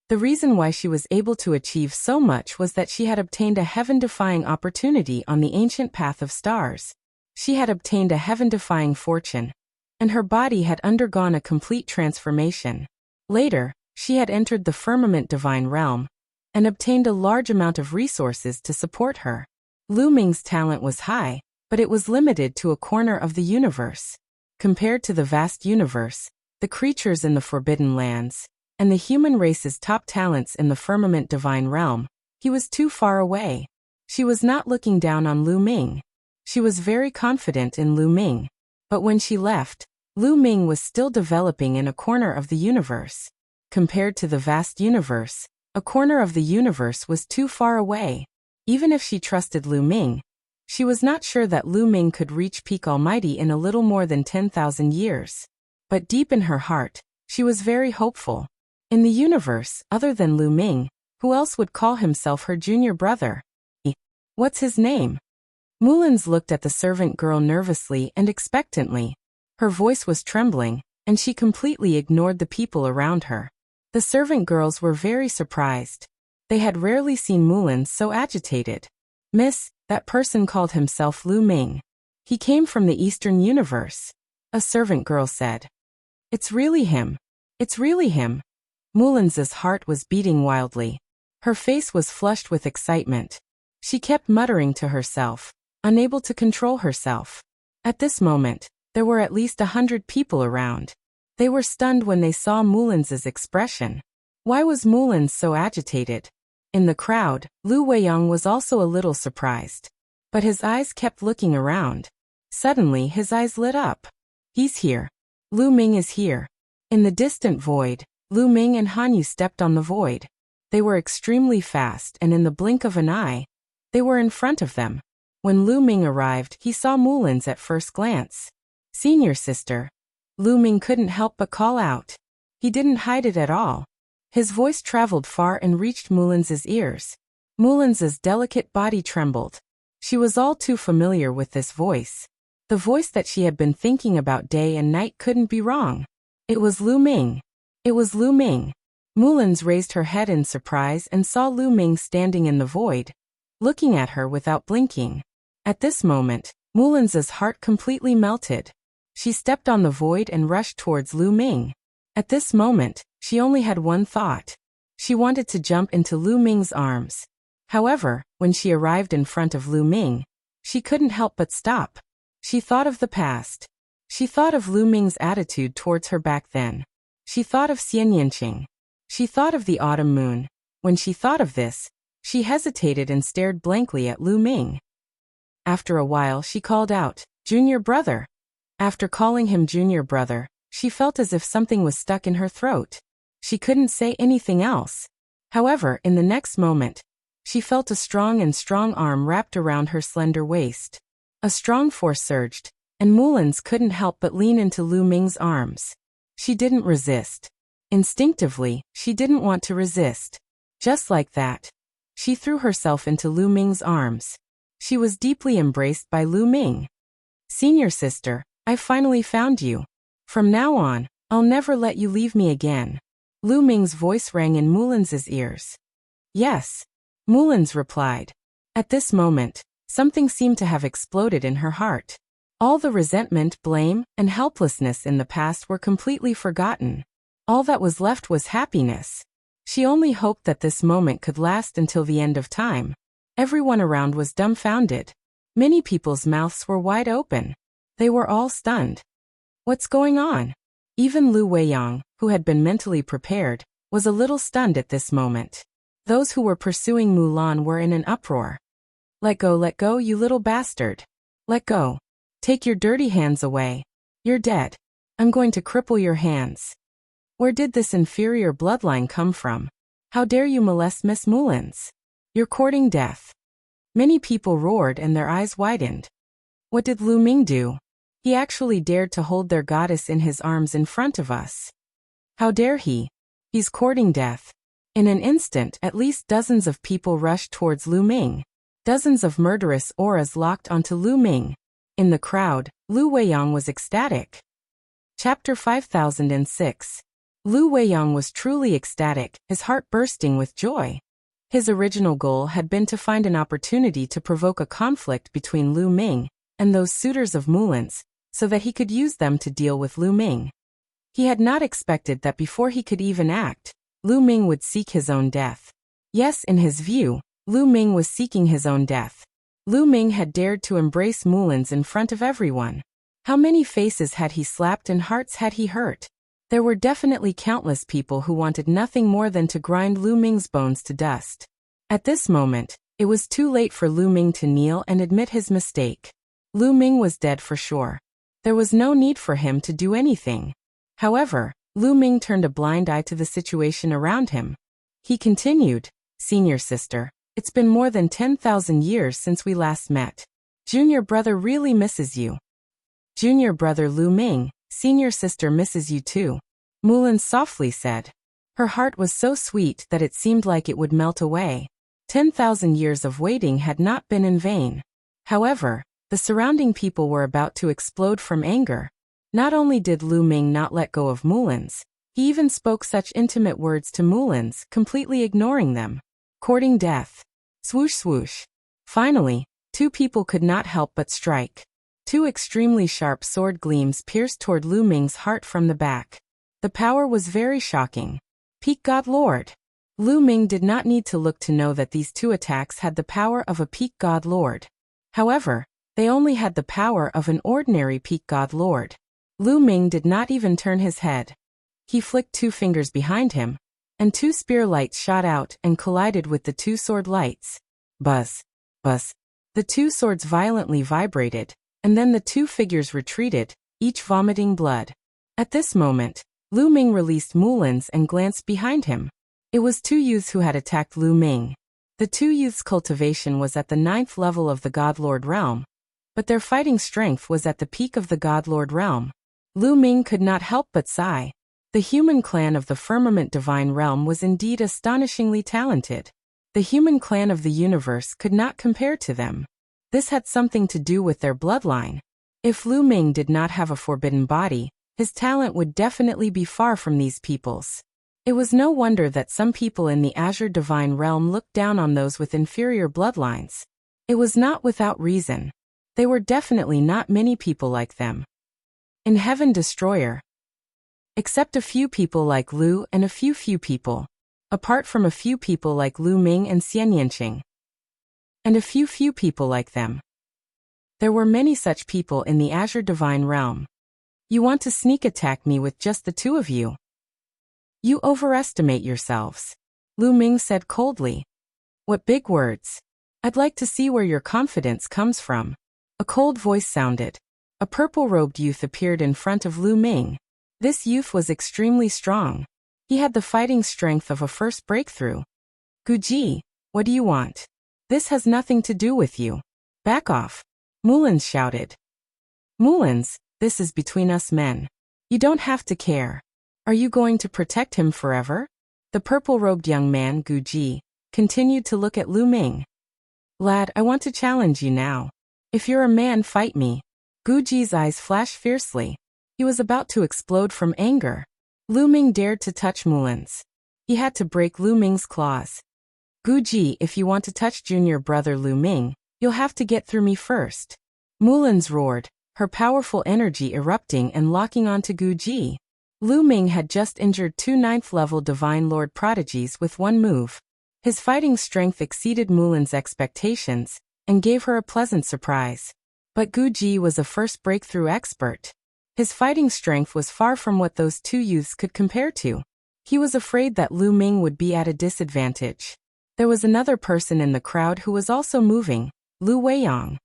The reason why she was able to achieve so much was that she had obtained a heaven-defying opportunity on the ancient path of stars. She had obtained a heaven-defying fortune, and her body had undergone a complete transformation. Later, she had entered the firmament divine realm, and obtained a large amount of resources to support her. Lu Ming's talent was high, but it was limited to a corner of the universe. Compared to the vast universe, the creatures in the Forbidden Lands, and the human race's top talents in the firmament divine realm, he was too far away. She was not looking down on Lu Ming. She was very confident in Lu Ming. But when she left, Lu Ming was still developing in a corner of the universe. Compared to the vast universe, a corner of the universe was too far away. Even if she trusted Lu Ming, she was not sure that Lu Ming could reach peak almighty in a little more than 10,000 years. But deep in her heart, she was very hopeful. In the universe, other than Lu Ming, who else would call himself her junior brother? What's his name? Mullins looked at the servant girl nervously and expectantly. Her voice was trembling, and she completely ignored the people around her. The servant girls were very surprised. They had rarely seen Mullins so agitated. Miss, that person called himself Lu Ming. He came from the Eastern universe. A servant girl said. It's really him. It's really him. Mullins's heart was beating wildly. Her face was flushed with excitement. She kept muttering to herself, unable to control herself. At this moment, there were at least 100 people around. They were stunned when they saw Mullins's expression. Why was Mullins so agitated? In the crowd, Lu Weiyang was also a little surprised. But his eyes kept looking around. Suddenly his eyes lit up. He's here. Lu Ming is here. In the distant void, Lu Ming and Hanyu stepped on the void. They were extremely fast, and in the blink of an eye, they were in front of them. When Lu Ming arrived, he saw Mullins at first glance. Senior sister. Lu Ming couldn't help but call out. He didn't hide it at all. His voice traveled far and reached Mullins's ears. Mullins's delicate body trembled. She was all too familiar with this voice. The voice that she had been thinking about day and night couldn't be wrong. It was Lu Ming. It was Lu Ming. Mullins raised her head in surprise and saw Lu Ming standing in the void, looking at her without blinking. At this moment, Mullins's heart completely melted. She stepped on the void and rushed towards Lu Ming. At this moment, she only had one thought. She wanted to jump into Lu Ming's arms. However, when she arrived in front of Lu Ming, she couldn't help but stop. She thought of the past. She thought of Lu Ming's attitude towards her back then. She thought of Xian Yinqing. She thought of the autumn moon. When she thought of this, she hesitated and stared blankly at Lu Ming. After a while she called out, "Junior brother." After calling him junior brother, she felt as if something was stuck in her throat. She couldn't say anything else. However, in the next moment, she felt a strong arm wrapped around her slender waist. A strong force surged, and Mullins couldn't help but lean into Lu Ming's arms. She didn't resist. Instinctively, she didn't want to resist. Just like that, she threw herself into Lu Ming's arms. She was deeply embraced by Lu Ming. "Senior sister, I finally found you. From now on, I'll never let you leave me again." Lu Ming's voice rang in Mullins's ears. "Yes," Mullins replied. At this moment, something seemed to have exploded in her heart. All the resentment, blame, and helplessness in the past were completely forgotten. All that was left was happiness. She only hoped that this moment could last until the end of time. Everyone around was dumbfounded. Many people's mouths were wide open. They were all stunned. What's going on? Even Lu Weiyang, who had been mentally prepared, was a little stunned at this moment. Those who were pursuing Mulan were in an uproar. Let go, you little bastard. Let go. Take your dirty hands away. You're dead. I'm going to cripple your hands. Where did this inferior bloodline come from? How dare you molest Miss Mullins? You're courting death. Many people roared and their eyes widened. What did Lu Ming do? He actually dared to hold their goddess in his arms in front of us. How dare he? He's courting death. In an instant, at least dozens of people rushed towards Lu Ming. Dozens of murderous auras locked onto Lu Ming. In the crowd, Lu Weiyang was ecstatic. Chapter 5006. Lu Weiyang was truly ecstatic, his heart bursting with joy. His original goal had been to find an opportunity to provoke a conflict between Lu Ming and those suitors of Mulan's, so that he could use them to deal with Lu Ming. He had not expected that before he could even act, Lu Ming would seek his own death. Yes, in his view, Lu Ming was seeking his own death. Lu Ming had dared to embrace Mulan's in front of everyone. How many faces had he slapped and hearts had he hurt? There were definitely countless people who wanted nothing more than to grind Lu Ming's bones to dust. At this moment, it was too late for Lu Ming to kneel and admit his mistake. Lu Ming was dead for sure. There was no need for him to do anything. However, Lu Ming turned a blind eye to the situation around him. He continued, "Senior sister, it's been more than 10,000 years since we last met. Junior brother really misses you." "Junior brother Lu Ming, senior sister misses you too," Mulan softly said. Her heart was so sweet that it seemed like it would melt away. 10,000 years of waiting had not been in vain. However, the surrounding people were about to explode from anger. Not only did Lu Ming not let go of Mulan's, he even spoke such intimate words to Mulan's, completely ignoring them. Courting death. Swoosh swoosh. Finally, two people could not help but strike. Two extremely sharp sword gleams pierced toward Lu Ming's heart from the back. The power was very shocking. Peak God Lord. Lu Ming did not need to look to know that these two attacks had the power of a Peak God Lord. However, they only had the power of an ordinary Peak God Lord. Lu Ming did not even turn his head. He flicked two fingers behind him, and two spear lights shot out and collided with the two sword lights. Buzz. Buzz. The two swords violently vibrated, and then the two figures retreated, each vomiting blood. At this moment, Lu Ming released Mulan's and glanced behind him. It was two youths who had attacked Lu Ming. The two youths' cultivation was at the 9th level of the God Lord realm, but their fighting strength was at the peak of the God Lord realm. Lu Ming could not help but sigh. The human clan of the Firmament Divine Realm was indeed astonishingly talented. The human clan of the universe could not compare to them. This had something to do with their bloodline. If Lu Ming did not have a forbidden body, his talent would definitely be far from these people's. It was no wonder that some people in the Azure Divine Realm looked down on those with inferior bloodlines. It was not without reason. They were definitely not many people like them. In Heaven Destroyer, except a few people like Lu and a few people. Apart from a few people like Lu Ming and Xian Yanqing. And a few people like them. There were many such people in the Azure Divine Realm. You want to sneak attack me with just the two of you? You overestimate yourselves, Lu Ming said coldly. What big words. I'd like to see where your confidence comes from. A cold voice sounded. A purple-robed youth appeared in front of Lu Ming. This youth was extremely strong. He had the fighting strength of a first breakthrough. Guji, what do you want? This has nothing to do with you. Back off. Mulan's shouted. Mulan's, this is between us men. You don't have to care. Are you going to protect him forever? The purple-robed young man, Guji, continued to look at Lu Ming. Lad, I want to challenge you now. If you're a man, fight me. Guji's eyes flashed fiercely. He was about to explode from anger. Lu Ming dared to touch Mulan's. He had to break Lu Ming's claws. Guji, if you want to touch junior brother Lu Ming, you'll have to get through me first. Mulan's roared, her powerful energy erupting and locking onto Guji. Lu Ming had just injured two 9th-level Divine Lord prodigies with one move. His fighting strength exceeded Mulan's expectations and gave her a pleasant surprise. But Guji was a first breakthrough expert. His fighting strength was far from what those two youths could compare to. He was afraid that Lu Ming would be at a disadvantage. There was another person in the crowd who was also moving, Lu Weiyang.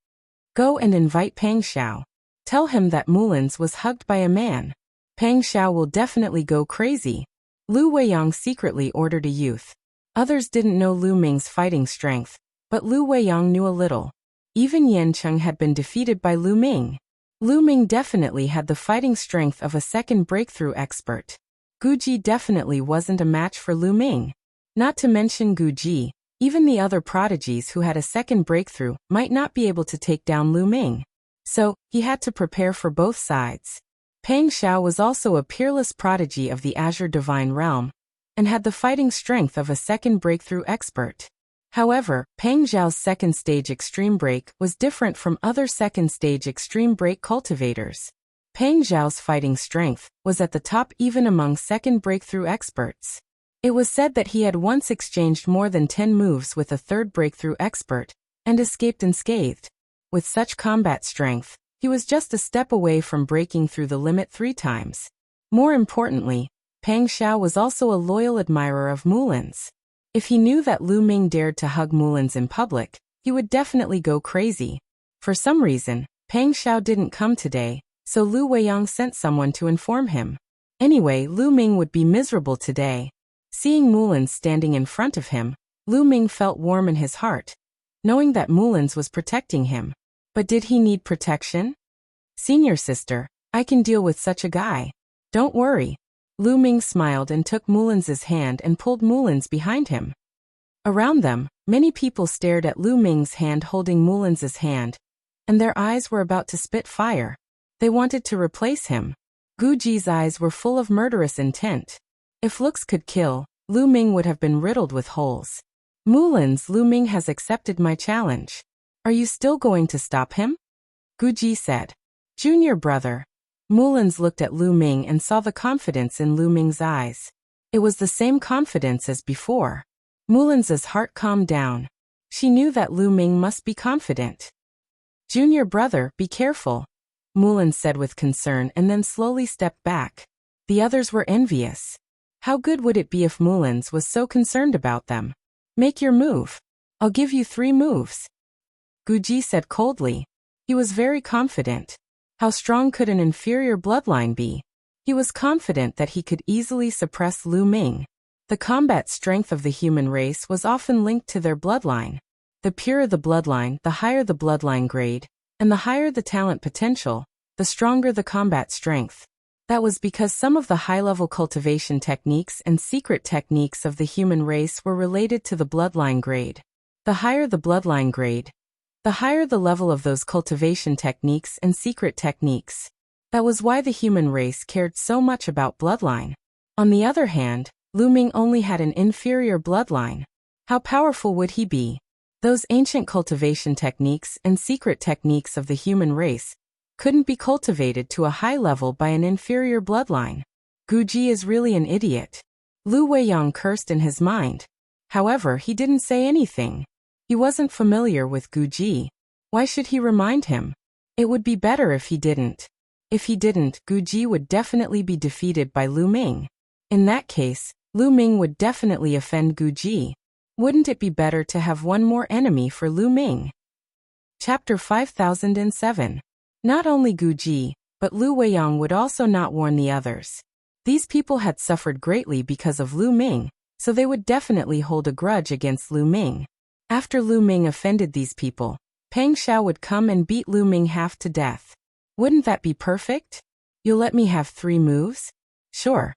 Go and invite Pang Xiao. Tell him that Mulan's was hugged by a man. Pang Xiao will definitely go crazy. Lu Weiyang secretly ordered a youth. Others didn't know Lu Ming's fighting strength, but Lu Weiyang knew a little. Even Yan Cheng had been defeated by Lu Ming. Lu Ming definitely had the fighting strength of a second breakthrough expert. Gu Ji definitely wasn't a match for Lu Ming. Not to mention Gu Ji, even the other prodigies who had a second breakthrough might not be able to take down Lu Ming. So, he had to prepare for both sides. Pang Xiao was also a peerless prodigy of the Azure Divine Realm, and had the fighting strength of a second breakthrough expert. However, Pang Xiao's second stage extreme break was different from other second stage extreme break cultivators. Pang Xiao's fighting strength was at the top even among second breakthrough experts. It was said that he had once exchanged more than 10 moves with a third breakthrough expert, and escaped unscathed. With such combat strength, he was just a step away from breaking through the limit 3 times. More importantly, Pang Xiao was also a loyal admirer of Mulan's. If he knew that Lu Ming dared to hug Mulan's in public, he would definitely go crazy. For some reason, Pang Xiao didn't come today, so Lu Weiyang sent someone to inform him. Anyway, Lu Ming would be miserable today. Seeing Mulan's standing in front of him, Lu Ming felt warm in his heart, knowing that Mulan's was protecting him. But did he need protection? Senior sister, I can deal with such a guy. Don't worry. Lu Ming smiled and took Mulan's hand and pulled Mulan's behind him. Around them, many people stared at Lu Ming's hand holding Mulan's hand, and their eyes were about to spit fire. They wanted to replace him. Gu Ji's eyes were full of murderous intent. If looks could kill, Lu Ming would have been riddled with holes. Lu Ming has accepted my challenge. Are you still going to stop him? Gu Ji said. Junior brother. Mulan's looked at Lu Ming and saw the confidence in Lu Ming's eyes. It was the same confidence as before. Mulan's heart calmed down. She knew that Lu Ming must be confident. Junior brother, be careful, Mulan said with concern and then slowly stepped back. The others were envious. How good would it be if Mulan's was so concerned about them? Make your move. I'll give you 3 moves. Gu Ji said coldly. He was very confident. How strong could an inferior bloodline be? He was confident that he could easily suppress Lu Ming. The combat strength of the human race was often linked to their bloodline. The purer the bloodline, the higher the bloodline grade, and the higher the talent potential, the stronger the combat strength. That was because some of the high-level cultivation techniques and secret techniques of the human race were related to the bloodline grade. The higher the bloodline grade, the higher the level of those cultivation techniques and secret techniques. That was why the human race cared so much about bloodline. On the other hand, Lu Ming only had an inferior bloodline. How powerful would he be? Those ancient cultivation techniques and secret techniques of the human race couldn't be cultivated to a high level by an inferior bloodline. Gu Ji is really an idiot. Lu Weiyang cursed in his mind. However, he didn't say anything. He wasn't familiar with Gu Ji. Why should he remind him? It would be better if he didn't. If he didn't, Gu Ji would definitely be defeated by Lu Ming. In that case, Lu Ming would definitely offend Gu Ji. Wouldn't it be better to have one more enemy for Lu Ming? Chapter 5007. Not only Gu Ji, but Lu Weiyang would also not warn the others. These people had suffered greatly because of Lu Ming, so they would definitely hold a grudge against Lu Ming. After Lu Ming offended these people, Pang Xiao would come and beat Lu Ming half to death. Wouldn't that be perfect? You'll let me have 3 moves? Sure.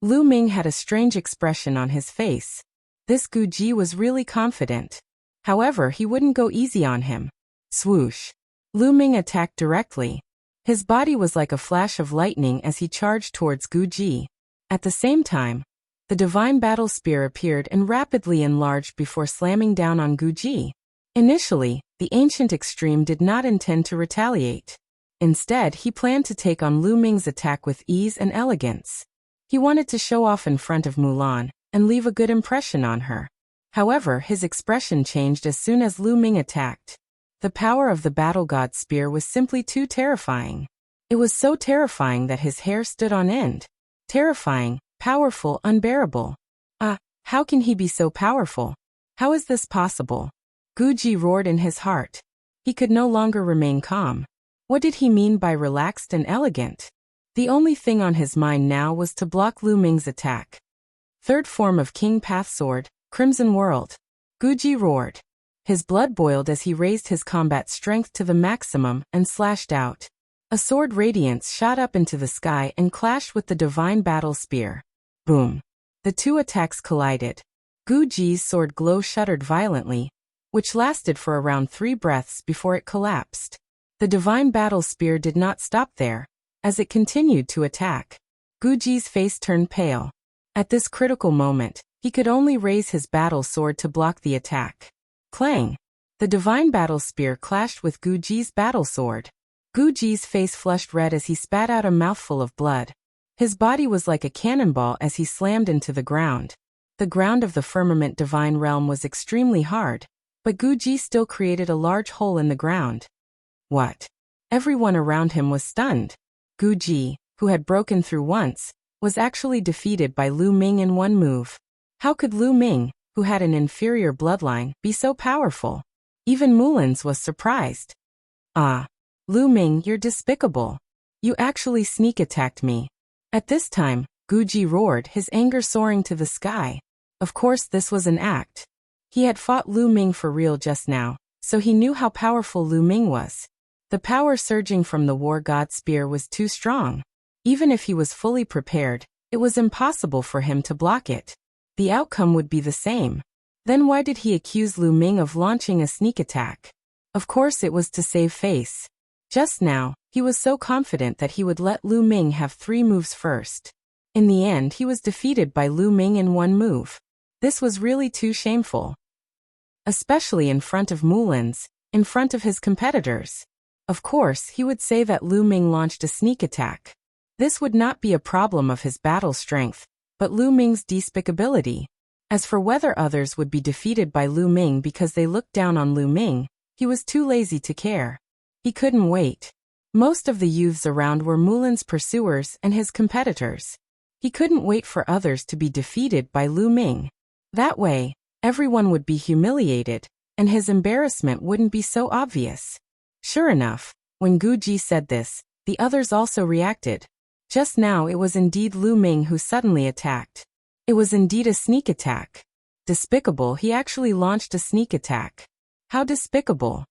Lu Ming had a strange expression on his face. This Gu Ji was really confident. However, he wouldn't go easy on him. Swoosh. Lu Ming attacked directly. His body was like a flash of lightning as he charged towards Gu Ji. At the same time, the divine battle spear appeared and rapidly enlarged before slamming down on Gu Ji. Initially, the ancient extreme did not intend to retaliate. Instead, he planned to take on Lu Ming's attack with ease and elegance. He wanted to show off in front of Mulan and leave a good impression on her. However, his expression changed as soon as Lu Ming attacked. The power of the battle god spear was simply too terrifying. It was so terrifying that his hair stood on end. Terrifying, powerful, unbearable. How can he be so powerful? How is this possible? Gu Ji roared in his heart. He could no longer remain calm. What did he mean by relaxed and elegant? The only thing on his mind now was to block Lu Ming's attack. Third form of King Path Sword, Crimson World. Gu Ji roared. His blood boiled as he raised his combat strength to the maximum and slashed out. A sword radiance shot up into the sky and clashed with the divine battle spear. Boom. The two attacks collided. Gu Ji's sword glow shuddered violently, which lasted for around 3 breaths before it collapsed. The divine battle spear did not stop there, as it continued to attack. Gu Ji's face turned pale. At this critical moment, he could only raise his battle sword to block the attack. Clang! The divine battle spear clashed with Gu Ji's battle sword. Gu Ji's face flushed red as he spat out a mouthful of blood. His body was like a cannonball as he slammed into the ground. The ground of the firmament divine realm was extremely hard, but Gu Ji still created a large hole in the ground. What? Everyone around him was stunned. Gu Ji, who had broken through once, was actually defeated by Lu Ming in one move. How could Lu Ming, who had an inferior bloodline, be so powerful? Even Mullins was surprised. Ah, Lu Ming, you're despicable. You actually sneak attacked me. At this time, Gu Ji roared, his anger soaring to the sky. Of course this was an act. He had fought Lu Ming for real just now, so he knew how powerful Lu Ming was. The power surging from the war god spear was too strong. Even if he was fully prepared, it was impossible for him to block it. The outcome would be the same. Then why did he accuse Lu Ming of launching a sneak attack? Of course it was to save face. Just now, he was so confident that he would let Lu Ming have 3 moves first. In the end he was defeated by Lu Ming in one move. This was really too shameful. Especially in front of Mullins, in front of his competitors. Of course he would say that Lu Ming launched a sneak attack. This would not be a problem of his battle strength, but Lu Ming's despicability. As for whether others would be defeated by Lu Ming because they looked down on Lu Ming, he was too lazy to care. He couldn't wait. Most of the youths around were Mullins' pursuers and his competitors. He couldn't wait for others to be defeated by Lu Ming. That way, everyone would be humiliated, and his embarrassment wouldn't be so obvious. Sure enough, when Gu Ji said this, the others also reacted. Just now it was indeed Lu Ming who suddenly attacked. It was indeed a sneak attack. Despicable, he actually launched a sneak attack. How despicable.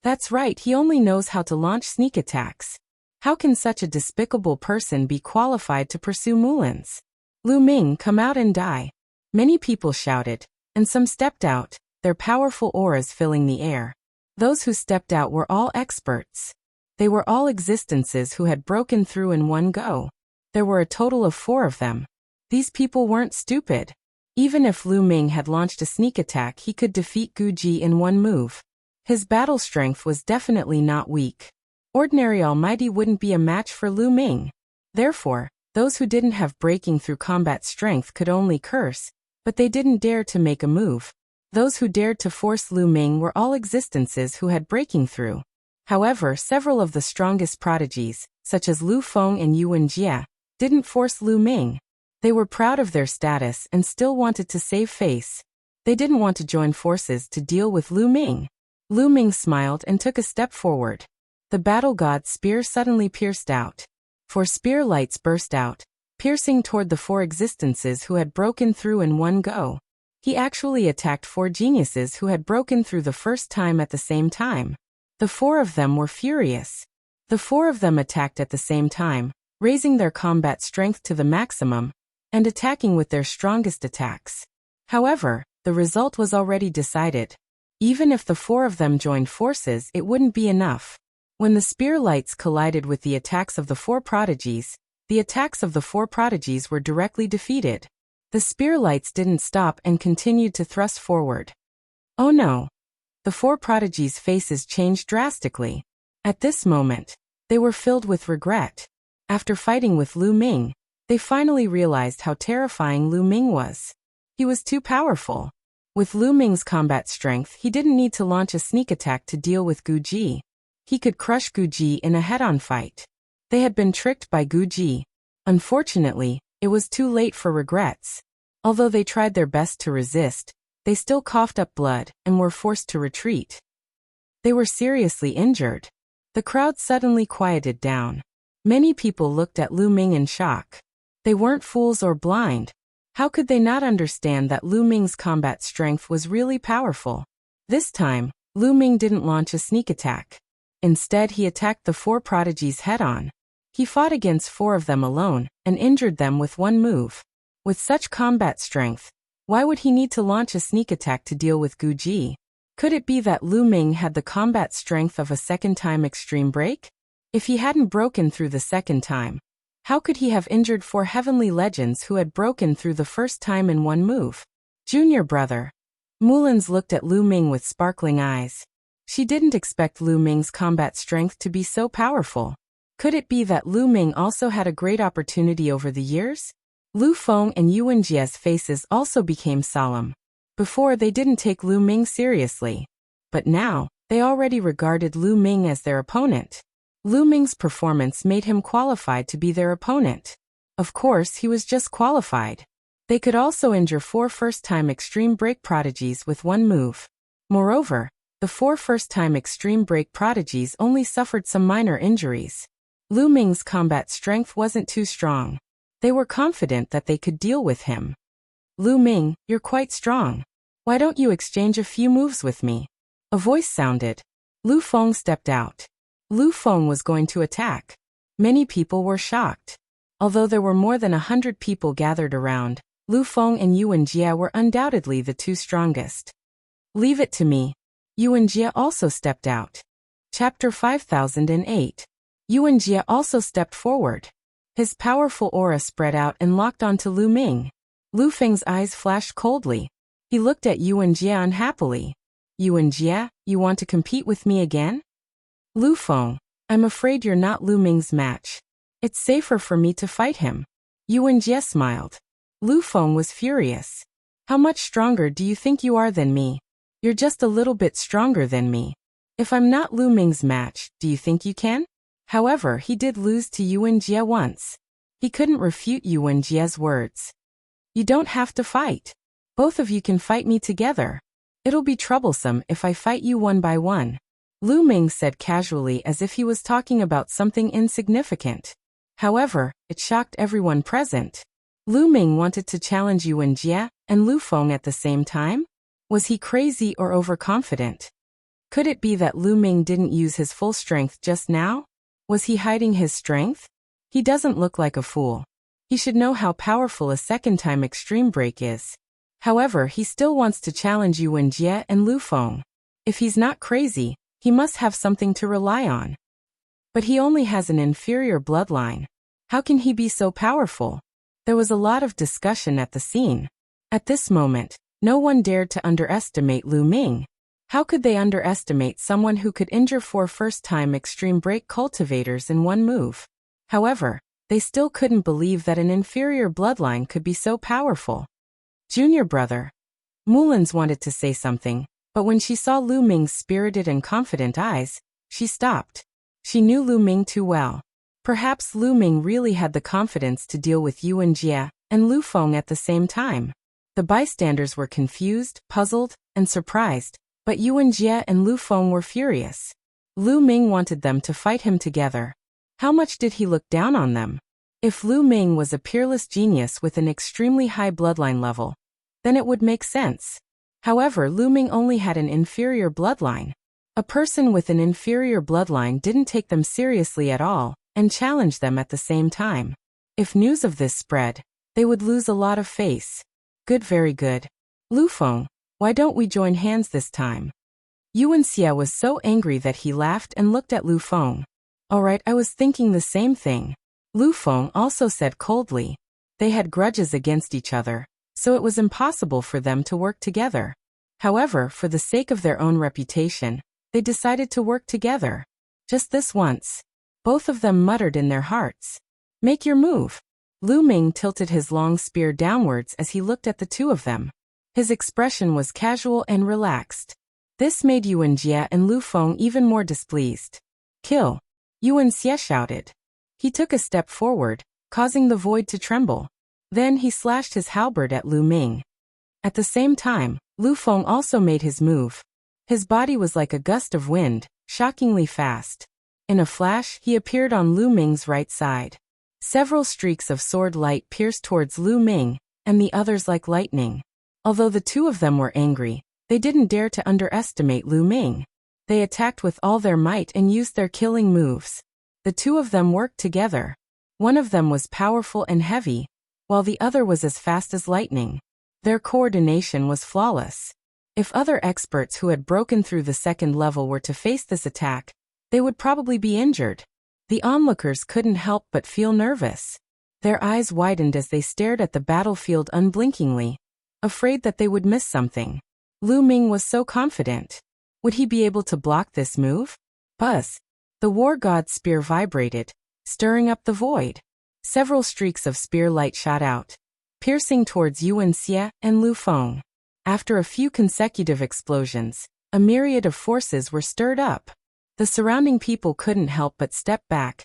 That's right, he only knows how to launch sneak attacks. How can such a despicable person be qualified to pursue Mullins? Lu Ming, come out and die. Many people shouted, and some stepped out, their powerful auras filling the air. Those who stepped out were all experts. They were all existences who had broken through in one go. There were a total of 4 of them. These people weren't stupid. Even if Lu Ming had launched a sneak attack, he could defeat Gu Ji in one move. His battle strength was definitely not weak. Ordinary Almighty wouldn't be a match for Lu Ming. Therefore, those who didn't have breaking through combat strength could only curse, but they didn't dare to make a move. Those who dared to force Lu Ming were all existences who had breaking through. However, several of the strongest prodigies, such as Lu Feng and Yuan Jie, didn't force Lu Ming. They were proud of their status and still wanted to save face. They didn't want to join forces to deal with Lu Ming. Lu Ming smiled and took a step forward. The battle god's spear suddenly pierced out. 4 spear lights burst out, piercing toward the 4 existences who had broken through in one go. He actually attacked 4 geniuses who had broken through the first time at the same time. The 4 of them were furious. The 4 of them attacked at the same time, raising their combat strength to the maximum, and attacking with their strongest attacks. However, the result was already decided. Even if the 4 of them joined forces, it wouldn't be enough. When the spear lights collided with the attacks of the 4 prodigies, the attacks of the 4 prodigies were directly defeated. The spear lights didn't stop and continued to thrust forward. Oh no! The 4 prodigies' faces changed drastically. At this moment, they were filled with regret. After fighting with Lu Ming, they finally realized how terrifying Lu Ming was. He was too powerful. With Lu Ming's combat strength, he didn't need to launch a sneak attack to deal with Gu Ji. He could crush Gu Ji in a head-on fight. They had been tricked by Gu Ji. Unfortunately, it was too late for regrets. Although they tried their best to resist, they still coughed up blood and were forced to retreat. They were seriously injured. The crowd suddenly quieted down. Many people looked at Lu Ming in shock. They weren't fools or blind. How could they not understand that Lu Ming's combat strength was really powerful? This time, Lu Ming didn't launch a sneak attack. Instead, he attacked the 4 prodigies head-on. He fought against 4 of them alone, and injured them with one move. With such combat strength, why would he need to launch a sneak attack to deal with Gu Ji? Could it be that Lu Ming had the combat strength of a second-time extreme break? If he hadn't broken through the second time, how could he have injured 4 heavenly legends who had broken through the first time in one move? Junior brother. Mullins looked at Lu Ming with sparkling eyes. She didn't expect Lu Ming's combat strength to be so powerful. Could it be that Lu Ming also had a great opportunity over the years? Lu Feng and Yuan Jie's faces also became solemn. Before, they didn't take Lu Ming seriously. But now, they already regarded Lu Ming as their opponent. Lu Ming's performance made him qualified to be their opponent. Of course, he was just qualified. They could also injure 4 first-time extreme break prodigies with one move. Moreover, the 4 first-time extreme break prodigies only suffered some minor injuries. Lu Ming's combat strength wasn't too strong. They were confident that they could deal with him. Lu Ming, you're quite strong. Why don't you exchange a few moves with me? A voice sounded. Lu Feng stepped out. Lu Feng was going to attack. Many people were shocked. Although there were more than 100 people gathered around, Lu Feng and Yuan Jie were undoubtedly the 2 strongest. Leave it to me. Yuan Jie also stepped out. Chapter 5008. Yuan Jie also stepped forward. His powerful aura spread out and locked onto Lu Ming. Lu Feng's eyes flashed coldly. He looked at Yuan Jie unhappily. Yuan Jie, you want to compete with me again? Lu Feng, I'm afraid you're not Lu Ming's match. It's safer for me to fight him. Yuan Jie smiled. Lu Feng was furious. How much stronger do you think you are than me? You're just a little bit stronger than me. If I'm not Lu Ming's match, do you think you can? However, he did lose to Yuan Jie once. He couldn't refute Yuan Jie's words. You don't have to fight. Both of you can fight me together. It'll be troublesome if I fight you one by one. Lu Ming said casually as if he was talking about something insignificant. However, it shocked everyone present. Lu Ming wanted to challenge Yuan Jie and Lu Feng at the same time? Was he crazy or overconfident? Could it be that Lu Ming didn't use his full strength just now? Was he hiding his strength? He doesn't look like a fool. He should know how powerful a second-time extreme break is. However, he still wants to challenge Yuan Jie and Lu Feng. If he's not crazy, he must have something to rely on. But he only has an inferior bloodline. How can he be so powerful? There was a lot of discussion at the scene. At this moment, no one dared to underestimate Lu Ming. How could they underestimate someone who could injure 4 first-time extreme break cultivators in one move? However, they still couldn't believe that an inferior bloodline could be so powerful. Junior brother. Mullins wanted to say something, but when she saw Lu Ming's spirited and confident eyes, she stopped. She knew Lu Ming too well. Perhaps Lu Ming really had the confidence to deal with Yuan Jie and Lu Feng at the same time. The bystanders were confused, puzzled, and surprised, but Yuan Jie and Lu Feng were furious. Lu Ming wanted them to fight him together. How much did he look down on them? If Lu Ming was a peerless genius with an extremely high bloodline level, then it would make sense. However, Lu Ming only had an inferior bloodline. A person with an inferior bloodline didn't take them seriously at all, and challenged them at the same time. If news of this spread, they would lose a lot of face. Good, very good. Lu Feng, why don't we join hands this time? Yuan Xia was so angry that he laughed and looked at Lu Feng. Alright, I was thinking the same thing. Lu Feng also said coldly. They had grudges against each other, so it was impossible for them to work together. However, for the sake of their own reputation, they decided to work together. Just this once. Both of them muttered in their hearts. Make your move. Lu Ming tilted his long spear downwards as he looked at the two of them. His expression was casual and relaxed. This made Yuan Jie and Lu Feng even more displeased. Kill! Yuan Xie shouted. He took a step forward, causing the void to tremble. Then he slashed his halberd at Lu Ming. At the same time, Lu Feng also made his move. His body was like a gust of wind, shockingly fast. In a flash, he appeared on Lu Ming's right side. Several streaks of sword light pierced towards Lu Ming, and the others like lightning. Although the two of them were angry, they didn't dare to underestimate Lu Ming. They attacked with all their might and used their killing moves. The two of them worked together. One of them was powerful and heavy, while the other was as fast as lightning. Their coordination was flawless. If other experts who had broken through the second level were to face this attack, they would probably be injured. The onlookers couldn't help but feel nervous. Their eyes widened as they stared at the battlefield unblinkingly, afraid that they would miss something. Lu Ming was so confident. Would he be able to block this move? Buzz! The war god's spear vibrated, stirring up the void. Several streaks of spear light shot out, piercing towards Wuxia and Lu Feng. After a few consecutive explosions, a myriad of forces were stirred up. The surrounding people couldn't help but step back,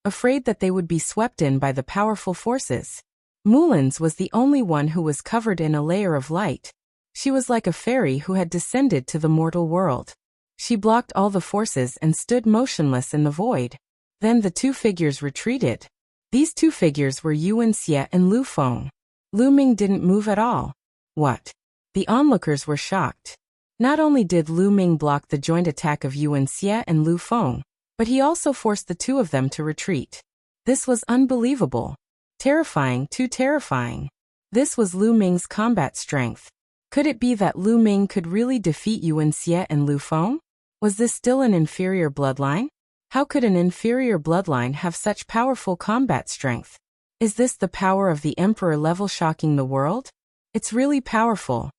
afraid that they would be swept in by the powerful forces. Mulan's was the only one who was covered in a layer of light. She was like a fairy who had descended to the mortal world. She blocked all the forces and stood motionless in the void. Then the two figures retreated. These two figures were Wuxia and Lu Feng. Lu Ming didn't move at all. What? The onlookers were shocked. Not only did Lu Ming block the joint attack of Wuxia and Lu Feng, but he also forced the two of them to retreat. This was unbelievable. Terrifying, too terrifying. This was Lu Ming's combat strength. Could it be that Lu Ming could really defeat Wuxia and Lu Feng? Was this still an inferior bloodline? How could an inferior bloodline have such powerful combat strength? Is this the power of the Emperor level shocking the world? It's really powerful.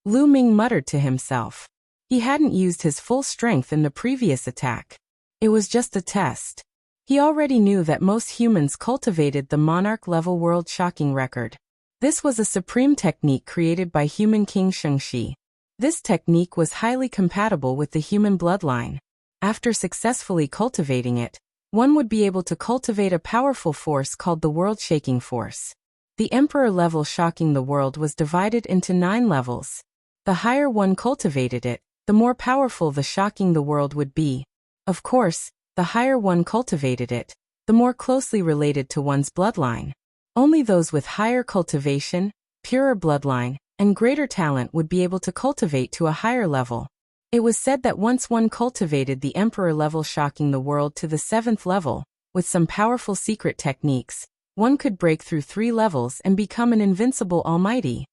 Lu Ming muttered to himself. He hadn't used his full strength in the previous attack. It was just a test. He already knew that most humans cultivated the monarch-level world-shocking record. This was a supreme technique created by human King Shengxi. This technique was highly compatible with the human bloodline. After successfully cultivating it, one would be able to cultivate a powerful force called the world-shaking force. The Emperor level shocking the world was divided into 9 levels. The higher one cultivated it, the more powerful the shocking the world would be. Of course, the higher one cultivated it, the more closely related to one's bloodline. Only those with higher cultivation, purer bloodline, and greater talent would be able to cultivate to a higher level. It was said that once one cultivated the Emperor level shocking the world to the 7th level, with some powerful secret techniques, one could break through 3 levels and become an invincible almighty.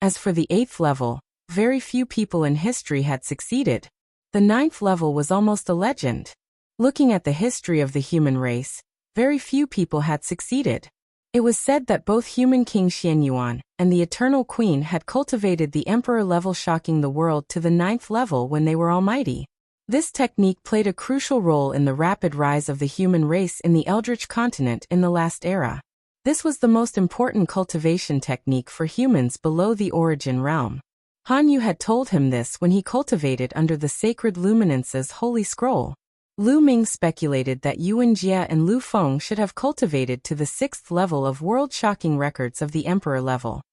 As for the 8th level, very few people in history had succeeded. The 9th level was almost a legend. Looking at the history of the human race, very few people had succeeded. It was said that both human King Xianyuan and the Eternal Queen had cultivated the Emperor level shocking the world to the 9th level when they were almighty. This technique played a crucial role in the rapid rise of the human race in the Eldritch continent in the last era. This was the most important cultivation technique for humans below the origin realm. Han Yu had told him this when he cultivated under the sacred luminance's holy scroll. Lu Ming speculated that Wuxia and Lu Feng should have cultivated to the 6th level of world-shocking records of the Emperor level.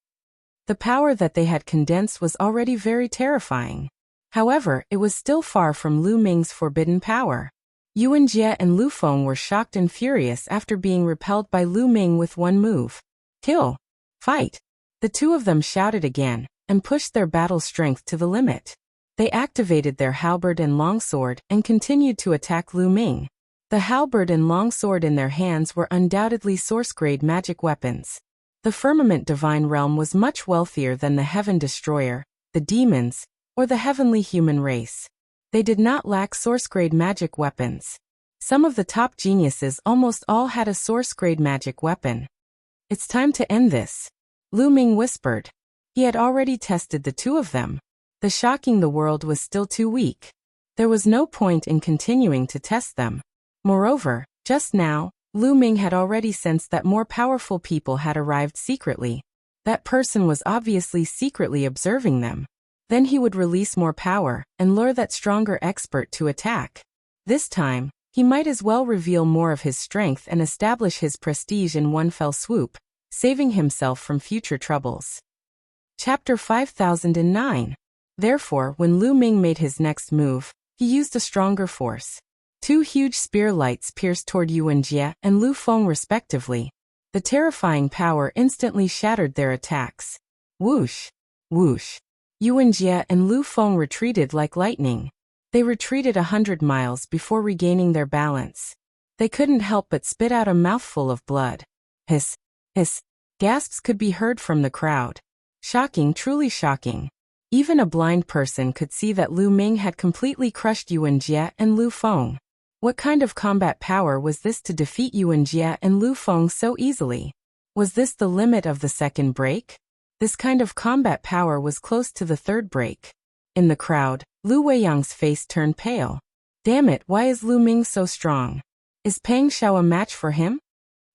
The power that they had condensed was already very terrifying. However, it was still far from Lu Ming's forbidden power. Wuxia and Lu Feng were shocked and furious after being repelled by Lu Ming with one move. Kill! Fight! The two of them shouted again, and pushed their battle strength to the limit. They activated their halberd and longsword and continued to attack Lu Ming. The halberd and longsword in their hands were undoubtedly source-grade magic weapons. The Firmament Divine Realm was much wealthier than the Heaven Destroyer, the demons, or the heavenly human race. They did not lack source-grade magic weapons. Some of the top geniuses almost all had a source-grade magic weapon. It's time to end this, Lu Ming whispered. He had already tested the two of them. The shocking the world was still too weak. There was no point in continuing to test them. Moreover, just now, Lu Ming had already sensed that more powerful people had arrived secretly. That person was obviously secretly observing them. Then he would release more power and lure that stronger expert to attack. This time, he might as well reveal more of his strength and establish his prestige in one fell swoop, saving himself from future troubles. Chapter 5009. Therefore, when Lu Ming made his next move, he used a stronger force. 2 huge spear lights pierced toward Wuxia and Lu Feng respectively. The terrifying power instantly shattered their attacks. Whoosh! Whoosh! Wuxia and Lu Feng retreated like lightning. They retreated 100 miles before regaining their balance. They couldn't help but spit out a mouthful of blood. Hiss, hiss. Gasps could be heard from the crowd. Shocking, truly shocking. Even a blind person could see that Lu Ming had completely crushed Yuan Jie and Lu Feng. What kind of combat power was this to defeat Yuan Jie and Lu Feng so easily? Was this the limit of the second break? This kind of combat power was close to the third break. In the crowd, Lu Weiyang's face turned pale. Damn it, why is Lu Ming so strong? Is Peng Xiao a match for him?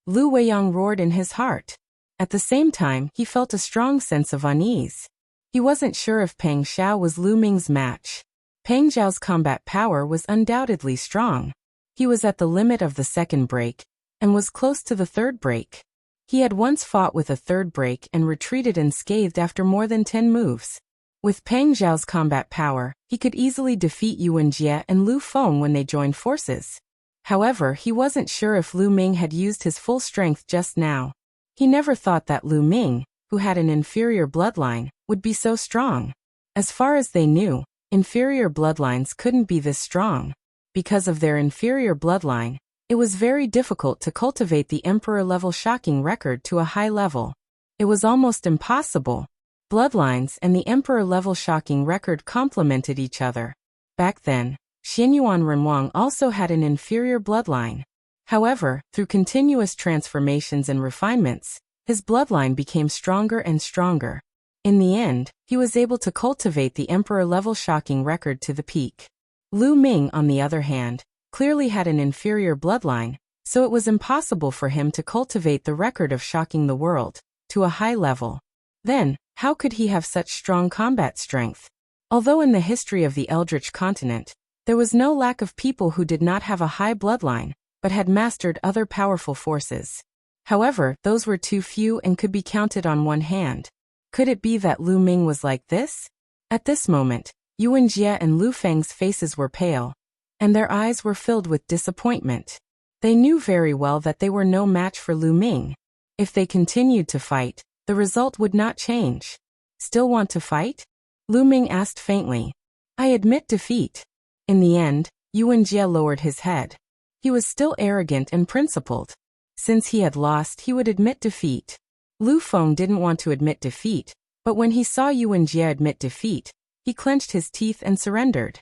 Lu Weiyang roared in his heart. At the same time, he felt a strong sense of unease. He wasn't sure if Peng Xiao was Lu Ming's match. Peng Xiao's combat power was undoubtedly strong. He was at the limit of the second break, and was close to the third break. He had once fought with a third break and retreated unscathed after more than 10 moves. With Peng Xiao's combat power, he could easily defeat Yuan Jie and Lu Feng when they joined forces. However, he wasn't sure if Lu Ming had used his full strength just now. He never thought that Lu Ming, who had an inferior bloodline, would be so strong. As far as they knew, inferior bloodlines couldn't be this strong. Because of their inferior bloodline, it was very difficult to cultivate the Emperor-level shocking record to a high level. It was almost impossible. Bloodlines and the Emperor-level shocking record complemented each other. Back then, Xianyuan Renwang also had an inferior bloodline. However, through continuous transformations and refinements, his bloodline became stronger and stronger. In the end, he was able to cultivate the Emperor-level shocking record to the peak. Lu Ming, on the other hand, clearly had an inferior bloodline, so it was impossible for him to cultivate the record of shocking the world to a high level. Then, how could he have such strong combat strength? Although in the history of the Eldritch continent, there was no lack of people who did not have a high bloodline, but had mastered other powerful forces. However, those were too few and could be counted on one hand. Could it be that Lu Ming was like this? At this moment, Yuan Jie and Lu Feng's faces were pale, and their eyes were filled with disappointment. They knew very well that they were no match for Lu Ming. If they continued to fight, the result would not change. Still want to fight? Lu Ming asked faintly. I admit defeat. In the end, Yuan Jie lowered his head. He was still arrogant and principled. Since he had lost, he would admit defeat. Lu Feng didn't want to admit defeat, but when he saw Yuan Jie admit defeat, he clenched his teeth and surrendered.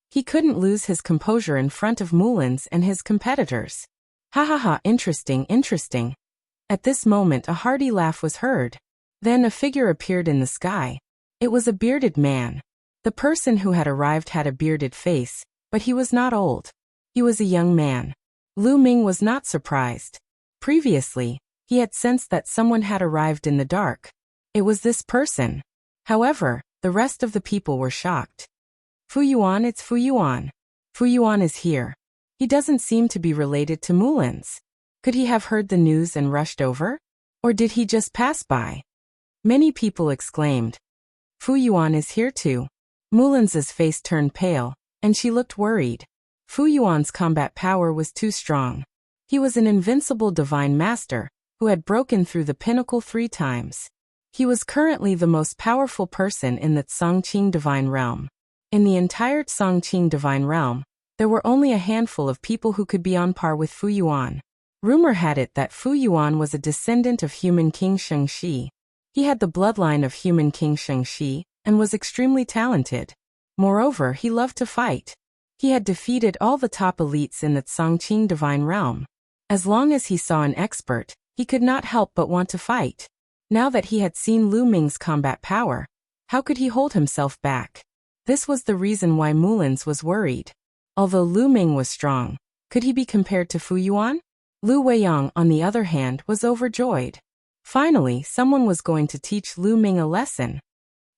He couldn't lose his composure in front of Mullins and his competitors. Ha ha ha, interesting, interesting. At this moment a hearty laugh was heard. Then a figure appeared in the sky. It was a bearded man. The person who had arrived had a bearded face, but he was not old. He was a young man. Lu Ming was not surprised. Previously, he had sensed that someone had arrived in the dark. It was this person. However, the rest of the people were shocked. Fu Yuan, it's Fu Yuan. Fu Yuan is here. He doesn't seem to be related to Mullins. Could he have heard the news and rushed over? Or did he just pass by? Many people exclaimed. Fu Yuan is here too. Mullins's face turned pale, and she looked worried. Fu Yuan's combat power was too strong. He was an invincible divine master, who had broken through the pinnacle 3 times. He was currently the most powerful person in the Tsongqing divine realm. In the entire Tsongqing divine realm, there were only a handful of people who could be on par with Fu Yuan. Rumor had it that Fu Yuan was a descendant of human King Shengxi. He had the bloodline of human King Shengxi, and was extremely talented. Moreover, he loved to fight. He had defeated all the top elites in the Tsongqing divine realm. As long as he saw an expert, he could not help but want to fight. Now that he had seen Lu Ming's combat power, how could he hold himself back? This was the reason why Mullins was worried. Although Lu Ming was strong, could he be compared to Fu Yuan? Lu Weiyang, on the other hand, was overjoyed. Finally, someone was going to teach Lu Ming a lesson.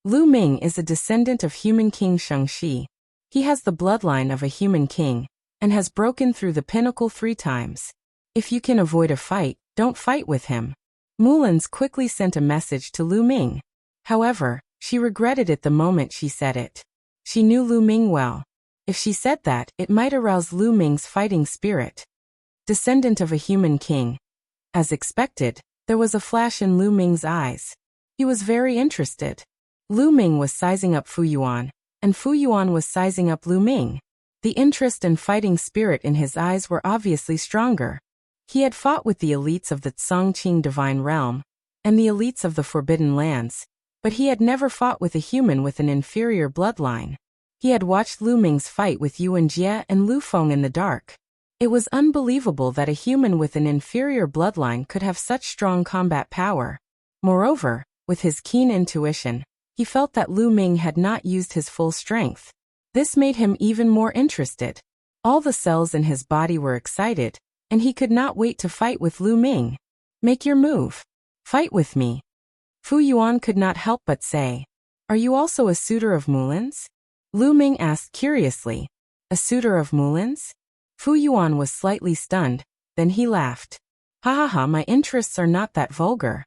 Lu Ming is a descendant of human King Shengxi. He has the bloodline of a human king, and has broken through the pinnacle 3 times. If you can avoid a fight, don't fight with him. Mullins quickly sent a message to Lu Ming. However, she regretted it the moment she said it. She knew Lu Ming well. If she said that, it might arouse Lu Ming's fighting spirit. Descendant of a human king. As expected, there was a flash in Lu Ming's eyes. He was very interested. Lu Ming was sizing up Fu Yuan, and Fu Yuan was sizing up Lu Ming. The interest and fighting spirit in his eyes were obviously stronger. He had fought with the elites of the Tsongqing Divine Realm and the elites of the Forbidden Lands, but he had never fought with a human with an inferior bloodline. He had watched Lu Ming's fight with Yuan Jie and Lu Feng in the dark. It was unbelievable that a human with an inferior bloodline could have such strong combat power. Moreover, with his keen intuition, he felt that Lu Ming had not used his full strength. This made him even more interested. All the cells in his body were excited, and he could not wait to fight with Lu Ming. Make your move. Fight with me. Fu Yuan could not help but say. Are you also a suitor of Mulan's? Lu Ming asked curiously. A suitor of Mulan's? Fu Yuan was slightly stunned, then he laughed. Ha ha ha, my interests are not that vulgar.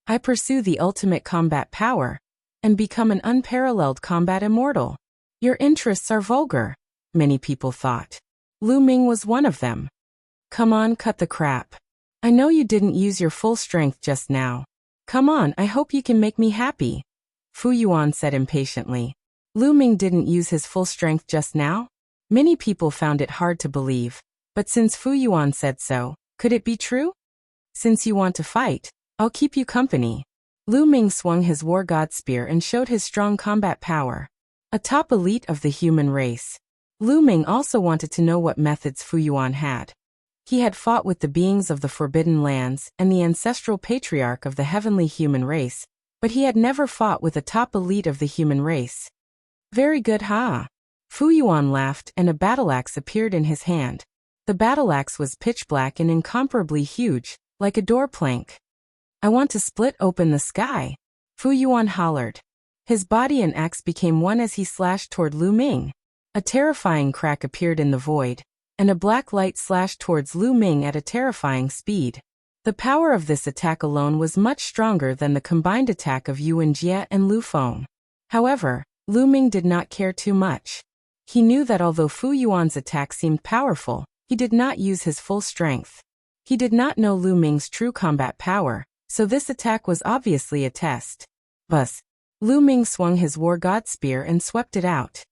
I pursue the ultimate combat power, and become an unparalleled combat immortal. Your interests are vulgar, many people thought. Lu Ming was one of them. Come on, cut the crap. I know you didn't use your full strength just now. Come on, I hope you can make me happy. Fu Yuan said impatiently. Lu Ming didn't use his full strength just now? Many people found it hard to believe, but since Fu Yuan said so, could it be true? Since you want to fight, I'll keep you company. Lu Ming swung his war god spear and showed his strong combat power. A top elite of the human race. Lu Ming also wanted to know what methods Fu Yuan had. He had fought with the beings of the Forbidden Lands and the ancestral patriarch of the heavenly human race, but he had never fought with a top elite of the human race. Very good, ha! Fu Yuan laughed and a battle axe appeared in his hand. The battle axe was pitch black and incomparably huge, like a door plank. I want to split open the sky, Fu Yuan hollered. His body and axe became one as he slashed toward Lu Ming. A terrifying crack appeared in the void, and a black light slashed towards Lu Ming at a terrifying speed. The power of this attack alone was much stronger than the combined attack of Yuan Jie and Lu Feng. However, Lu Ming did not care too much. He knew that although Fu Yuan's attack seemed powerful, he did not use his full strength. He did not know Lu Ming's true combat power, so this attack was obviously a test. Thus, Lu Ming swung his war god spear and swept it out.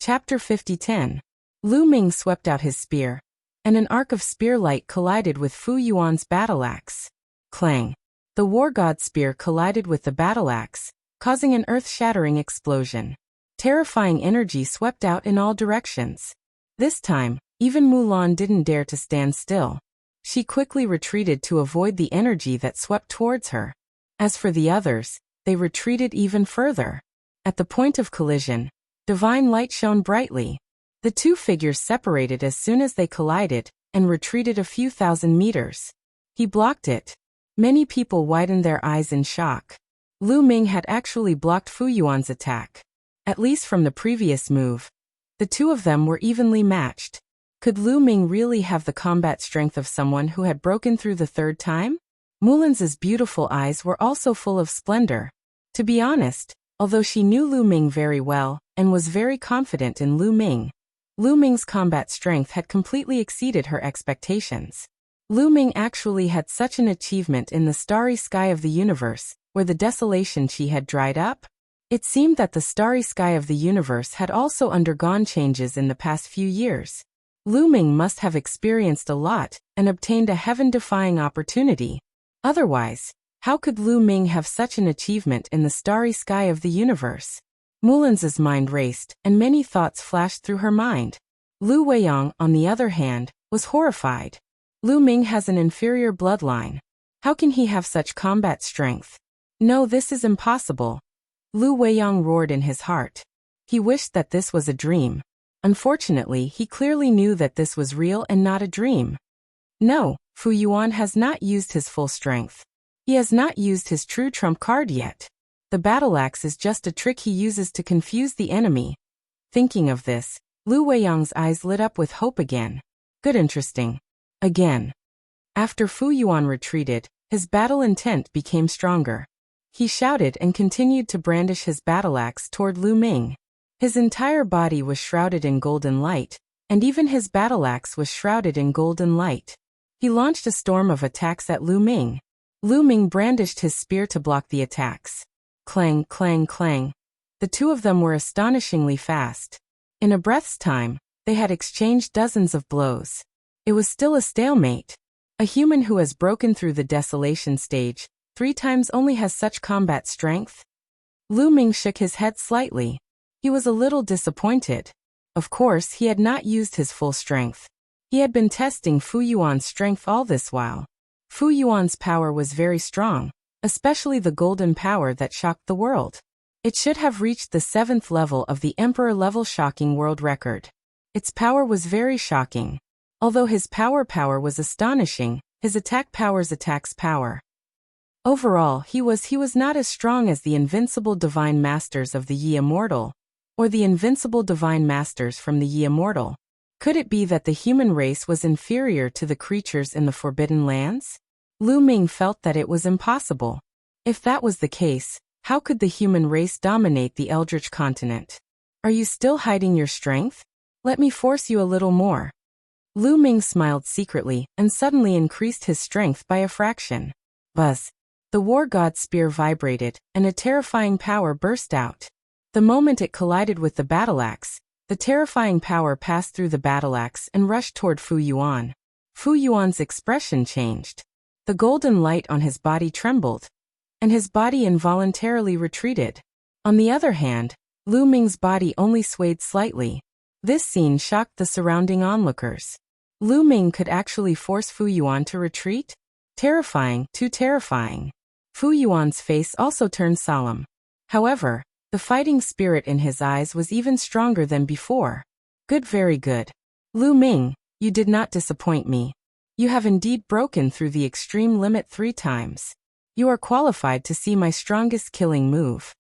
Chapter 50:10. Lu Ming swept out his spear, and an arc of spear light collided with Fu Yuan's battle axe. Clang! The war god spear collided with the battle axe, causing an earth-shattering explosion. Terrifying energy swept out in all directions. This time, even Mulan didn't dare to stand still. She quickly retreated to avoid the energy that swept towards her. As for the others, they retreated even further. At the point of collision, divine light shone brightly. The two figures separated as soon as they collided, and retreated a few thousand meters. He blocked it. Many people widened their eyes in shock. Lu Ming had actually blocked Fu Yuan's attack. At least from the previous move. The two of them were evenly matched. Could Lu Ming really have the combat strength of someone who had broken through the third time? Mulan's beautiful eyes were also full of splendor. To be honest, although she knew Lu Ming very well, and was very confident in Lu Ming's combat strength had completely exceeded her expectations. Lu Ming actually had such an achievement in the starry sky of the universe, where the desolation she had dried up. It seemed that the starry sky of the universe had also undergone changes in the past few years. Lu Ming must have experienced a lot, and obtained a heaven-defying opportunity. Otherwise, how could Lu Ming have such an achievement in the starry sky of the universe? Mulan's mind raced, and many thoughts flashed through her mind. Lu Weiyang, on the other hand, was horrified. Lu Ming has an inferior bloodline. How can he have such combat strength? No, this is impossible. Lu Weiyang roared in his heart. He wished that this was a dream. Unfortunately, he clearly knew that this was real and not a dream. No, Fu Yuan has not used his full strength. He has not used his true trump card yet. The battle axe is just a trick he uses to confuse the enemy. Thinking of this, Lu Weiyang's eyes lit up with hope again. Good, interesting. Again. After Fu Yuan retreated, his battle intent became stronger. He shouted and continued to brandish his battle axe toward Lu Ming. His entire body was shrouded in golden light, and even his battle axe was shrouded in golden light. He launched a storm of attacks at Lu Ming. Lu Ming brandished his spear to block the attacks. Clang, clang, clang. The two of them were astonishingly fast. In a breath's time, they had exchanged dozens of blows. It was still a stalemate. A human who has broken through the desolation stage 3 times only has such combat strength? Lu Ming shook his head slightly. He was a little disappointed. Of course, he had not used his full strength. He had been testing Fu Yuan's strength all this while. Fu Yuan's power was very strong, especially the golden power that shocked the world. It should have reached the 7th level of the Emperor-level shocking world record. Its power was very shocking. Although his power was astonishing, his attack power's attack's power. Overall, he was not as strong as the invincible divine masters of the Yi Immortal, or the invincible divine masters from the Yi Immortal. Could it be that the human race was inferior to the creatures in the Forbidden Lands? Lu Ming felt that it was impossible. If that was the case, how could the human race dominate the Eldritch continent? Are you still hiding your strength? Let me force you a little more. Lu Ming smiled secretly and suddenly increased his strength by a fraction. Buzz. The war god's spear vibrated, and a terrifying power burst out. The moment it collided with the battle axe, the terrifying power passed through the battle axe and rushed toward Fu Yuan. Fu Yuan's expression changed. The golden light on his body trembled, and his body involuntarily retreated. On the other hand, Lu Ming's body only swayed slightly. This scene shocked the surrounding onlookers. Lu Ming could actually force Fu Yuan to retreat? Terrifying, too terrifying. Fu Yuan's face also turned solemn. However, the fighting spirit in his eyes was even stronger than before. Good, very good. Lu Ming, you did not disappoint me. You have indeed broken through the extreme limit 3 times. You are qualified to see my strongest killing move.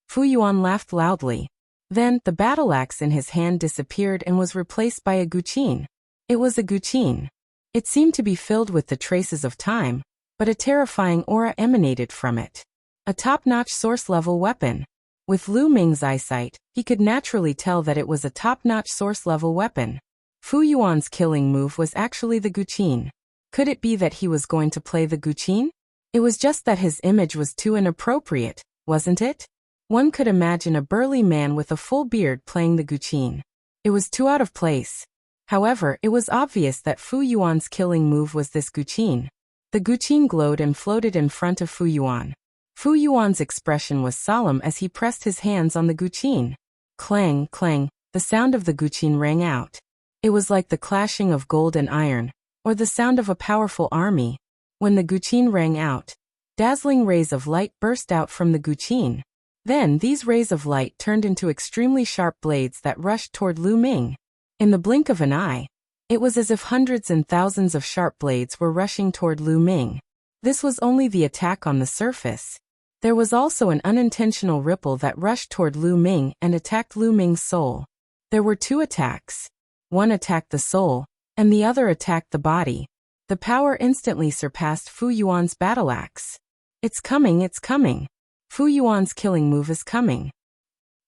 Fu Yuan laughed loudly. Then, the battle axe in his hand disappeared and was replaced by a guqin. It was a guqin. It seemed to be filled with the traces of time, but a terrifying aura emanated from it. A top-notch source-level weapon. With Lu Ming's eyesight, he could naturally tell that it was a top-notch source-level weapon. Fu Yuan's killing move was actually the guqin. Could it be that he was going to play the guqin? It was just that his image was too inappropriate, wasn't it? One could imagine a burly man with a full beard playing the guqin. It was too out of place. However, it was obvious that Fu Yuan's killing move was this guqin. The guqin glowed and floated in front of Fu Yuan. Fu Yuan's expression was solemn as he pressed his hands on the guqin. Clang, clang, the sound of the guqin rang out. It was like the clashing of gold and iron, or the sound of a powerful army. When the guqin rang out, dazzling rays of light burst out from the guqin. Then these rays of light turned into extremely sharp blades that rushed toward Lu Ming. In the blink of an eye, it was as if hundreds and thousands of sharp blades were rushing toward Lu Ming. This was only the attack on the surface. There was also an unintentional ripple that rushed toward Lu Ming and attacked Lu Ming's soul. There were 2 attacks. One attacked the soul, and the other attacked the body. The power instantly surpassed Fu Yuan's battle axe. It's coming, it's coming. Fu Yuan's killing move is coming.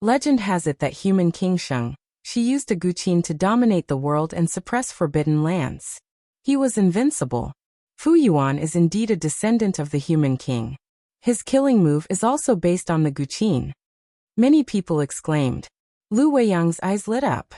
Legend has it that human King Sheng, she used a guqin to dominate the world and suppress forbidden lands. He was invincible. Fu Yuan is indeed a descendant of the human king. His killing move is also based on the guqin. Many people exclaimed. Lu Weiyang's eyes lit up.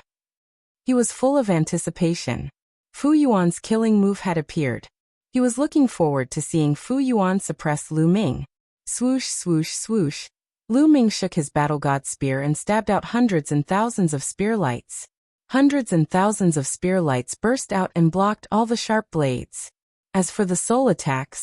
He was full of anticipation. Fu Yuan's killing move had appeared. He was looking forward to seeing Fu Yuan suppress Lu Ming. Swoosh, swoosh, swoosh. Lu Ming shook his battle god spear and stabbed out hundreds and thousands of spear lights. Hundreds and thousands of spear lights burst out and blocked all the sharp blades. As for the soul attack,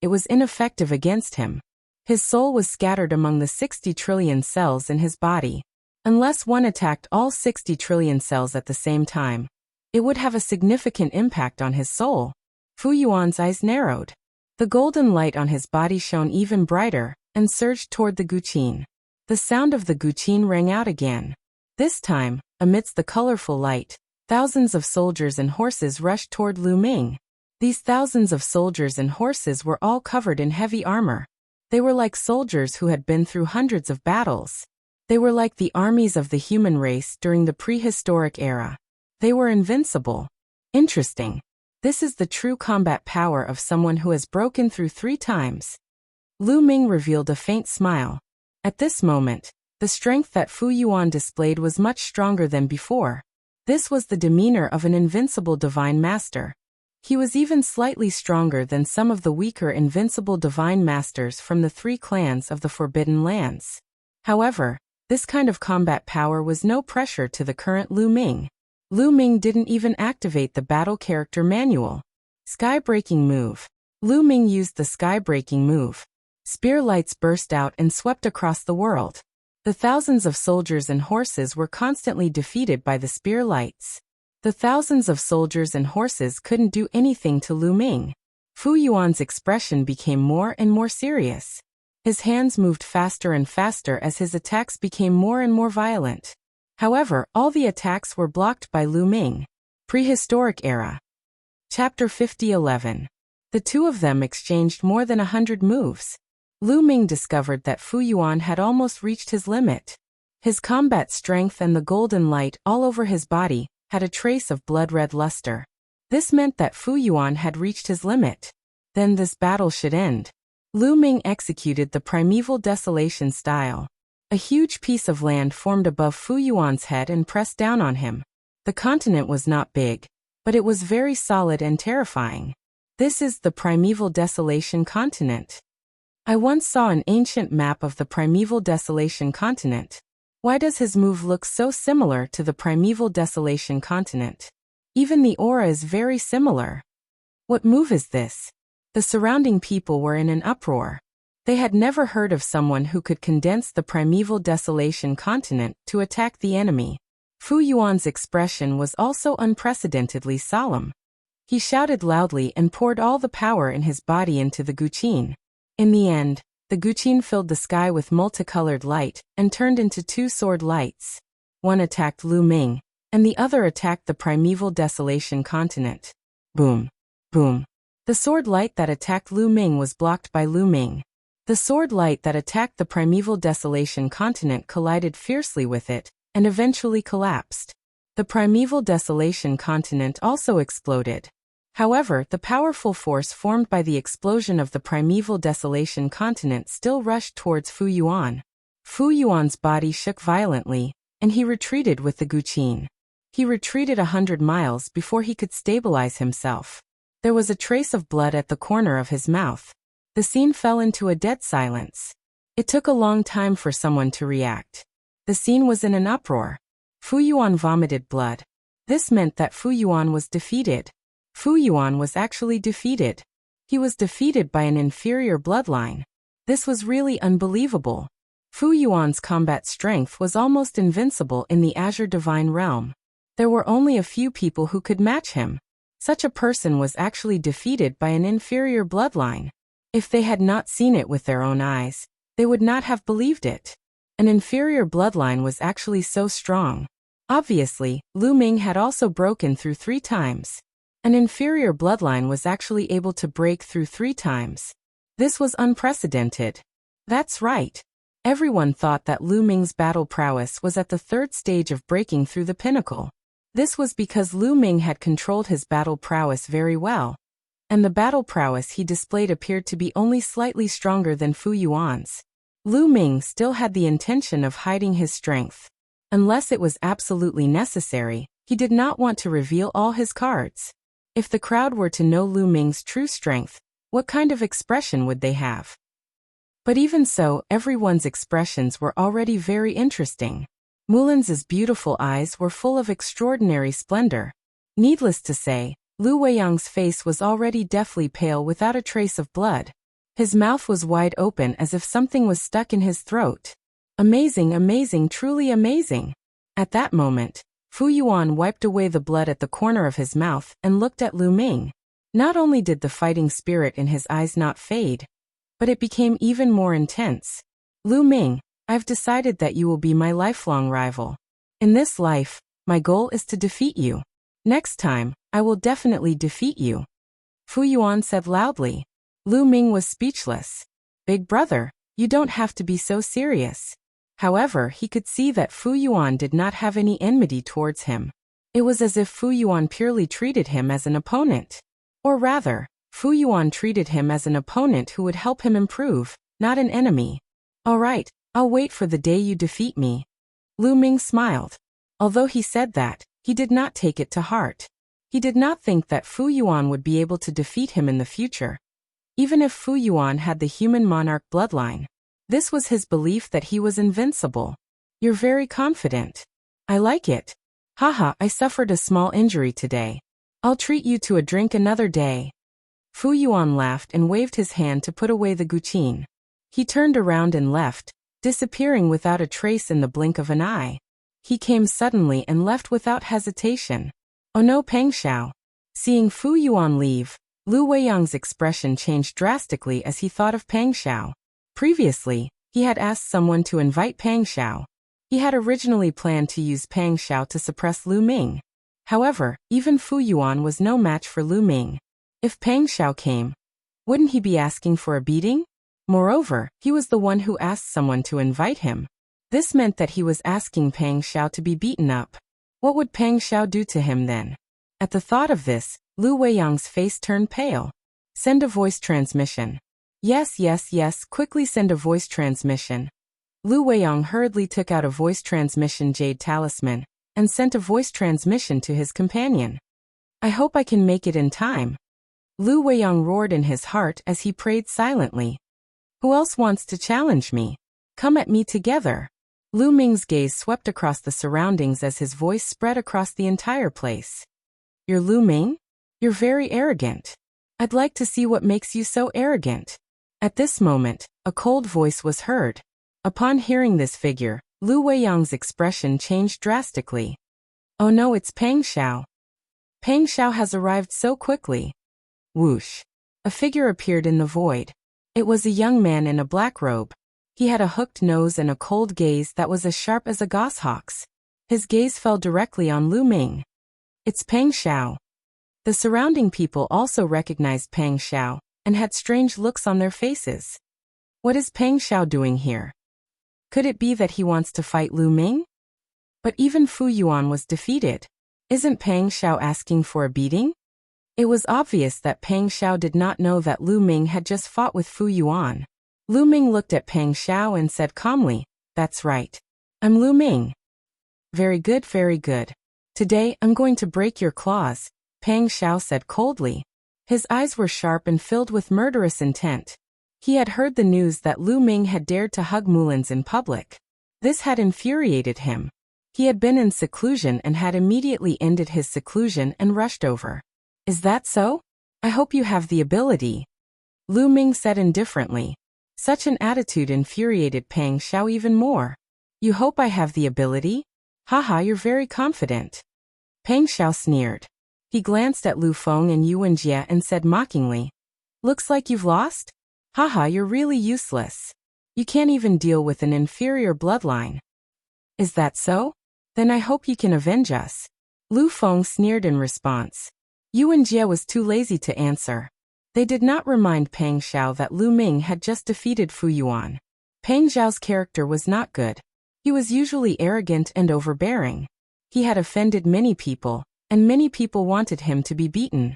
it was ineffective against him. His soul was scattered among the 60 trillion cells in his body. Unless one attacked all 60 trillion cells at the same time, it would have a significant impact on his soul. Fu Yuan's eyes narrowed. The golden light on his body shone even brighter, and surged toward the guqin. The sound of the guqin rang out again. This time, amidst the colorful light, thousands of soldiers and horses rushed toward Lu Ming. These thousands of soldiers and horses were all covered in heavy armor. They were like soldiers who had been through hundreds of battles. They were like the armies of the human race during the prehistoric era. They were invincible. Interesting. This is the true combat power of someone who has broken through 3 times. Lu Ming revealed a faint smile. At this moment, The strength that Fu Yuan displayed was much stronger than before. This was the demeanor of an invincible divine master. He was even slightly stronger than some of the weaker invincible divine masters from the 3 clans of the Forbidden Lands. However, this kind of combat power was no pressure to the current Lu Ming. Lu Ming didn't even activate the battle character manual. Sky-breaking move. Lu Ming used the sky-breaking move. Spear lights burst out and swept across the world. The thousands of soldiers and horses were constantly defeated by the spear lights. The thousands of soldiers and horses couldn't do anything to Lu Ming. Fu Yuan's expression became more and more serious. His hands moved faster and faster as his attacks became more and more violent. However, all the attacks were blocked by Lu Ming. Prehistoric Era. Chapter 50:11. The two of them exchanged more than 100 moves. Lu Ming discovered that Fu Yuan had almost reached his limit. His combat strength and the golden light all over his body had a trace of blood-red luster. This meant that Fu Yuan had reached his limit. Then this battle should end. Lu Ming executed the primeval desolation style. A huge piece of land formed above Fu Yuan's head and pressed down on him. The continent was not big, but it was very solid and terrifying. This is the primeval desolation continent. I once saw an ancient map of the primeval desolation continent. Why does his move look so similar to the primeval desolation continent? Even the aura is very similar. What move is this? The surrounding people were in an uproar. They had never heard of someone who could condense the primeval desolation continent to attack the enemy. Fu Yuan's expression was also unprecedentedly solemn. He shouted loudly and poured all the power in his body into the guqin. In the end, the guqin filled the sky with multicolored light and turned into 2 sword lights. One attacked Lu Ming, and the other attacked the primeval desolation continent. Boom. Boom. The sword light that attacked Lu Ming was blocked by Lu Ming. The sword light that attacked the primeval desolation continent collided fiercely with it, and eventually collapsed. The primeval desolation continent also exploded. However, the powerful force formed by the explosion of the primeval desolation continent still rushed towards Fu Yuan. Fu Yuan's body shook violently, and he retreated with the guqin. He retreated 100 miles before he could stabilize himself. There was a trace of blood at the corner of his mouth. The scene fell into a dead silence. It took a long time for someone to react. The scene was in an uproar. Fu Yuan vomited blood. This meant that Fu Yuan was defeated. Fu Yuan was actually defeated. He was defeated by an inferior bloodline. This was really unbelievable. Fu Yuan's combat strength was almost invincible in the Azure Divine Realm. There were only a few people who could match him. Such a person was actually defeated by an inferior bloodline. If they had not seen it with their own eyes, they would not have believed it. An inferior bloodline was actually so strong. Obviously, Lu Ming had also broken through 3 times. An inferior bloodline was actually able to break through 3 times. This was unprecedented. That's right. Everyone thought that Lu Ming's battle prowess was at the 3rd stage of breaking through the pinnacle. This was because Lu Ming had controlled his battle prowess very well, and the battle prowess he displayed appeared to be only slightly stronger than Fu Yuan's. Lu Ming still had the intention of hiding his strength. Unless it was absolutely necessary, he did not want to reveal all his cards. If the crowd were to know Lu Ming's true strength, what kind of expression would they have? But even so, everyone's expressions were already very interesting. Mulan's beautiful eyes were full of extraordinary splendor. Needless to say, Lu Weiyang's face was already deathly pale without a trace of blood. His mouth was wide open as if something was stuck in his throat. Amazing, amazing, truly amazing. At that moment, Fu Yuan wiped away the blood at the corner of his mouth and looked at Lu Ming. Not only did the fighting spirit in his eyes not fade, but it became even more intense. Lu Ming, I've decided that you will be my lifelong rival. In this life, my goal is to defeat you. Next time, I will definitely defeat you. Fu Yuan said loudly. Lu Ming was speechless. Big brother, you don't have to be so serious. However, he could see that Fu Yuan did not have any enmity towards him. It was as if Fu Yuan purely treated him as an opponent. Or rather, Fu Yuan treated him as an opponent who would help him improve, not an enemy. All right, I'll wait for the day you defeat me. Lu Ming smiled. Although he said that, he did not take it to heart. He did not think that Fu Yuan would be able to defeat him in the future. Even if Fu Yuan had the human monarch bloodline, this was his belief that he was invincible. You're very confident. I like it. Haha, I suffered a small injury today. I'll treat you to a drink another day. Fu Yuan laughed and waved his hand to put away the guqin. He turned around and left, disappearing without a trace in the blink of an eye. He came suddenly and left without hesitation. Oh no, Peng Xiao. Seeing Fu Yuan leave, Lu Weiyang's expression changed drastically as he thought of Peng Xiao. Previously, he had asked someone to invite Peng Xiao. He had originally planned to use Peng Xiao to suppress Lu Ming. However, even Fu Yuan was no match for Lu Ming. If Peng Xiao came, wouldn't he be asking for a beating? Moreover, he was the one who asked someone to invite him. This meant that he was asking Peng Xiao to be beaten up. What would Peng Xiao do to him then? At the thought of this, Lu Weiyang's face turned pale. Send a voice transmission. Yes, quickly send a voice transmission. Lu Weiyang hurriedly took out a voice transmission jade talisman and sent a voice transmission to his companion. I hope I can make it in time. Lu Weiyang roared in his heart as he prayed silently. Who else wants to challenge me? Come at me together. Lu Ming's gaze swept across the surroundings as his voice spread across the entire place. You're Lu Ming? You're very arrogant. I'd like to see what makes you so arrogant. At this moment, a cold voice was heard. Upon hearing this figure, Lu Weiyang's expression changed drastically. Oh no, it's Peng Xiao. Peng Xiao has arrived so quickly. Whoosh. A figure appeared in the void. It was a young man in a black robe. He had a hooked nose and a cold gaze that was as sharp as a goshawk's. His gaze fell directly on Lu Ming. It's Peng Xiao. The surrounding people also recognized Peng Xiao and had strange looks on their faces. What is Peng Xiao doing here? Could it be that he wants to fight Lu Ming? But even Fu Yuan was defeated. Isn't Peng Xiao asking for a beating? It was obvious that Peng Xiao did not know that Lu Ming had just fought with Fu Yuan. Lu Ming looked at Peng Xiao and said calmly, That's right. I'm Lu Ming. Very good, very good. Today, I'm going to break your claws, Peng Xiao said coldly. His eyes were sharp and filled with murderous intent. He had heard the news that Lu Ming had dared to hug Mulins in public. This had infuriated him. He had been in seclusion and had immediately ended his seclusion and rushed over. Is that so? I hope you have the ability. Lu Ming said indifferently. Such an attitude infuriated Peng Xiao even more. You hope I have the ability? Haha, you're very confident. Peng Xiao sneered. He glanced at Lu Feng and Yuan Jie and said mockingly. Looks like you've lost? Haha, you're really useless. You can't even deal with an inferior bloodline. Is that so? Then I hope you can avenge us. Lu Feng sneered in response. Yuan Jie was too lazy to answer. They did not remind Peng Xiao that Lu Ming had just defeated Fu Yuan. Peng Xiao's character was not good. He was usually arrogant and overbearing. He had offended many people, and many people wanted him to be beaten.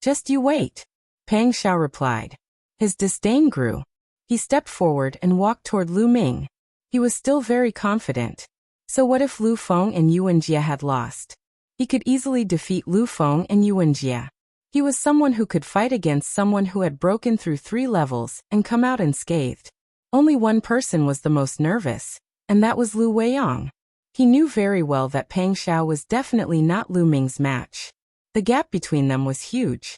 Just you wait, Peng Xiao replied. His disdain grew. He stepped forward and walked toward Lu Ming. He was still very confident. So what if Lu Feng and Yuan Jie had lost? He could easily defeat Lu Feng and Yuan Jie. He was someone who could fight against someone who had broken through 3 levels and come out unscathed. Only one person was the most nervous, and that was Lu Weiyang. He knew very well that Peng Xiao was definitely not Lu Ming's match. The gap between them was huge.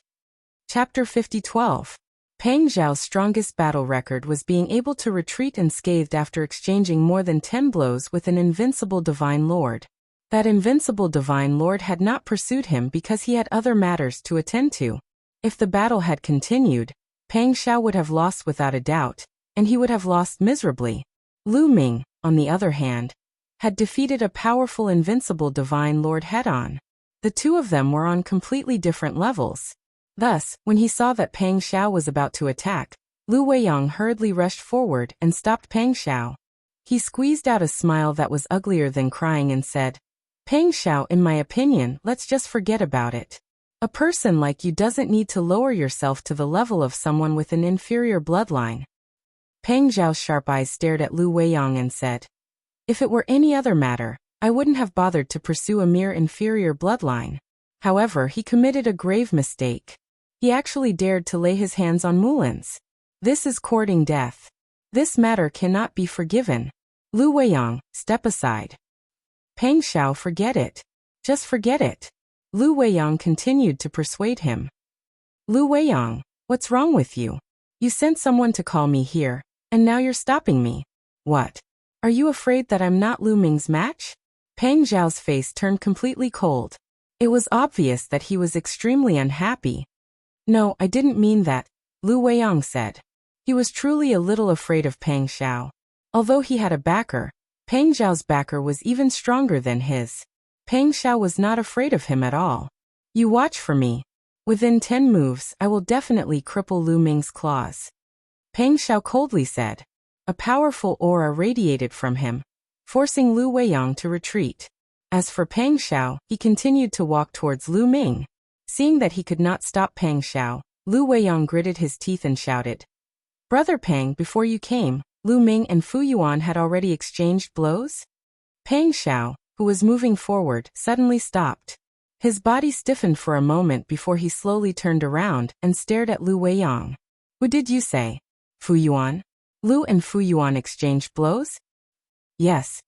Chapter 50:12. Peng Xiao's strongest battle record was being able to retreat unscathed after exchanging more than 10 blows with an invincible Divine Lord. That invincible Divine Lord had not pursued him because he had other matters to attend to. If the battle had continued, Peng Xiao would have lost without a doubt, and he would have lost miserably. Lu Ming, on the other hand, had defeated a powerful invincible Divine Lord head-on. The two of them were on completely different levels. Thus, when he saw that Peng Xiao was about to attack, Lu Weiyang hurriedly rushed forward and stopped Peng Xiao. He squeezed out a smile that was uglier than crying and said, Peng Xiao, in my opinion, let's just forget about it. A person like you doesn't need to lower yourself to the level of someone with an inferior bloodline. Peng Zhao's sharp eyes stared at Lu Weiyang and said, "If it were any other matter, I wouldn't have bothered to pursue a mere inferior bloodline. However, he committed a grave mistake. He actually dared to lay his hands on Mulan's. This is courting death. This matter cannot be forgiven. Lu Weiyang, step aside." "Peng Zhao, forget it. Just forget it." Lu Weiyang continued to persuade him. "Lu Weiyang, what's wrong with you? You sent someone to call me here, and now you're stopping me. What? Are you afraid that I'm not Lu Ming's match?" Peng Zhao's face turned completely cold. It was obvious that he was extremely unhappy. "No, I didn't mean that," Lu Weiyang said. He was truly a little afraid of Peng Zhao. Although he had a backer, Peng Zhao's backer was even stronger than his. Peng Zhao was not afraid of him at all. "You watch for me. Within 10 moves, I will definitely cripple Lu Ming's claws," Peng Zhao coldly said. A powerful aura radiated from him, forcing Lu Weiyang to retreat. As for Peng Zhao, he continued to walk towards Lu Ming. Seeing that he could not stop Peng Zhao, Lu Weiyang gritted his teeth and shouted, "Brother Peng, before you came, Lu Ming and Fu Yuan had already exchanged blows?" Peng Zhao, who was moving forward, suddenly stopped. His body stiffened for a moment before he slowly turned around and stared at Lu Weiyang. "Who did you say? Fu Yuan? Lu and Fu Yuan exchanged blows?" Yes,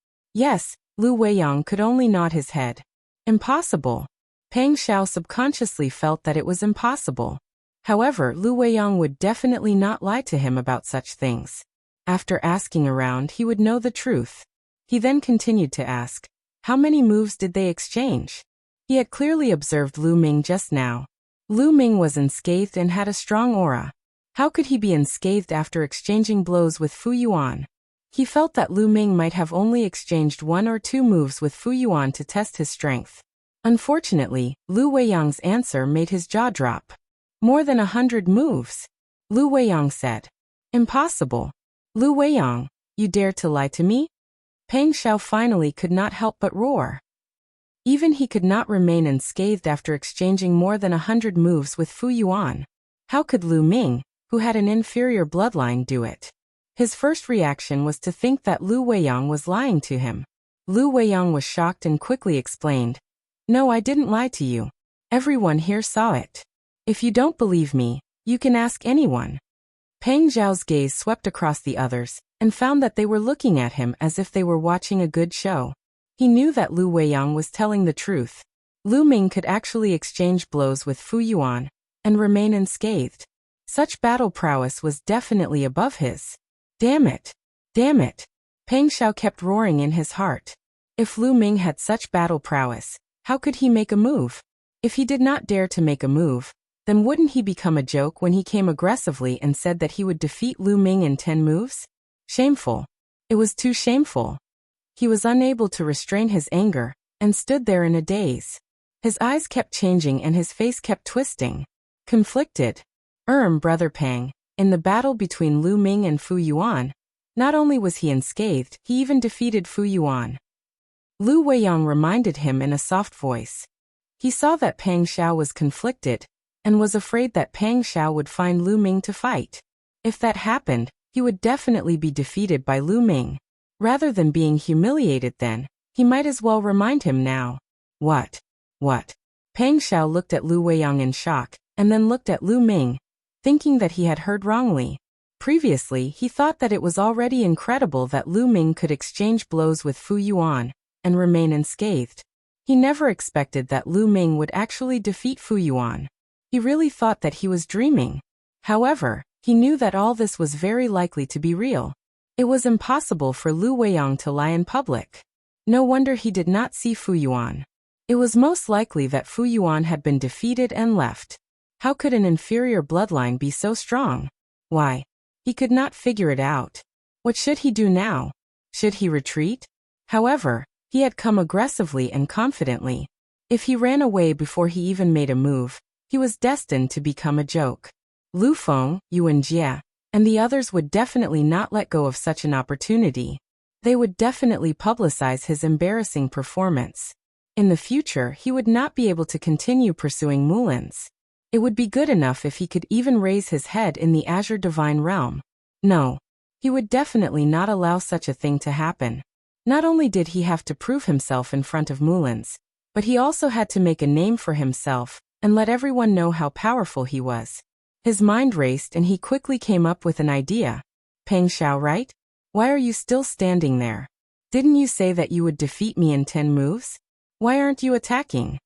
Lu Weiyang could only nod his head. "Impossible." Peng Zhao subconsciously felt that it was impossible. However, Lu Weiyang would definitely not lie to him about such things. After asking around, he would know the truth. He then continued to ask, how many moves did they exchange? He had clearly observed Lu Ming just now. Lu Ming was unscathed and had a strong aura. How could he be unscathed after exchanging blows with Fu Yuan? He felt that Lu Ming might have only exchanged 1 or 2 moves with Fu Yuan to test his strength. Unfortunately, Lu Weiyang's answer made his jaw drop. "More than 100 moves," Lu Weiyang said. "Impossible. Lu Weiyang, you dare to lie to me?" Peng Zhao finally could not help but roar. Even he could not remain unscathed after exchanging more than 100 moves with Fu Yuan. How could Lu Ming, who had an inferior bloodline, do it? His first reaction was to think that Lu Weiyang was lying to him. Lu Weiyang was shocked and quickly explained, "No, I didn't lie to you. Everyone here saw it. If you don't believe me, you can ask anyone." Peng Zhao's gaze swept across the others, and found that they were looking at him as if they were watching a good show. He knew that Lu Weiyang was telling the truth. Lu Ming could actually exchange blows with Fu Yuan, and remain unscathed. Such battle prowess was definitely above his. Damn it! Damn it! Peng Zhao kept roaring in his heart. If Lu Ming had such battle prowess, how could he make a move? If he did not dare to make a move, then wouldn't he become a joke when he came aggressively and said that he would defeat Lu Ming in 10 moves? Shameful. It was too shameful. He was unable to restrain his anger, and stood there in a daze. His eyes kept changing and his face kept twisting. Conflicted. Brother Peng, in the battle between Lu Ming and Fu Yuan, not only was he unscathed, he even defeated Fu Yuan. Lu Weiyang reminded him in a soft voice. He saw that Peng Zhao was conflicted, and was afraid that Peng Zhao would find Lu Ming to fight. If that happened, he would definitely be defeated by Lu Ming. Rather than being humiliated then, he might as well remind him now. What? Peng Zhao looked at Lu Weiyang in shock, and then looked at Lu Ming, thinking that he had heard wrongly. Previously, he thought that it was already incredible that Lu Ming could exchange blows with Fu Yuan, and remain unscathed. He never expected that Lu Ming would actually defeat Fu Yuan. He really thought that he was dreaming. However, he knew that all this was very likely to be real. It was impossible for Lu Weiyang to lie in public. No wonder he did not see Fu Yuan. It was most likely that Fu Yuan had been defeated and left. How could an inferior bloodline be so strong? Why? He could not figure it out. What should he do now? Should he retreat? However, he had come aggressively and confidently. If he ran away before he even made a move, he was destined to become a joke. Lu Feng, Yuan Jie, and the others would definitely not let go of such an opportunity. They would definitely publicize his embarrassing performance. In the future, he would not be able to continue pursuing Mulan's. It would be good enough if he could even raise his head in the Azure Divine Realm. No. He would definitely not allow such a thing to happen. Not only did he have to prove himself in front of Mullins, but he also had to make a name for himself and let everyone know how powerful he was. His mind raced and he quickly came up with an idea. Peng Xiao, right? Why are you still standing there? Didn't you say that you would defeat me in 10 moves? Why aren't you attacking?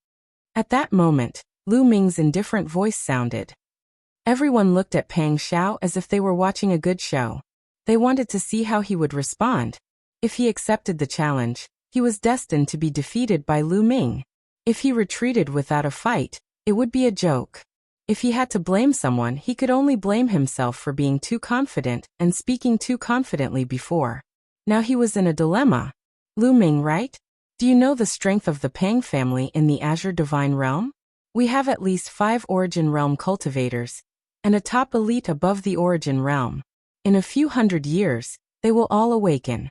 At that moment, Lu Ming's indifferent voice sounded. Everyone looked at Peng Xiao as if they were watching a good show. They wanted to see how he would respond. If he accepted the challenge, he was destined to be defeated by Lu Ming. If he retreated without a fight, it would be a joke. If he had to blame someone, he could only blame himself for being too confident and speaking too confidently before. Now he was in a dilemma. Lu Ming, right? Do you know the strength of the Pang family in the Azure Divine Realm? We have at least 5 Origin Realm cultivators, and a top elite above the Origin Realm. In a few hundred years, they will all awaken.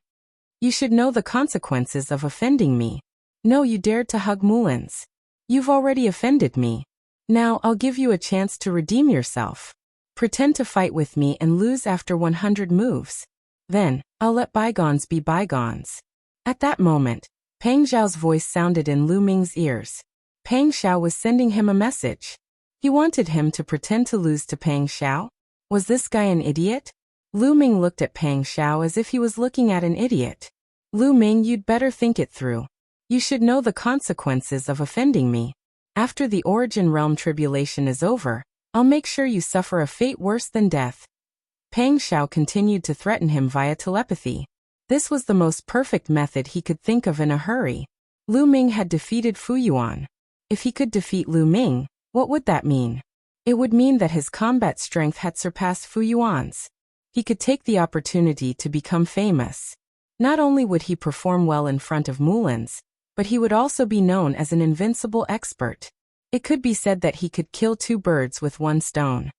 You should know the consequences of offending me. No, you dared to hug Mullins. You've already offended me. Now I'll give you a chance to redeem yourself. Pretend to fight with me and lose after 100 moves. Then, I'll let bygones be bygones. At that moment, Peng Xiao's voice sounded in Lu Ming's ears. Peng Xiao was sending him a message. He wanted him to pretend to lose to Peng Xiao. Was this guy an idiot? Lu Ming looked at Peng Xiao as if he was looking at an idiot. Lu Ming, you'd better think it through. You should know the consequences of offending me. After the Origin Realm tribulation is over, I'll make sure you suffer a fate worse than death. Peng Xiao continued to threaten him via telepathy. This was the most perfect method he could think of in a hurry. Lu Ming had defeated Fu Yuan. If he could defeat Lu Ming, what would that mean? It would mean that his combat strength had surpassed Fu Yuan's. He could take the opportunity to become famous. Not only would he perform well in front of Mullins, but he would also be known as an invincible expert. It could be said that he could kill 2 birds with 1 stone.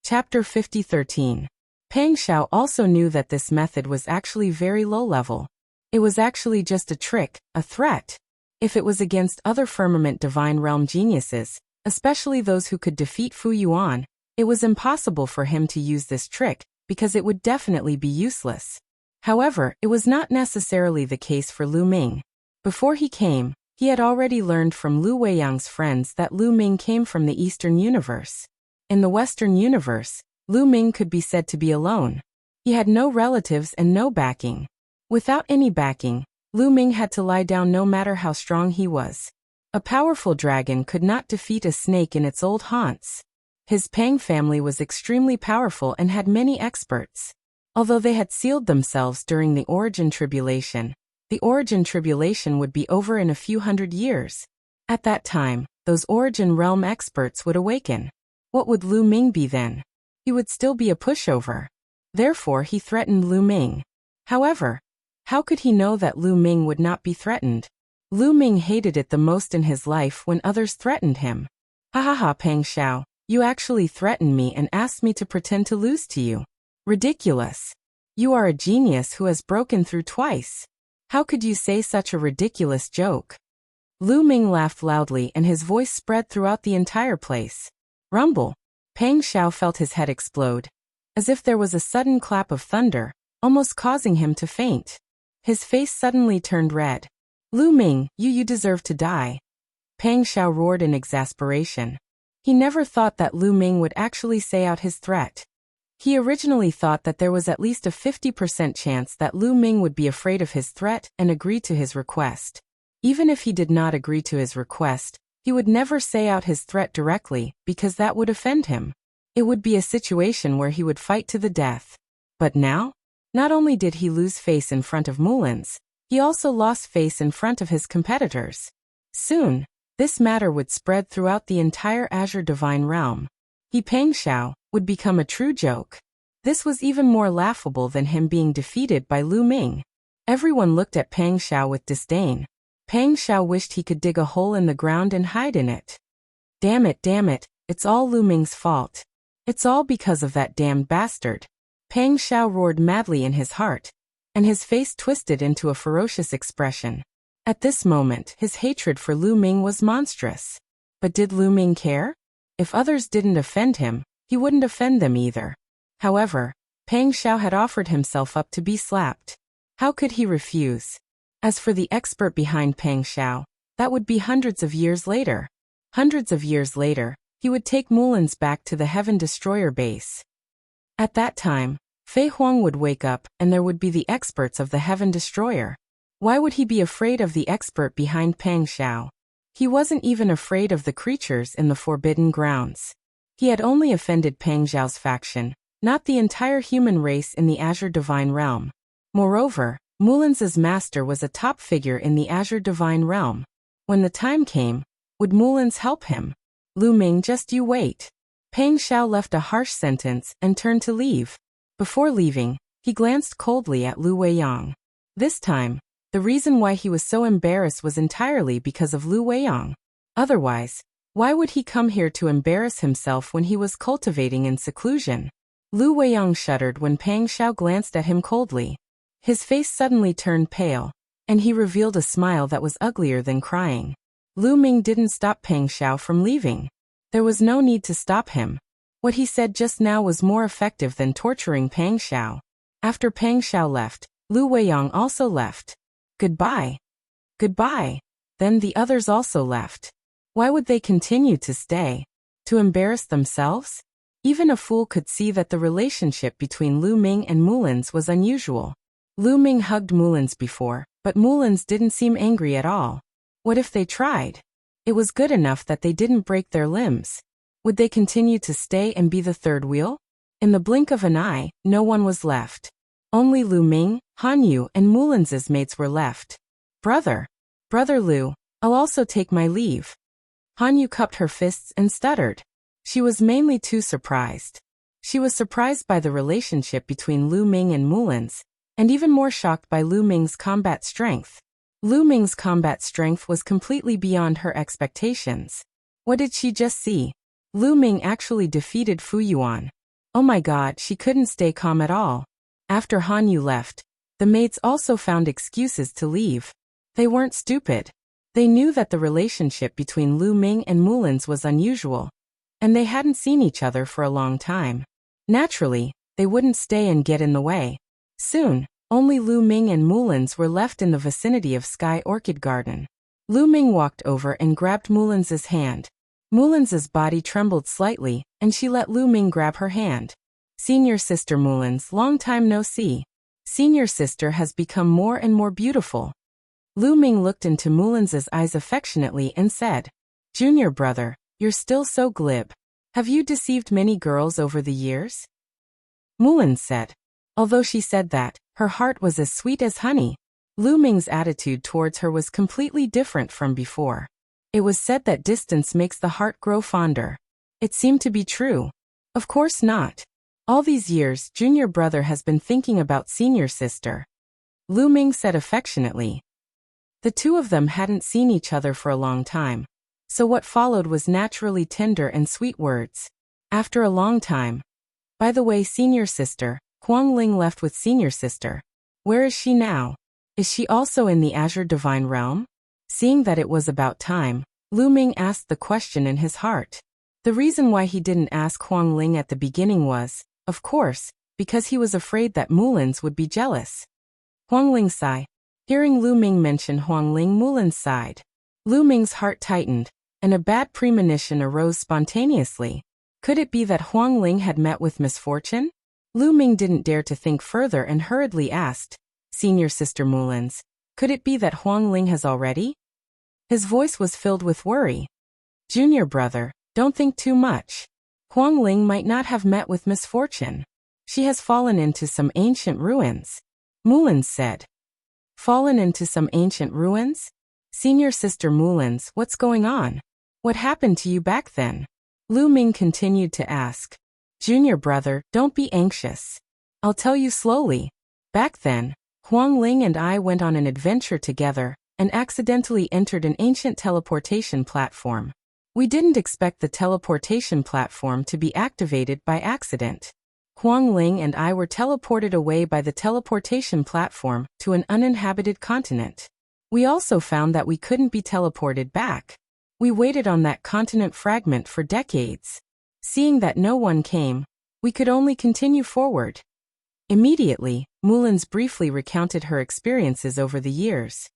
Chapter 50:13. Peng Xiao also knew that this method was actually very low level. It was actually just a trick, a threat. If it was against other Firmament Divine Realm geniuses, especially those who could defeat Fu Yuan, it was impossible for him to use this trick, because it would definitely be useless. However, it was not necessarily the case for Lu Ming. Before he came, he had already learned from Lu Weiyang's friends that Lu Ming came from the Eastern Universe. In the Western Universe, Lu Ming could be said to be alone. He had no relatives and no backing. Without any backing, Lu Ming had to lie down no matter how strong he was. A powerful dragon could not defeat a snake in its old haunts. His Pang family was extremely powerful and had many experts. Although they had sealed themselves during the Origin Tribulation, the Origin Tribulation would be over in a few hundred years. At that time, those Origin Realm experts would awaken. What would Lu Ming be then? He would still be a pushover. Therefore, he threatened Lu Ming. However, how could he know that Lu Ming would not be threatened? Lu Ming hated it the most in his life when others threatened him. Ha ha ha, Peng Xiao, you actually threatened me and asked me to pretend to lose to you. Ridiculous. You are a genius who has broken through twice. How could you say such a ridiculous joke? Lu Ming laughed loudly and his voice spread throughout the entire place. Rumble. Peng Xiao felt his head explode. As if there was a sudden clap of thunder, almost causing him to faint. His face suddenly turned red. Lu Ming, you deserve to die. Peng Xiao roared in exasperation. He never thought that Lu Ming would actually say out his threat. He originally thought that there was at least a 50% chance that Lu Ming would be afraid of his threat and agree to his request. Even if he did not agree to his request, he would never say out his threat directly, because that would offend him. It would be a situation where he would fight to the death. But now? Not only did he lose face in front of Mullins, he also lost face in front of his competitors. Soon, this matter would spread throughout the entire Azure Divine Realm. He, Peng Xiao, would become a true joke. This was even more laughable than him being defeated by Lu Ming. Everyone looked at Peng Xiao with disdain. Peng Xiao wished he could dig a hole in the ground and hide in it. Damn it, it's all Lu Ming's fault. It's all because of that damned bastard. Peng Xiao roared madly in his heart, and his face twisted into a ferocious expression. At this moment, his hatred for Lu Ming was monstrous. But did Lu Ming care? If others didn't offend him, he wouldn't offend them either. However, Pang Xiao had offered himself up to be slapped. How could he refuse? As for the expert behind Pang Xiao, that would be hundreds of years later. Hundreds of years later, he would take Mullins back to the Heaven Destroyer base. At that time, Fei Huang would wake up and there would be the experts of the Heaven Destroyer. Why would he be afraid of the expert behind Pang Xiao? He wasn't even afraid of the creatures in the Forbidden Grounds. He had only offended Pang Xiao's faction, not the entire human race in the Azure Divine Realm. Moreover, Mullins's master was a top figure in the Azure Divine Realm. When the time came, would Mullins help him? Lu Ming, just you wait. Pang Xiao left a harsh sentence and turned to leave. Before leaving, he glanced coldly at Lu Weiyang. This time, the reason why he was so embarrassed was entirely because of Lu Weiyang. Otherwise, why would he come here to embarrass himself when he was cultivating in seclusion? Lu Weiyang shuddered when Pang Xiao glanced at him coldly. His face suddenly turned pale, and he revealed a smile that was uglier than crying. Lu Ming didn't stop Pang Xiao from leaving. There was no need to stop him. What he said just now was more effective than torturing Pang Xiao. After Pang Xiao left, Lu Weiyang also left. Goodbye. Goodbye. Then the others also left. Why would they continue to stay? To embarrass themselves? Even a fool could see that the relationship between Lu Ming and Mullins was unusual. Lu Ming hugged Mullins before, but Mullins didn't seem angry at all. What if they tried? It was good enough that they didn't break their limbs. Would they continue to stay and be the third wheel? In the blink of an eye, no one was left. Only Lu Ming, Han Yu, and Mullins's mates were left. Brother Lu, I'll also take my leave. Han Yu cupped her fists and stuttered. She was mainly too surprised. She was surprised by the relationship between Lu Ming and Mullins, and even more shocked by Lu Ming's combat strength. Lu Ming's combat strength was completely beyond her expectations. What did she just see? Lu Ming actually defeated Fu Yuan. Oh my god, she couldn't stay calm at all. After Han Yu left, the mates also found excuses to leave. They weren't stupid. They knew that the relationship between Lu Ming and Mullins was unusual, and they hadn't seen each other for a long time. Naturally, they wouldn't stay and get in the way. Soon, only Lu Ming and Mullins were left in the vicinity of Sky Orchid Garden. Lu Ming walked over and grabbed Mullins's hand. Mullins's body trembled slightly, and she let Lu Ming grab her hand. Senior sister Mullins, long time no see. Senior sister has become more and more beautiful. Lu Ming looked into Mullins's eyes affectionately and said, Junior brother, you're still so glib. Have you deceived many girls over the years? Mullins said. Although she said that, her heart was as sweet as honey. Lu Ming's attitude towards her was completely different from before. It was said that distance makes the heart grow fonder. It seemed to be true. Of course not. All these years, junior brother has been thinking about senior sister. Lu Ming said affectionately. The two of them hadn't seen each other for a long time, so what followed was naturally tender and sweet words. After a long time. By the way, senior sister, Huang Ling left with senior sister. Where is she now? Is she also in the Azure Divine Realm? Seeing that it was about time, Lu Ming asked the question in his heart. The reason why he didn't ask Huang Ling at the beginning was, of course, because he was afraid that Mullins would be jealous. Huang Ling sighed. Hearing Lu Ming mention Huang Ling, Mullins sighed. Lu Ming's heart tightened, and a bad premonition arose spontaneously. Could it be that Huang Ling had met with misfortune? Lu Ming didn't dare to think further and hurriedly asked, Senior sister Mullins, could it be that Huang Ling has already? His voice was filled with worry. Junior brother, don't think too much. Huang Ling might not have met with misfortune. She has fallen into some ancient ruins. Mullins said. Fallen into some ancient ruins? Senior sister Mullins, what's going on? What happened to you back then? Lu Ming continued to ask. Junior brother, don't be anxious. I'll tell you slowly. Back then, Huang Ling and I went on an adventure together and accidentally entered an ancient teleportation platform. We didn't expect the teleportation platform to be activated by accident. Huang Ling and I were teleported away by the teleportation platform to an uninhabited continent. We also found that we couldn't be teleported back. We waited on that continent fragment for decades. Seeing that no one came, we could only continue forward. Immediately, Mullins briefly recounted her experiences over the years.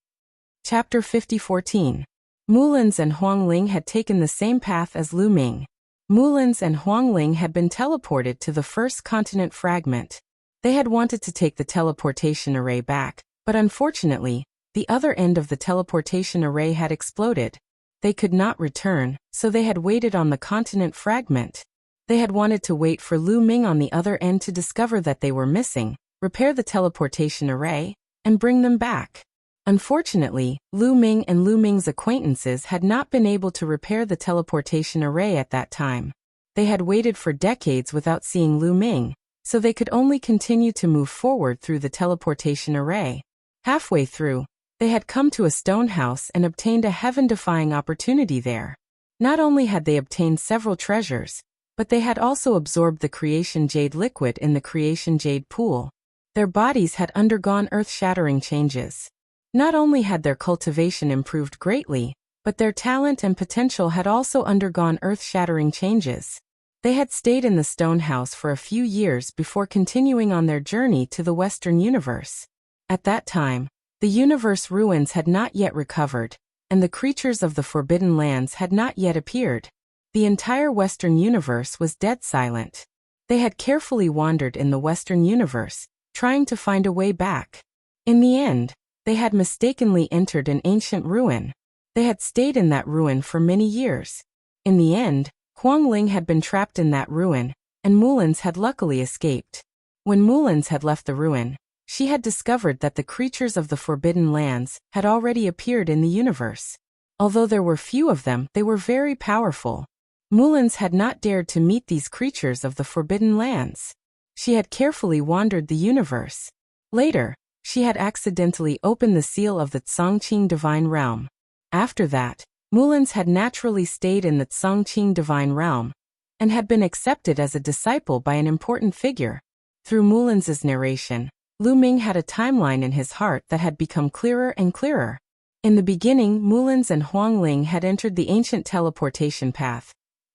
Chapter 50-14. Mullins and Huangling had taken the same path as Lu Ming. Mullins and Huangling had been teleported to the first continent fragment. They had wanted to take the teleportation array back, but unfortunately, the other end of the teleportation array had exploded. They could not return, so they had waited on the continent fragment. They had wanted to wait for Lu Ming on the other end to discover that they were missing, repair the teleportation array, and bring them back. Unfortunately, Lu Ming and Lu Ming's acquaintances had not been able to repair the teleportation array at that time. They had waited for decades without seeing Lu Ming, so they could only continue to move forward through the teleportation array. Halfway through, they had come to a stone house and obtained a heaven-defying opportunity there. Not only had they obtained several treasures, but they had also absorbed the creation jade liquid in the creation jade pool. Their bodies had undergone earth-shattering changes. Not only had their cultivation improved greatly, but their talent and potential had also undergone earth-shattering changes. They had stayed in the stone house for a few years before continuing on their journey to the Western universe. At that time, the universe ruins had not yet recovered, and the creatures of the Forbidden Lands had not yet appeared. The entire Western universe was dead silent. They had carefully wandered in the Western universe, trying to find a way back. In the end, they had mistakenly entered an ancient ruin. They had stayed in that ruin for many years. In the end, Huangling had been trapped in that ruin, and Mullins had luckily escaped. When Mullins had left the ruin, she had discovered that the creatures of the Forbidden Lands had already appeared in the universe. Although there were few of them, they were very powerful. Mullins had not dared to meet these creatures of the Forbidden Lands. She had carefully wandered the universe. Later, she had accidentally opened the seal of the Tsongqing Divine Realm. After that, Mullins had naturally stayed in the Tsongqing Divine Realm, and had been accepted as a disciple by an important figure. Through Mullins's narration, Lu Ming had a timeline in his heart that had become clearer and clearer. In the beginning, Mullins and Huangling had entered the ancient teleportation path,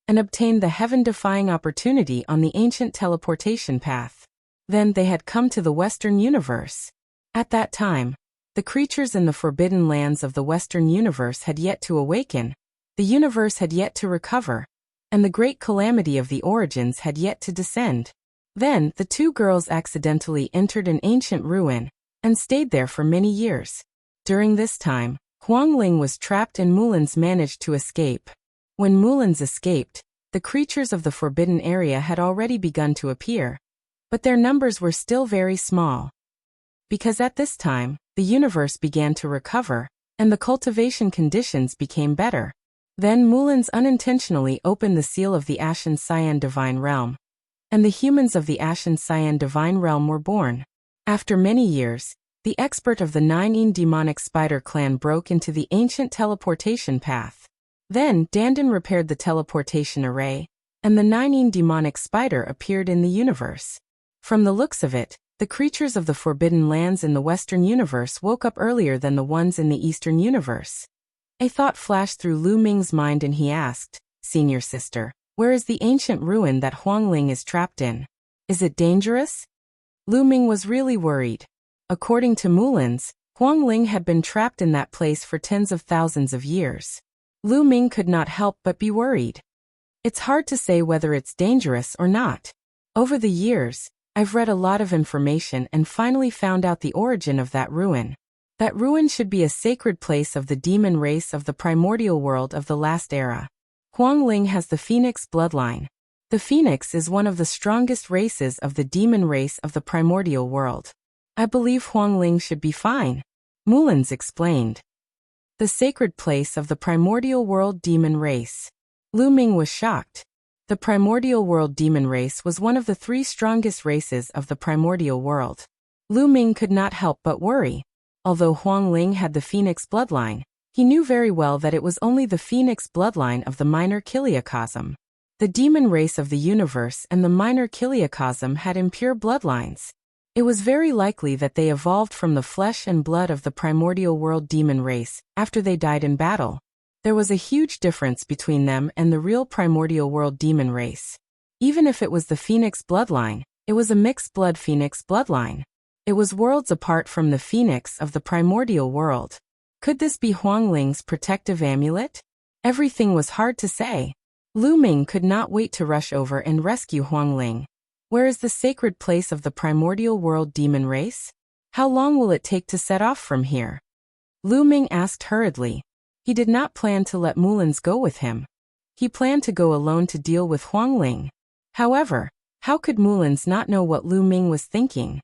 and obtained the heaven-defying opportunity on the ancient teleportation path. Then they had come to the Western universe. At that time, the creatures in the Forbidden Lands of the Western universe had yet to awaken, the universe had yet to recover, and the great calamity of the origins had yet to descend. Then, the two girls accidentally entered an ancient ruin, and stayed there for many years. During this time, Huangling was trapped and Mullins managed to escape. When Mullins escaped, the creatures of the forbidden area had already begun to appear, but their numbers were still very small. Because at this time, the universe began to recover, and the cultivation conditions became better. Then Mullins unintentionally opened the seal of the Ashen Cyan Divine Realm, and the humans of the Ashen Cyan Divine Realm were born. After many years, the expert of the Nine demonic spider clan broke into the ancient teleportation path. Then Dandan repaired the teleportation array, and the Nine demonic spider appeared in the universe. From the looks of it, the creatures of the Forbidden Lands in the Western universe woke up earlier than the ones in the Eastern universe. A thought flashed through Lu Ming's mind and he asked, "Senior sister, where is the ancient ruin that Huangling is trapped in? Is it dangerous?" Lu Ming was really worried. According to Mullins, Huangling had been trapped in that place for tens of thousands of years. Lu Ming could not help but be worried. It's hard to say whether it's dangerous or not. Over the years, I've read a lot of information and finally found out the origin of that ruin. That ruin should be a sacred place of the demon race of the primordial world of the last era. Huangling has the Phoenix bloodline. The Phoenix is one of the strongest races of the demon race of the primordial world. I believe Huangling should be fine, Mullins explained. The sacred place of the primordial world demon race. Lu Ming was shocked. The primordial world demon race was one of the three strongest races of the primordial world. Lu Ming could not help but worry. Although Huangling had the Phoenix bloodline, he knew very well that it was only the Phoenix bloodline of the minor Kiliacosm. The demon race of the universe and the minor Kiliacosm had impure bloodlines. It was very likely that they evolved from the flesh and blood of the primordial world demon race after they died in battle. There was a huge difference between them and the real primordial world demon race. Even if it was the Phoenix bloodline, It was a mixed-blood phoenix bloodline. It was worlds apart from the phoenix of the primordial world. Could this be Huangling's protective amulet? Everything was hard to say. Lu Ming could not wait to rush over and rescue Huangling. Where is the sacred place of the primordial world demon race? How long will it take to set off from here? Lu Ming asked hurriedly. He did not plan to let Mullins go with him. He planned to go alone to deal with Huangling. However, how could Mullins not know what Lu Ming was thinking?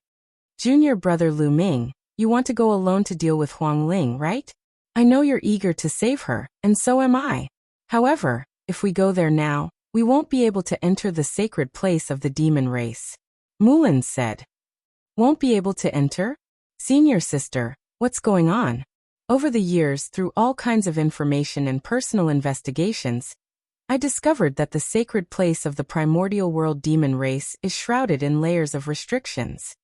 Junior brother Lu Ming, you want to go alone to deal with Huangling, right? I know you're eager to save her, and so am I. However, if we go there now, we won't be able to enter the sacred place of the demon race. Mullins said. Won't be able to enter? Senior sister, what's going on? Over the years, through all kinds of information and personal investigations, I discovered that the sacred place of the primordial world demon race is shrouded in layers of restrictions.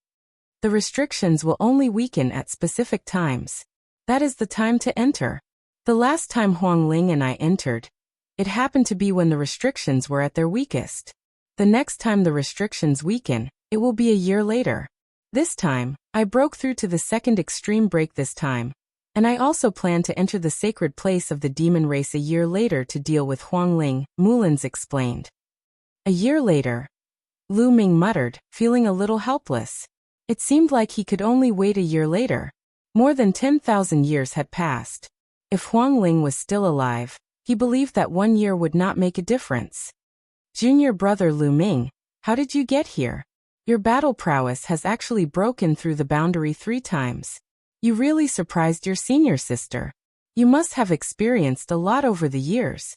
The restrictions will only weaken at specific times. That is the time to enter. The last time Huangling and I entered, it happened to be when the restrictions were at their weakest. The next time the restrictions weaken, it will be a year later. This time, I broke through to the second extreme break this time, and I also plan to enter the sacred place of the demon race a year later to deal with Huangling, Mullins explained. A year later, Lu Ming muttered, feeling a little helpless. It seemed like he could only wait a year later. More than 10,000 years had passed. If Huangling was still alive, he believed that 1 year would not make a difference. Junior brother Lu Ming, how did you get here? Your battle prowess has actually broken through the boundary 3 times. You really surprised your senior sister. You must have experienced a lot over the years.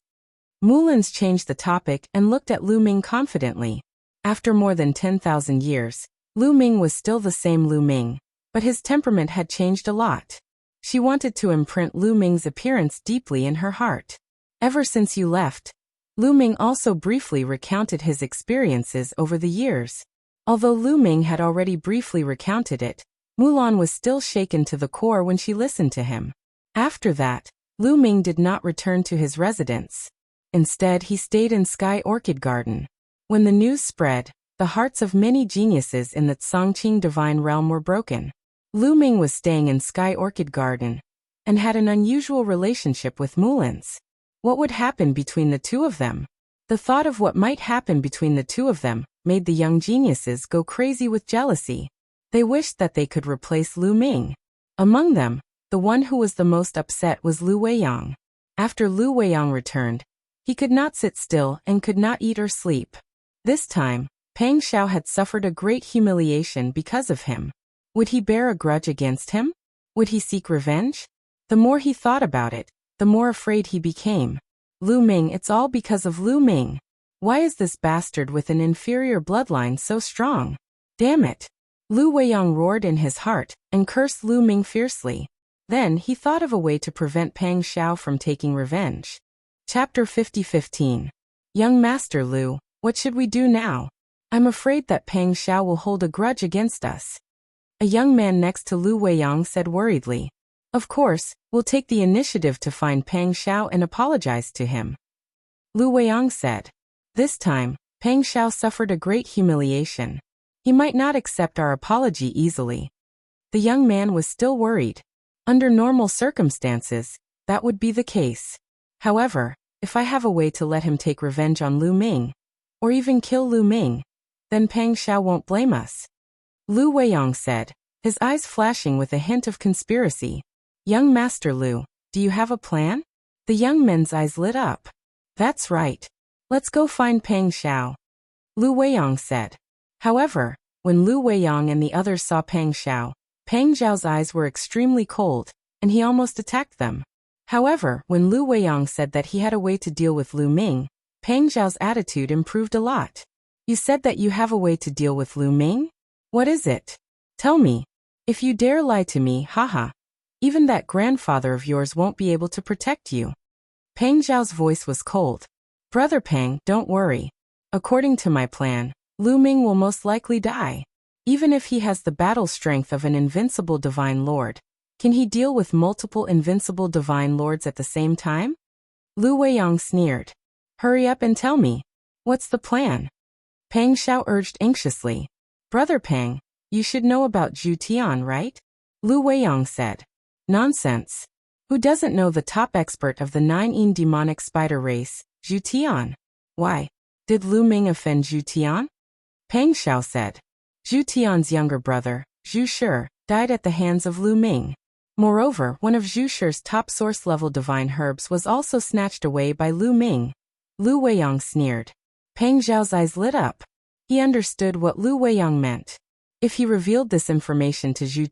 Mullins changed the topic and looked at Lu Ming confidently. After more than 10,000 years, Lu Ming was still the same Lu Ming, but his temperament had changed a lot. She wanted to imprint Lu Ming's appearance deeply in her heart. Ever since you left, Lu Ming also briefly recounted his experiences over the years. Although Lu Ming had already briefly recounted it, Mulan was still shaken to the core when she listened to him. After that, Lu Ming did not return to his residence. Instead, he stayed in Sky Orchid Garden. When the news spread, the hearts of many geniuses in the Tsongqing divine realm were broken. Lu Ming was staying in Sky Orchid Garden and had an unusual relationship with Mullins. What would happen between the two of them? The thought of what might happen between the two of them made the young geniuses go crazy with jealousy. They wished that they could replace Lu Ming. Among them, the one who was the most upset was Lu Weiyang. After Lu Weiyang returned, he could not sit still and could not eat or sleep. This time, Pang Xiao had suffered a great humiliation because of him. Would he bear a grudge against him? Would he seek revenge? The more he thought about it, the more afraid he became. Lu Ming, it's all because of Lu Ming. Why is this bastard with an inferior bloodline so strong? Damn it! Lu Weiyang roared in his heart and cursed Lu Ming fiercely. Then he thought of a way to prevent Pang Xiao from taking revenge. Chapter 50-15. Young Master Lu, what should we do now? I'm afraid that Pang Xiao will hold a grudge against us. A young man next to Lu Weiyang said worriedly. Of course, we'll take the initiative to find Pang Xiao and apologize to him. Lu Weiyang said. This time, Pang Xiao suffered a great humiliation. He might not accept our apology easily. The young man was still worried. Under normal circumstances, that would be the case. However, if I have a way to let him take revenge on Lu Ming, or even kill Lu Ming, then Pang Xiao won't blame us. Lu Weiyang said, his eyes flashing with a hint of conspiracy. Young Master Lu, do you have a plan? The young man's eyes lit up. That's right. Let's go find Pang Xiao. Lu Weiyang said. However, when Lu Weiyang and the others saw Pang Xiao's eyes were extremely cold, and he almost attacked them. However, when Lu Weiyang said that he had a way to deal with Lu Ming, Pang Xiao's attitude improved a lot. You said that you have a way to deal with Lu Ming? What is it? Tell me. If you dare lie to me, haha. Even that grandfather of yours won't be able to protect you. Pang Xiao's voice was cold. Brother Pang, don't worry. According to my plan, Lu Ming will most likely die. Even if he has the battle strength of an invincible divine lord, can he deal with multiple invincible divine lords at the same time? Lu Weiyang sneered. Hurry up and tell me. What's the plan? Pang Xiao urged anxiously. Brother Pang, you should know about Zhu Tian, right? Lu Weiyang said. Nonsense. Who doesn't know the top expert of the 9 demonic spider race, Zhu Tian? Why? Did Lu Ming offend Zhu Tian? Pang Xiao said. Zhu Tian's younger brother, Zhu Shi, died at the hands of Lu Ming. Moreover, one of Zhu Shi's top source-level divine herbs was also snatched away by Lu Ming. Lu Weiyang sneered. Pang Xiao's eyes lit up. He understood what Lu Weiyang meant. If he revealed this information to Zhu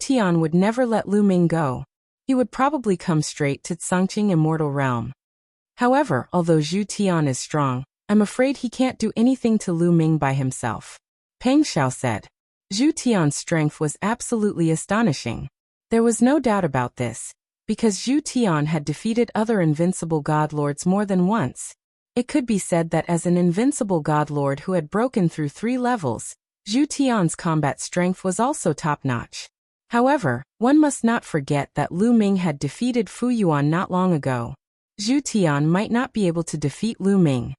Tian would never let Lu Ming go. He would probably come straight to Tsangqing Immortal Realm. However, although Zhu Tian is strong, I'm afraid he can't do anything to Lu Ming by himself. Pang Xiao said. Zhu Tian's strength was absolutely astonishing. There was no doubt about this, because Zhu Tian had defeated other invincible god lords more than once. It could be said that as an invincible god lord who had broken through 3 levels, Zhu Tian's combat strength was also top-notch. However, one must not forget that Lu Ming had defeated Fu Yuan not long ago. Zhu Tian might not be able to defeat Lu Ming.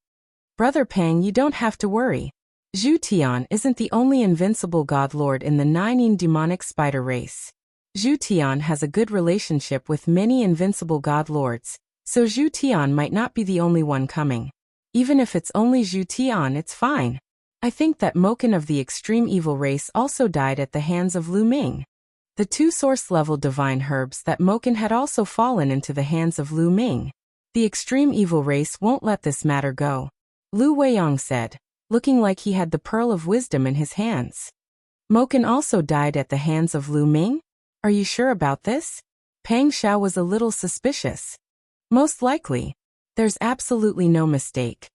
Brother Pang, you don't have to worry. Zhu Tian isn't the only invincible god lord in the 9 demonic spider race. Zhu Tian has a good relationship with many invincible god lords, so Zhu Tian might not be the only one coming. Even if it's only Zhu Tian, it's fine. I think that Moken of the extreme evil race also died at the hands of Lu Ming. The 2 source-level divine herbs that Moken had also fallen into the hands of Lu Ming. The extreme evil race won't let this matter go. Lu Weiyang said, looking like he had the pearl of wisdom in his hands. Moken also died at the hands of Lu Ming? Are you sure about this? Pang Xiao was a little suspicious. Most likely. There's absolutely no mistake.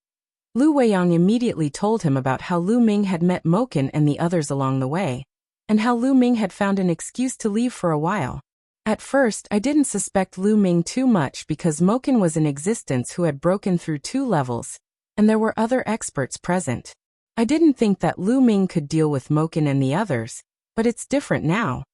Lu Weiyang immediately told him about how Lu Ming had met Moken and the others along the way, and how Lu Ming had found an excuse to leave for a while. At first, I didn't suspect Lu Ming too much because Moken was in existence who had broken through 2 levels, and there were other experts present. I didn't think that Lu Ming could deal with Moken and the others, but it's different now.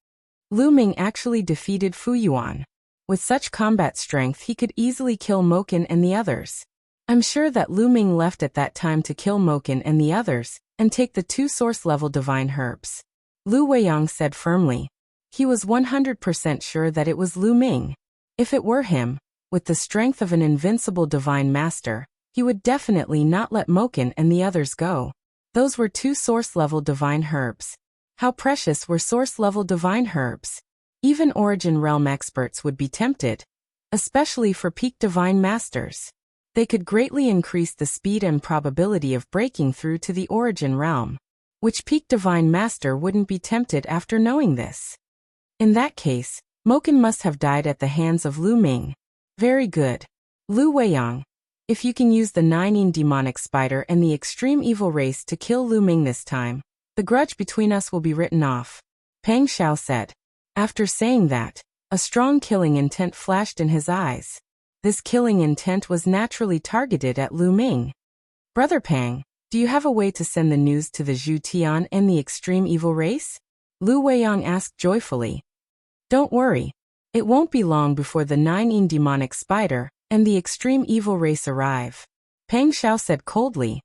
Lu Ming actually defeated Fu Yuan. With such combat strength, he could easily kill Moken and the others. I'm sure that Lu Ming left at that time to kill Moken and the others, and take the 2 source-level divine herbs. Lu Weiyang said firmly. He was 100% sure that it was Lu Ming. If it were him, with the strength of an invincible divine master, he would definitely not let Moken and the others go. Those were 2 source-level divine herbs. How precious were source-level divine herbs? Even Origin Realm experts would be tempted, especially for peak divine masters. They could greatly increase the speed and probability of breaking through to the Origin Realm. Which peak divine master wouldn't be tempted after knowing this? In that case, Moken must have died at the hands of Lu Ming. Very good. Lu Weiyang, if you can use the 9 demonic spider and the extreme evil race to kill Lu Ming this time, the grudge between us will be written off. Pang Xiao said. After saying that, a strong killing intent flashed in his eyes. This killing intent was naturally targeted at Lu Ming. Brother Pang, do you have a way to send the news to the Zhu Tian and the extreme evil race? Lu Weiyang asked joyfully. Don't worry. It won't be long before the 9 demonic spider and the extreme evil race arrive. Pang Xiao said coldly.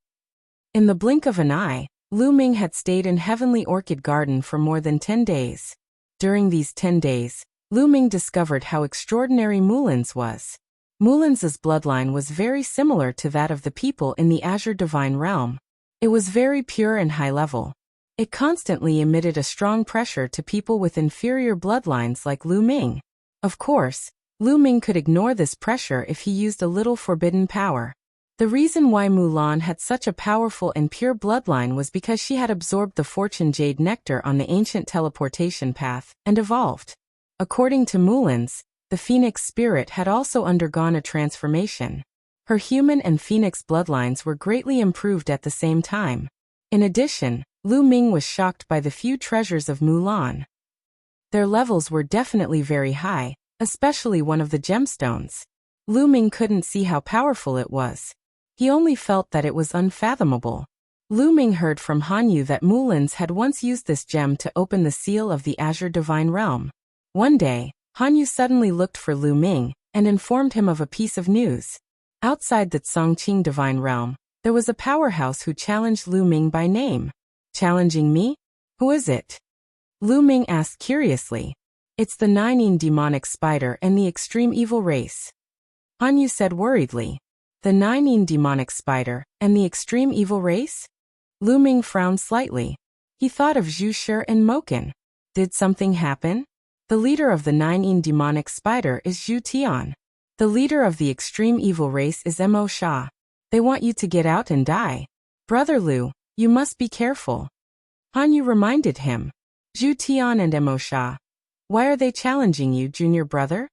In the blink of an eye, Lu Ming had stayed in Heavenly Orchid Garden for more than 10 days. During these 10 days, Lu Ming discovered how extraordinary Mulan's was. Mulan's bloodline was very similar to that of the people in the Azure Divine Realm. It was very pure and high level. It constantly emitted a strong pressure to people with inferior bloodlines like Lu Ming. Of course, Lu Ming could ignore this pressure if he used a little forbidden power. The reason why Mulan had such a powerful and pure bloodline was because she had absorbed the Fortune Jade Nectar on the ancient teleportation path and evolved. According to Mulan's, the Phoenix spirit had also undergone a transformation. Her human and Phoenix bloodlines were greatly improved at the same time. In addition, Lu Ming was shocked by the few treasures of Mulan. Their levels were definitely very high, especially one of the gemstones. Lu Ming couldn't see how powerful it was. He only felt that it was unfathomable. Lu Ming heard from Hanyu that Mulan's had once used this gem to open the seal of the Azure Divine Realm. One day, Hanyu suddenly looked for Lu Ming and informed him of a piece of news. Outside the Tsangqing Divine Realm, there was a powerhouse who challenged Lu Ming by name. Challenging me? Who is it? Lu Ming asked curiously. It's the 9 demonic spider and the extreme evil race. Han Yu said worriedly. The 9 demonic spider and the extreme evil race? Lu Ming frowned slightly. He thought of Zhu Shi and Moken. Did something happen? The leader of the 9 demonic spider is Zhu Tian. The leader of the extreme evil race is Mo Sha. They want you to get out and die. Brother Lu, you must be careful. Han Yu reminded him. Zhu Tian and Mo Sha. Why are they challenging you, junior brother?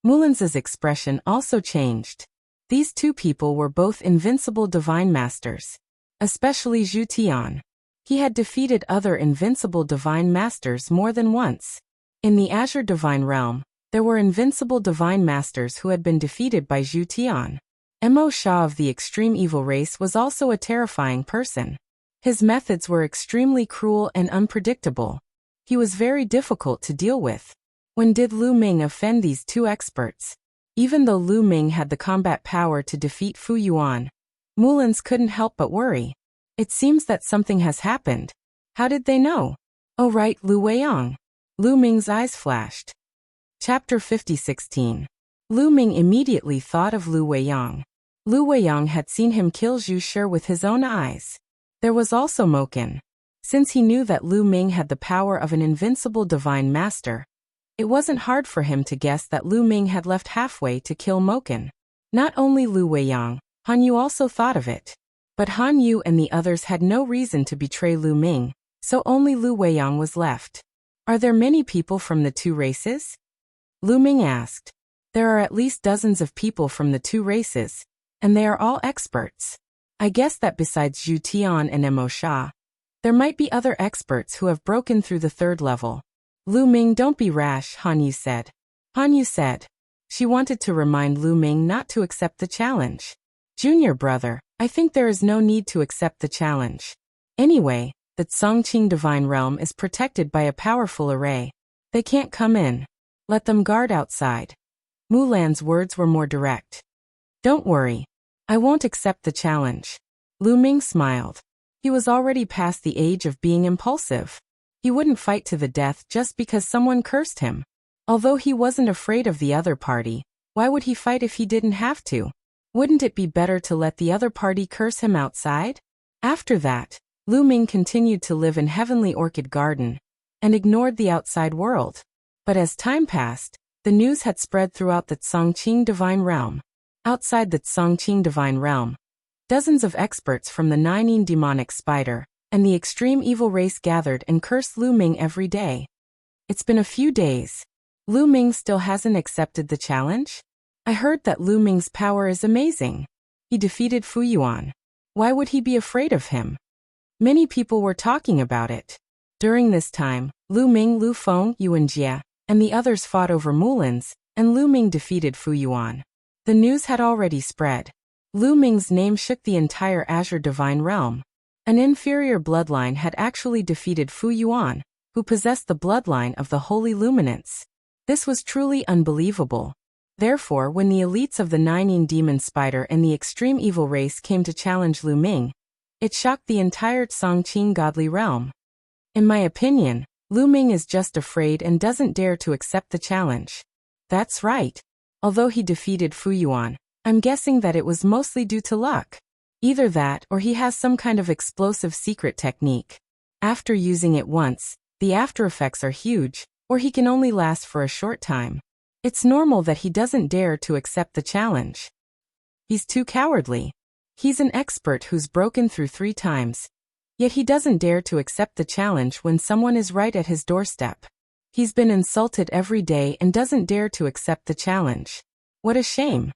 Mulan's expression also changed. These two people were both invincible divine masters. Especially Zhu Tian. He had defeated other invincible divine masters more than once. In the Azure Divine Realm, there were invincible divine masters who had been defeated by Zhu Tian. Mo Sha of the extreme evil race was also a terrifying person. His methods were extremely cruel and unpredictable. He was very difficult to deal with. When did Lu Ming offend these two experts? Even though Lu Ming had the combat power to defeat Fu Yuan, Mulan's couldn't help but worry. It seems that something has happened. How did they know? Oh right, Lu Weiyang. Lu Ming's eyes flashed. Chapter 50:16. Lu Ming immediately thought of Lu Weiyang. Lu Weiyang had seen him kill Zhu Shi with his own eyes. There was also Moken. Since he knew that Lu Ming had the power of an invincible divine master, it wasn't hard for him to guess that Lu Ming had left halfway to kill Moken. Not only Lu Weiyang, Han Yu also thought of it. But Han Yu and the others had no reason to betray Lu Ming, so only Lu Weiyang was left. Are there many people from the two races? Lu Ming asked. There are at least dozens of people from the two races, and they are all experts. I guess that besides Zhu Tian and Mo Sha, there might be other experts who have broken through the third level. Lu Ming, don't be rash, Han Yu said. Han Yu said. She wanted to remind Lu Ming not to accept the challenge. Junior brother, I think there is no need to accept the challenge. Anyway, the Tsongqing Divine Realm is protected by a powerful array. They can't come in. Let them guard outside. Mulan's words were more direct. Don't worry. I won't accept the challenge. Lu Ming smiled. He was already past the age of being impulsive. He wouldn't fight to the death just because someone cursed him. Although he wasn't afraid of the other party, why would he fight if he didn't have to? Wouldn't it be better to let the other party curse him outside? After that, Lu Ming continued to live in Heavenly Orchid Garden and ignored the outside world. But as time passed, the news had spread throughout the Tsongqing Divine Realm. Outside the Tsongqing Divine Realm, dozens of experts from the 9 demonic spider and the extreme evil race gathered and cursed Lu Ming every day. It's been a few days. Lu Ming still hasn't accepted the challenge? I heard that Lu Ming's power is amazing. He defeated Fu Yuan. Why would he be afraid of him? Many people were talking about it. During this time, Lu Ming, Lu Feng, Yuan Jie, and the others fought over Mulan's, and Lu Ming defeated Fu Yuan. The news had already spread. Lu Ming's name shook the entire Azure Divine Realm. An inferior bloodline had actually defeated Fu Yuan, who possessed the bloodline of the Holy Luminance. This was truly unbelievable. Therefore, when the elites of the 9 demon spider and the extreme evil race came to challenge Lu Ming, it shocked the entire Tsongqing godly realm. In my opinion, Lu Ming is just afraid and doesn't dare to accept the challenge. That's right. Although he defeated Fu Yuan, I'm guessing that it was mostly due to luck. Either that or he has some kind of explosive secret technique. After using it once, the after effects are huge, or he can only last for a short time. It's normal that he doesn't dare to accept the challenge. He's too cowardly. He's an expert who's broken through 3 times. Yet he doesn't dare to accept the challenge when someone is right at his doorstep. He's been insulted every day and doesn't dare to accept the challenge. What a shame.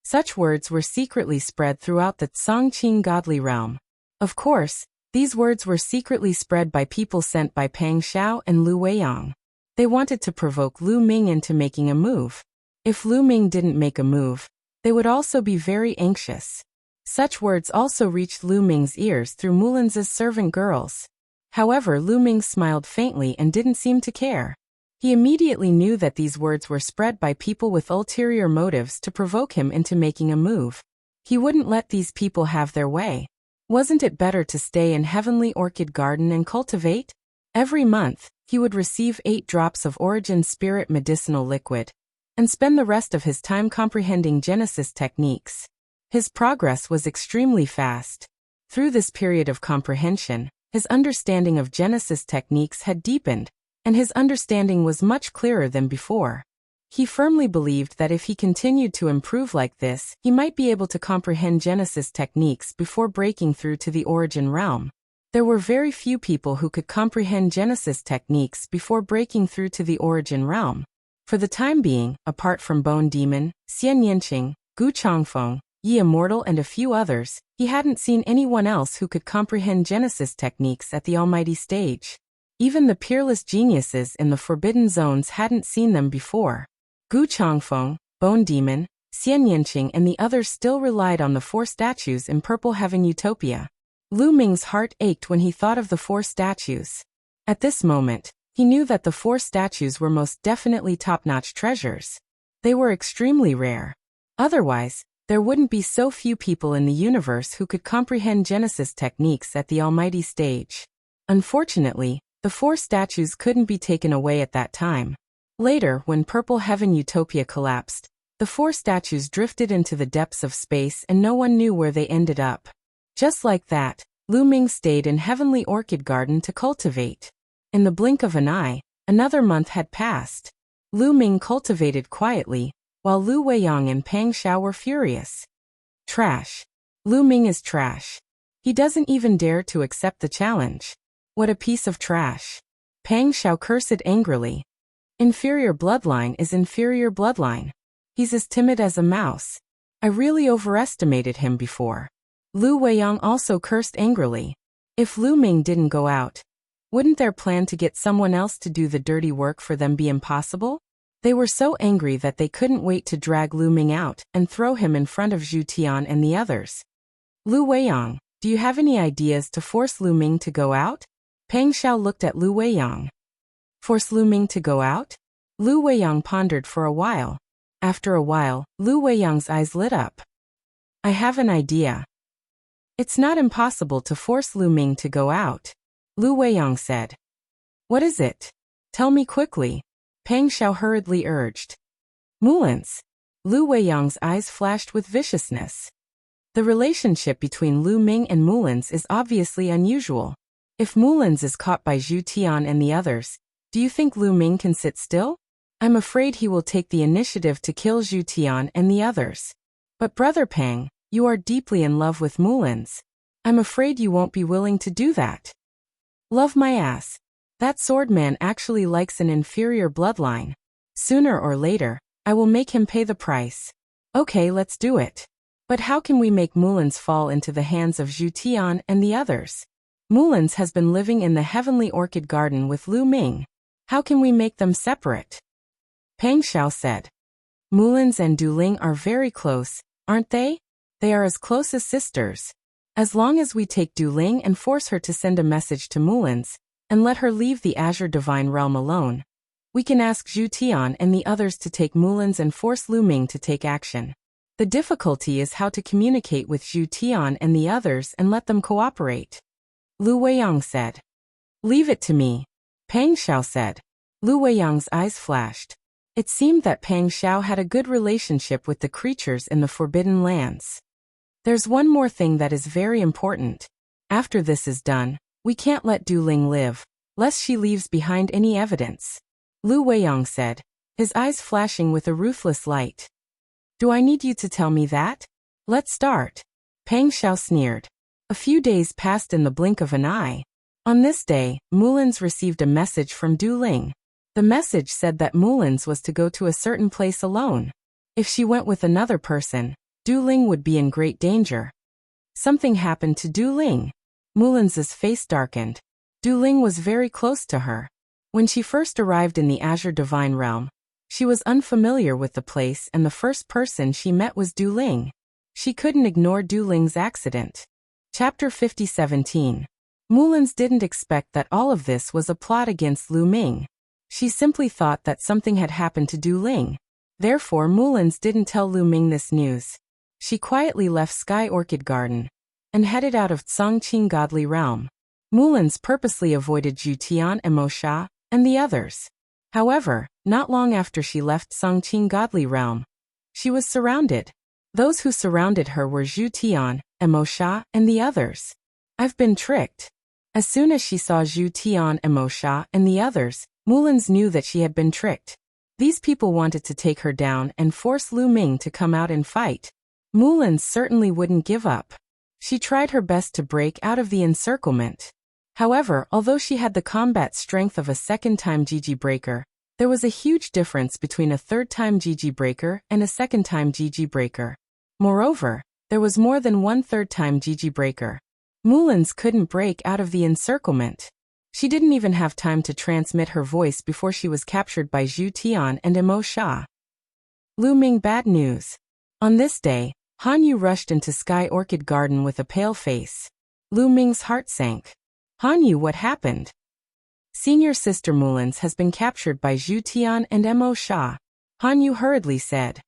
Such words were secretly spread throughout the Tsongqing godly realm. Of course, these words were secretly spread by people sent by Pang Xiao and Lu Weiyang. They wanted to provoke Lu Ming into making a move. If Lu Ming didn't make a move, they would also be very anxious. Such words also reached Lu Ming's ears through Mulan's servant girls. However, Lu Ming smiled faintly and didn't seem to care. He immediately knew that these words were spread by people with ulterior motives to provoke him into making a move. He wouldn't let these people have their way. Wasn't it better to stay in Heavenly Orchid Garden and cultivate? Every month, he would receive 8 drops of Origin Spirit medicinal liquid, and spend the rest of his time comprehending Genesis techniques. His progress was extremely fast. Through this period of comprehension, his understanding of Genesis techniques had deepened, and his understanding was much clearer than before. He firmly believed that if he continued to improve like this, he might be able to comprehend Genesis techniques before breaking through to the Origin realm. There were very few people who could comprehend Genesis techniques before breaking through to the Origin realm. For the time being, apart from Bone Demon, Xian Yanqing, Gu Changfeng, Yi Immortal and a few others, he hadn't seen anyone else who could comprehend Genesis techniques at the Almighty stage. Even the peerless geniuses in the Forbidden Zones hadn't seen them before. Gu Changfeng, Bone Demon, Xian Yanqing and the others still relied on the 4 statues in Purple Heaven Utopia. Lu Ming's heart ached when he thought of the 4 statues. At this moment, he knew that the 4 statues were most definitely top-notch treasures. They were extremely rare. Otherwise, there wouldn't be so few people in the universe who could comprehend Genesis techniques at the Almighty stage. Unfortunately, the 4 statues couldn't be taken away at that time. Later, when Purple Heaven Utopia collapsed, the 4 statues drifted into the depths of space and no one knew where they ended up. Just like that, Lu Ming stayed in Heavenly Orchid Garden to cultivate. In the blink of an eye, another month had passed. Lu Ming cultivated quietly, while Lu Weiyang and Pang Xiao were furious. Trash. Lu Ming is trash. He doesn't even dare to accept the challenge. What a piece of trash. Pang Xiao cursed angrily. Inferior bloodline is inferior bloodline. He's as timid as a mouse. I really overestimated him before. Lu Weiyang also cursed angrily. If Lu Ming didn't go out, wouldn't their plan to get someone else to do the dirty work for them be impossible? They were so angry that they couldn't wait to drag Lu Ming out and throw him in front of Zhu Tian and the others. Lu Weiyang, do you have any ideas to force Lu Ming to go out? Pang Xiao looked at Lu Weiyang. Force Lu Ming to go out? Lu Weiyang pondered for a while. After a while, Lu Weiyang's eyes lit up. I have an idea. It's not impossible to force Lu Ming to go out, Lu Weiyang said. What is it? Tell me quickly, Pang Xiao hurriedly urged. Mulins. Lu Weiyang's eyes flashed with viciousness. The relationship between Lu Ming and Mulins is obviously unusual. If Mulins is caught by Zhu Tian and the others, do you think Lu Ming can sit still? I'm afraid he will take the initiative to kill Zhu Tian and the others. But Brother Pang, you are deeply in love with Mulins. I'm afraid you won't be willing to do that. Love my ass. That swordman actually likes an inferior bloodline. Sooner or later, I will make him pay the price. Okay, let's do it. But how can we make Mulins fall into the hands of Zhu Tian and the others? Mulins has been living in the Heavenly Orchid Garden with Lu Ming. How can we make them separate? Pang Xiao said. Mulins and Du Ling are very close, aren't they? They are as close as sisters. As long as we take Du Ling and force her to send a message to Mulins, and let her leave the Azure Divine Realm alone, we can ask Zhu Tian and the others to take Mulins and force Lu Ming to take action. The difficulty is how to communicate with Zhu Tian and the others and let them cooperate. Lu Weiyang said. Leave it to me, Pang Xiao said. Lu Weiyang's eyes flashed. It seemed that Pang Xiao had a good relationship with the creatures in the Forbidden Lands. There's one more thing that is very important. After this is done, we can't let Du Ling live, lest she leaves behind any evidence. Lu Weiyang said, his eyes flashing with a ruthless light. Do I need you to tell me that? Let's start. Pang Xiao sneered. A few days passed in the blink of an eye. On this day, Mulins received a message from Du Ling. The message said that Mulins was to go to a certain place alone. If she went with another person, Du Ling would be in great danger. Something happened to Du Ling. Mulins's face darkened. Du Ling was very close to her. When she first arrived in the Azure Divine Realm, she was unfamiliar with the place and the first person she met was Du Ling. She couldn't ignore Du Ling's accident. Chapter 50:17. Mulins didn't expect that all of this was a plot against Lu Ming. She simply thought that something had happened to Du Ling. Therefore Mulins didn't tell Lu Ming this news. She quietly left Sky Orchid Garden. and headed out of Tsongqing godly realm. Mullins purposely avoided Zhu Tian and Mo Sha, and the others. However, not long after she left Tsongqing godly realm, she was surrounded. Those who surrounded her were Zhu Tian, and Mo Sha, and the others. I've been tricked. As soon as she saw Zhu Tian and Mo Sha and the others, Mullins knew that she had been tricked. These people wanted to take her down and force Lu Ming to come out and fight. Mullins certainly wouldn't give up. She tried her best to break out of the encirclement. However, although she had the combat strength of a second-time GG breaker, there was a huge difference between a third-time GG breaker and a second-time GG breaker. Moreover, there was more than one third-time GG breaker. Mullins couldn't break out of the encirclement. She didn't even have time to transmit her voice before she was captured by Zhu Tian and Mo Sha. Lu Ming bad news. On this day, Han Yu rushed into Sky Orchid Garden with a pale face. Lu Ming's heart sank. Han Yu, what happened? Senior sister Mullins has been captured by Zhu Tian and Mo Sha. Han Yu hurriedly said.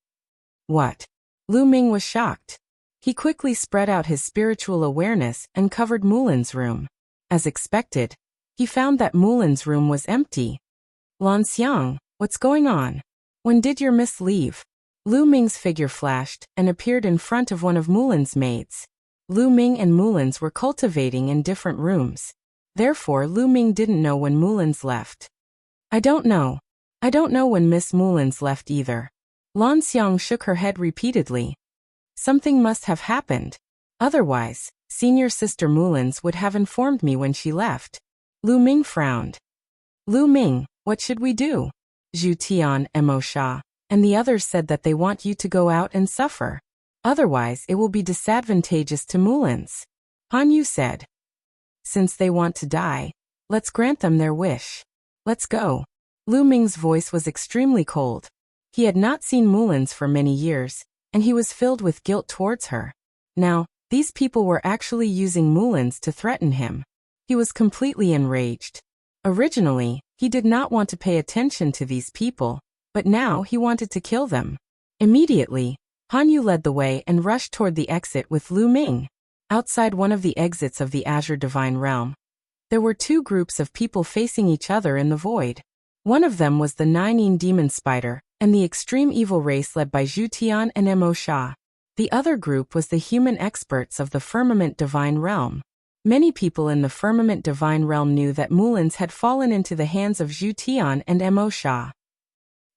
What? Lu Ming was shocked. He quickly spread out his spiritual awareness and covered Mullins' room. As expected, he found that Mullins' room was empty. Lan Xiang, what's going on? When did your miss leave? Lu Ming's figure flashed and appeared in front of one of Mullins' maids. Lu Ming and Mullins were cultivating in different rooms. Therefore, Lu Ming didn't know when Mullins left. I don't know. I don't know when Miss Mullins left either. Lan Xiang shook her head repeatedly. Something must have happened. Otherwise, senior sister Mullins would have informed me when she left. Lu Ming frowned. Lu Ming, what should we do? Zhu Tian and Mo Sha, and the others said that they want you to go out and suffer. Otherwise, it will be disadvantageous to Mullins. Han Yu said. Since they want to die, let's grant them their wish. Let's go. Lu Ming's voice was extremely cold. He had not seen Mullins for many years, and he was filled with guilt towards her. Now, these people were actually using Mullins to threaten him. He was completely enraged. Originally, he did not want to pay attention to these people, but now he wanted to kill them. Immediately, Han Yu led the way and rushed toward the exit with Lu Ming. Outside one of the exits of the Azure Divine Realm, there were two groups of people facing each other in the void. One of them was the Nine Demon Spider, and the extreme evil race led by Zhu Tian and Mo Sha. The other group was the human experts of the Firmament Divine Realm. Many people in the Firmament Divine Realm knew that Mullins had fallen into the hands of Zhu Tian and Mo Sha.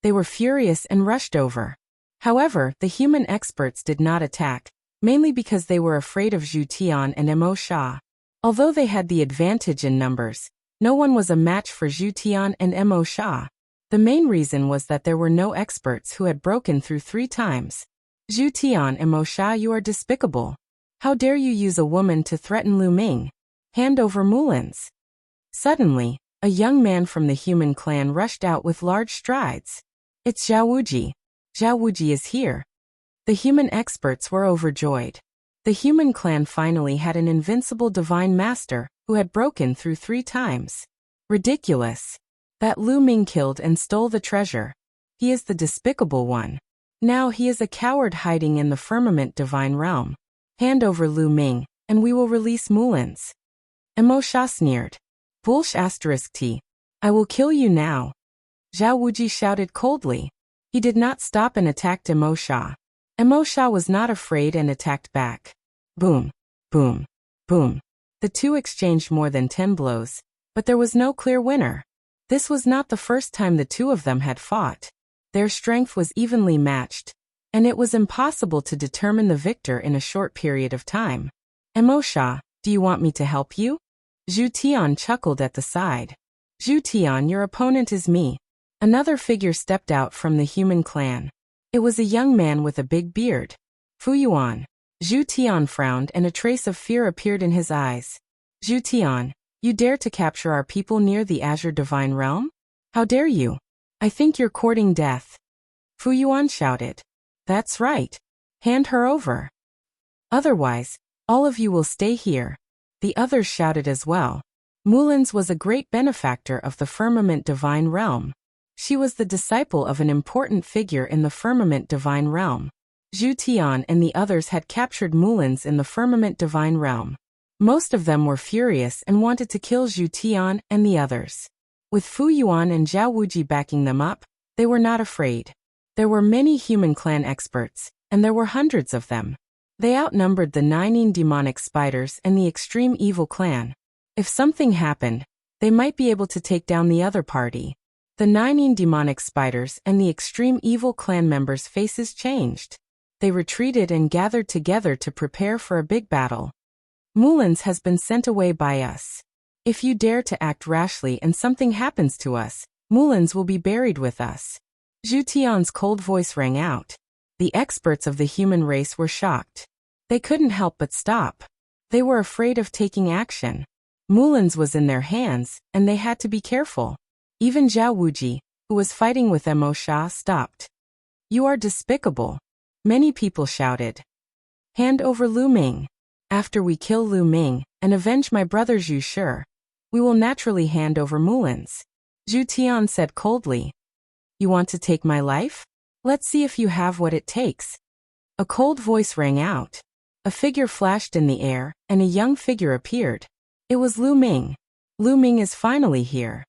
They were furious and rushed over. However, the human experts did not attack, mainly because they were afraid of Zhu Tian and Mo Sha. Although they had the advantage in numbers, no one was a match for Zhu Tian and Mo Sha. The main reason was that there were no experts who had broken through 3 times. Zhu Tian and Mo Sha, you are despicable. How dare you use a woman to threaten Lu Ming? Hand over Mullins. Suddenly, a young man from the human clan rushed out with large strides. It's Zhao Wuji. Zhao Wuji is here. The human experts were overjoyed. The human clan finally had an invincible divine master who had broken through 3 times. Ridiculous. That Lu Ming killed and stole the treasure. He is the despicable one. Now he is a coward hiding in the Firmament Divine Realm. Hand over Lu Ming, and we will release Mullins. Mo Sha sneered. Bullsh *T. I will kill you now. Zhao Wuji shouted coldly. He did not stop and attacked Mo Sha. Mo Sha was not afraid and attacked back. Boom, boom, boom. The two exchanged more than 10 blows, but there was no clear winner. This was not the first time the two of them had fought. Their strength was evenly matched, and it was impossible to determine the victor in a short period of time. Mo Sha, do you want me to help you? Zhu Tian chuckled at the side. Zhu Tian, your opponent is me. Another figure stepped out from the human clan. It was a young man with a big beard. Fu Yuan. Zhu Tian frowned and a trace of fear appeared in his eyes. Zhu Tian, you dare to capture our people near the Azure Divine Realm? How dare you? I think you're courting death. Fu Yuan shouted. That's right. Hand her over. Otherwise, all of you will stay here. The others shouted as well. Mullins was a great benefactor of the Firmament Divine Realm. She was the disciple of an important figure in the Firmament Divine Realm. Zhu Tian and the others had captured Mulans in the firmament divine realm. Most of them were furious and wanted to kill Zhu Tian and the others. With Fu Yuan and Zhao Wuji backing them up, they were not afraid. There were many human clan experts, and there were hundreds of them. They outnumbered the 9 demonic spiders and the extreme evil clan. If something happened, they might be able to take down the other party. The 9 demonic spiders and the extreme evil clan members' faces changed. They retreated and gathered together to prepare for a big battle. Mulans has been sent away by us. If you dare to act rashly and something happens to us, Mulans will be buried with us. Zhu Tian's cold voice rang out. The experts of the human race were shocked. They couldn't help but stop. They were afraid of taking action. Mulans was in their hands, and they had to be careful. Even Zhao Wuji, who was fighting with Mo Sha, stopped. You are despicable. Many people shouted. Hand over Lu Ming. After we kill Lu Ming and avenge my brother Zhu Shi, we will naturally hand over Mulans. Zhu Tian said coldly. You want to take my life? Let's see if you have what it takes. A cold voice rang out. A figure flashed in the air, and a young figure appeared. It was Lu Ming. Lu Ming is finally here.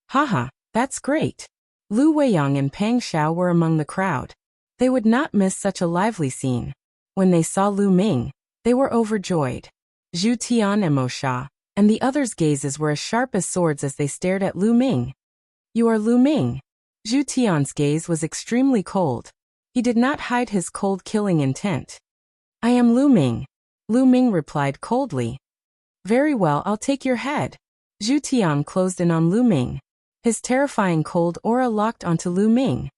Haha, that's great. Lu Weiyang and Pang Xiao were among the crowd. They would not miss such a lively scene. When they saw Lu Ming, they were overjoyed. Zhu Tian and Mo Sha, and the others' gazes were as sharp as swords as they stared at Lu Ming. You are Lu Ming. Zhu Tian's gaze was extremely cold. He did not hide his cold killing intent. I am Lu Ming. Lu Ming replied coldly. Very well, I'll take your head. Zhu Tian closed in on Lu Ming. His terrifying cold aura locked onto Lu Ming.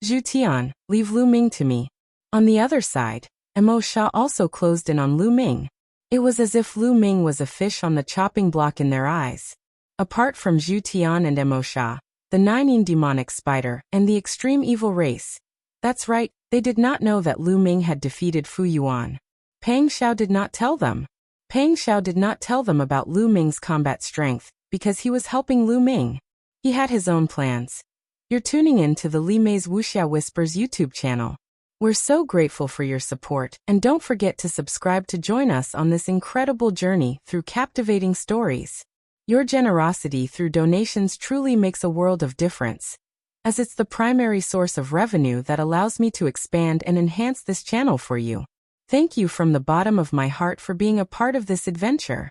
Zhu Tian, leave Lu Ming to me. On the other side, Mo Sha also closed in on Lu Ming. It was as if Lu Ming was a fish on the chopping block in their eyes. Apart from Zhu Tian and Mo Sha, the 9 demonic spider and the extreme evil race. That's right, they did not know that Lu Ming had defeated Fu Yuan. Pang Xiao did not tell them. Pang Xiao did not tell them about Lu Ming's combat strength, because he was helping Lu Ming. He had his own plans. You're tuning in to the Li Mei's Wuxia Whispers YouTube channel. We're so grateful for your support, and don't forget to subscribe to join us on this incredible journey through captivating stories. Your generosity through donations truly makes a world of difference, as it's the primary source of revenue that allows me to expand and enhance this channel for you. Thank you from the bottom of my heart for being a part of this adventure.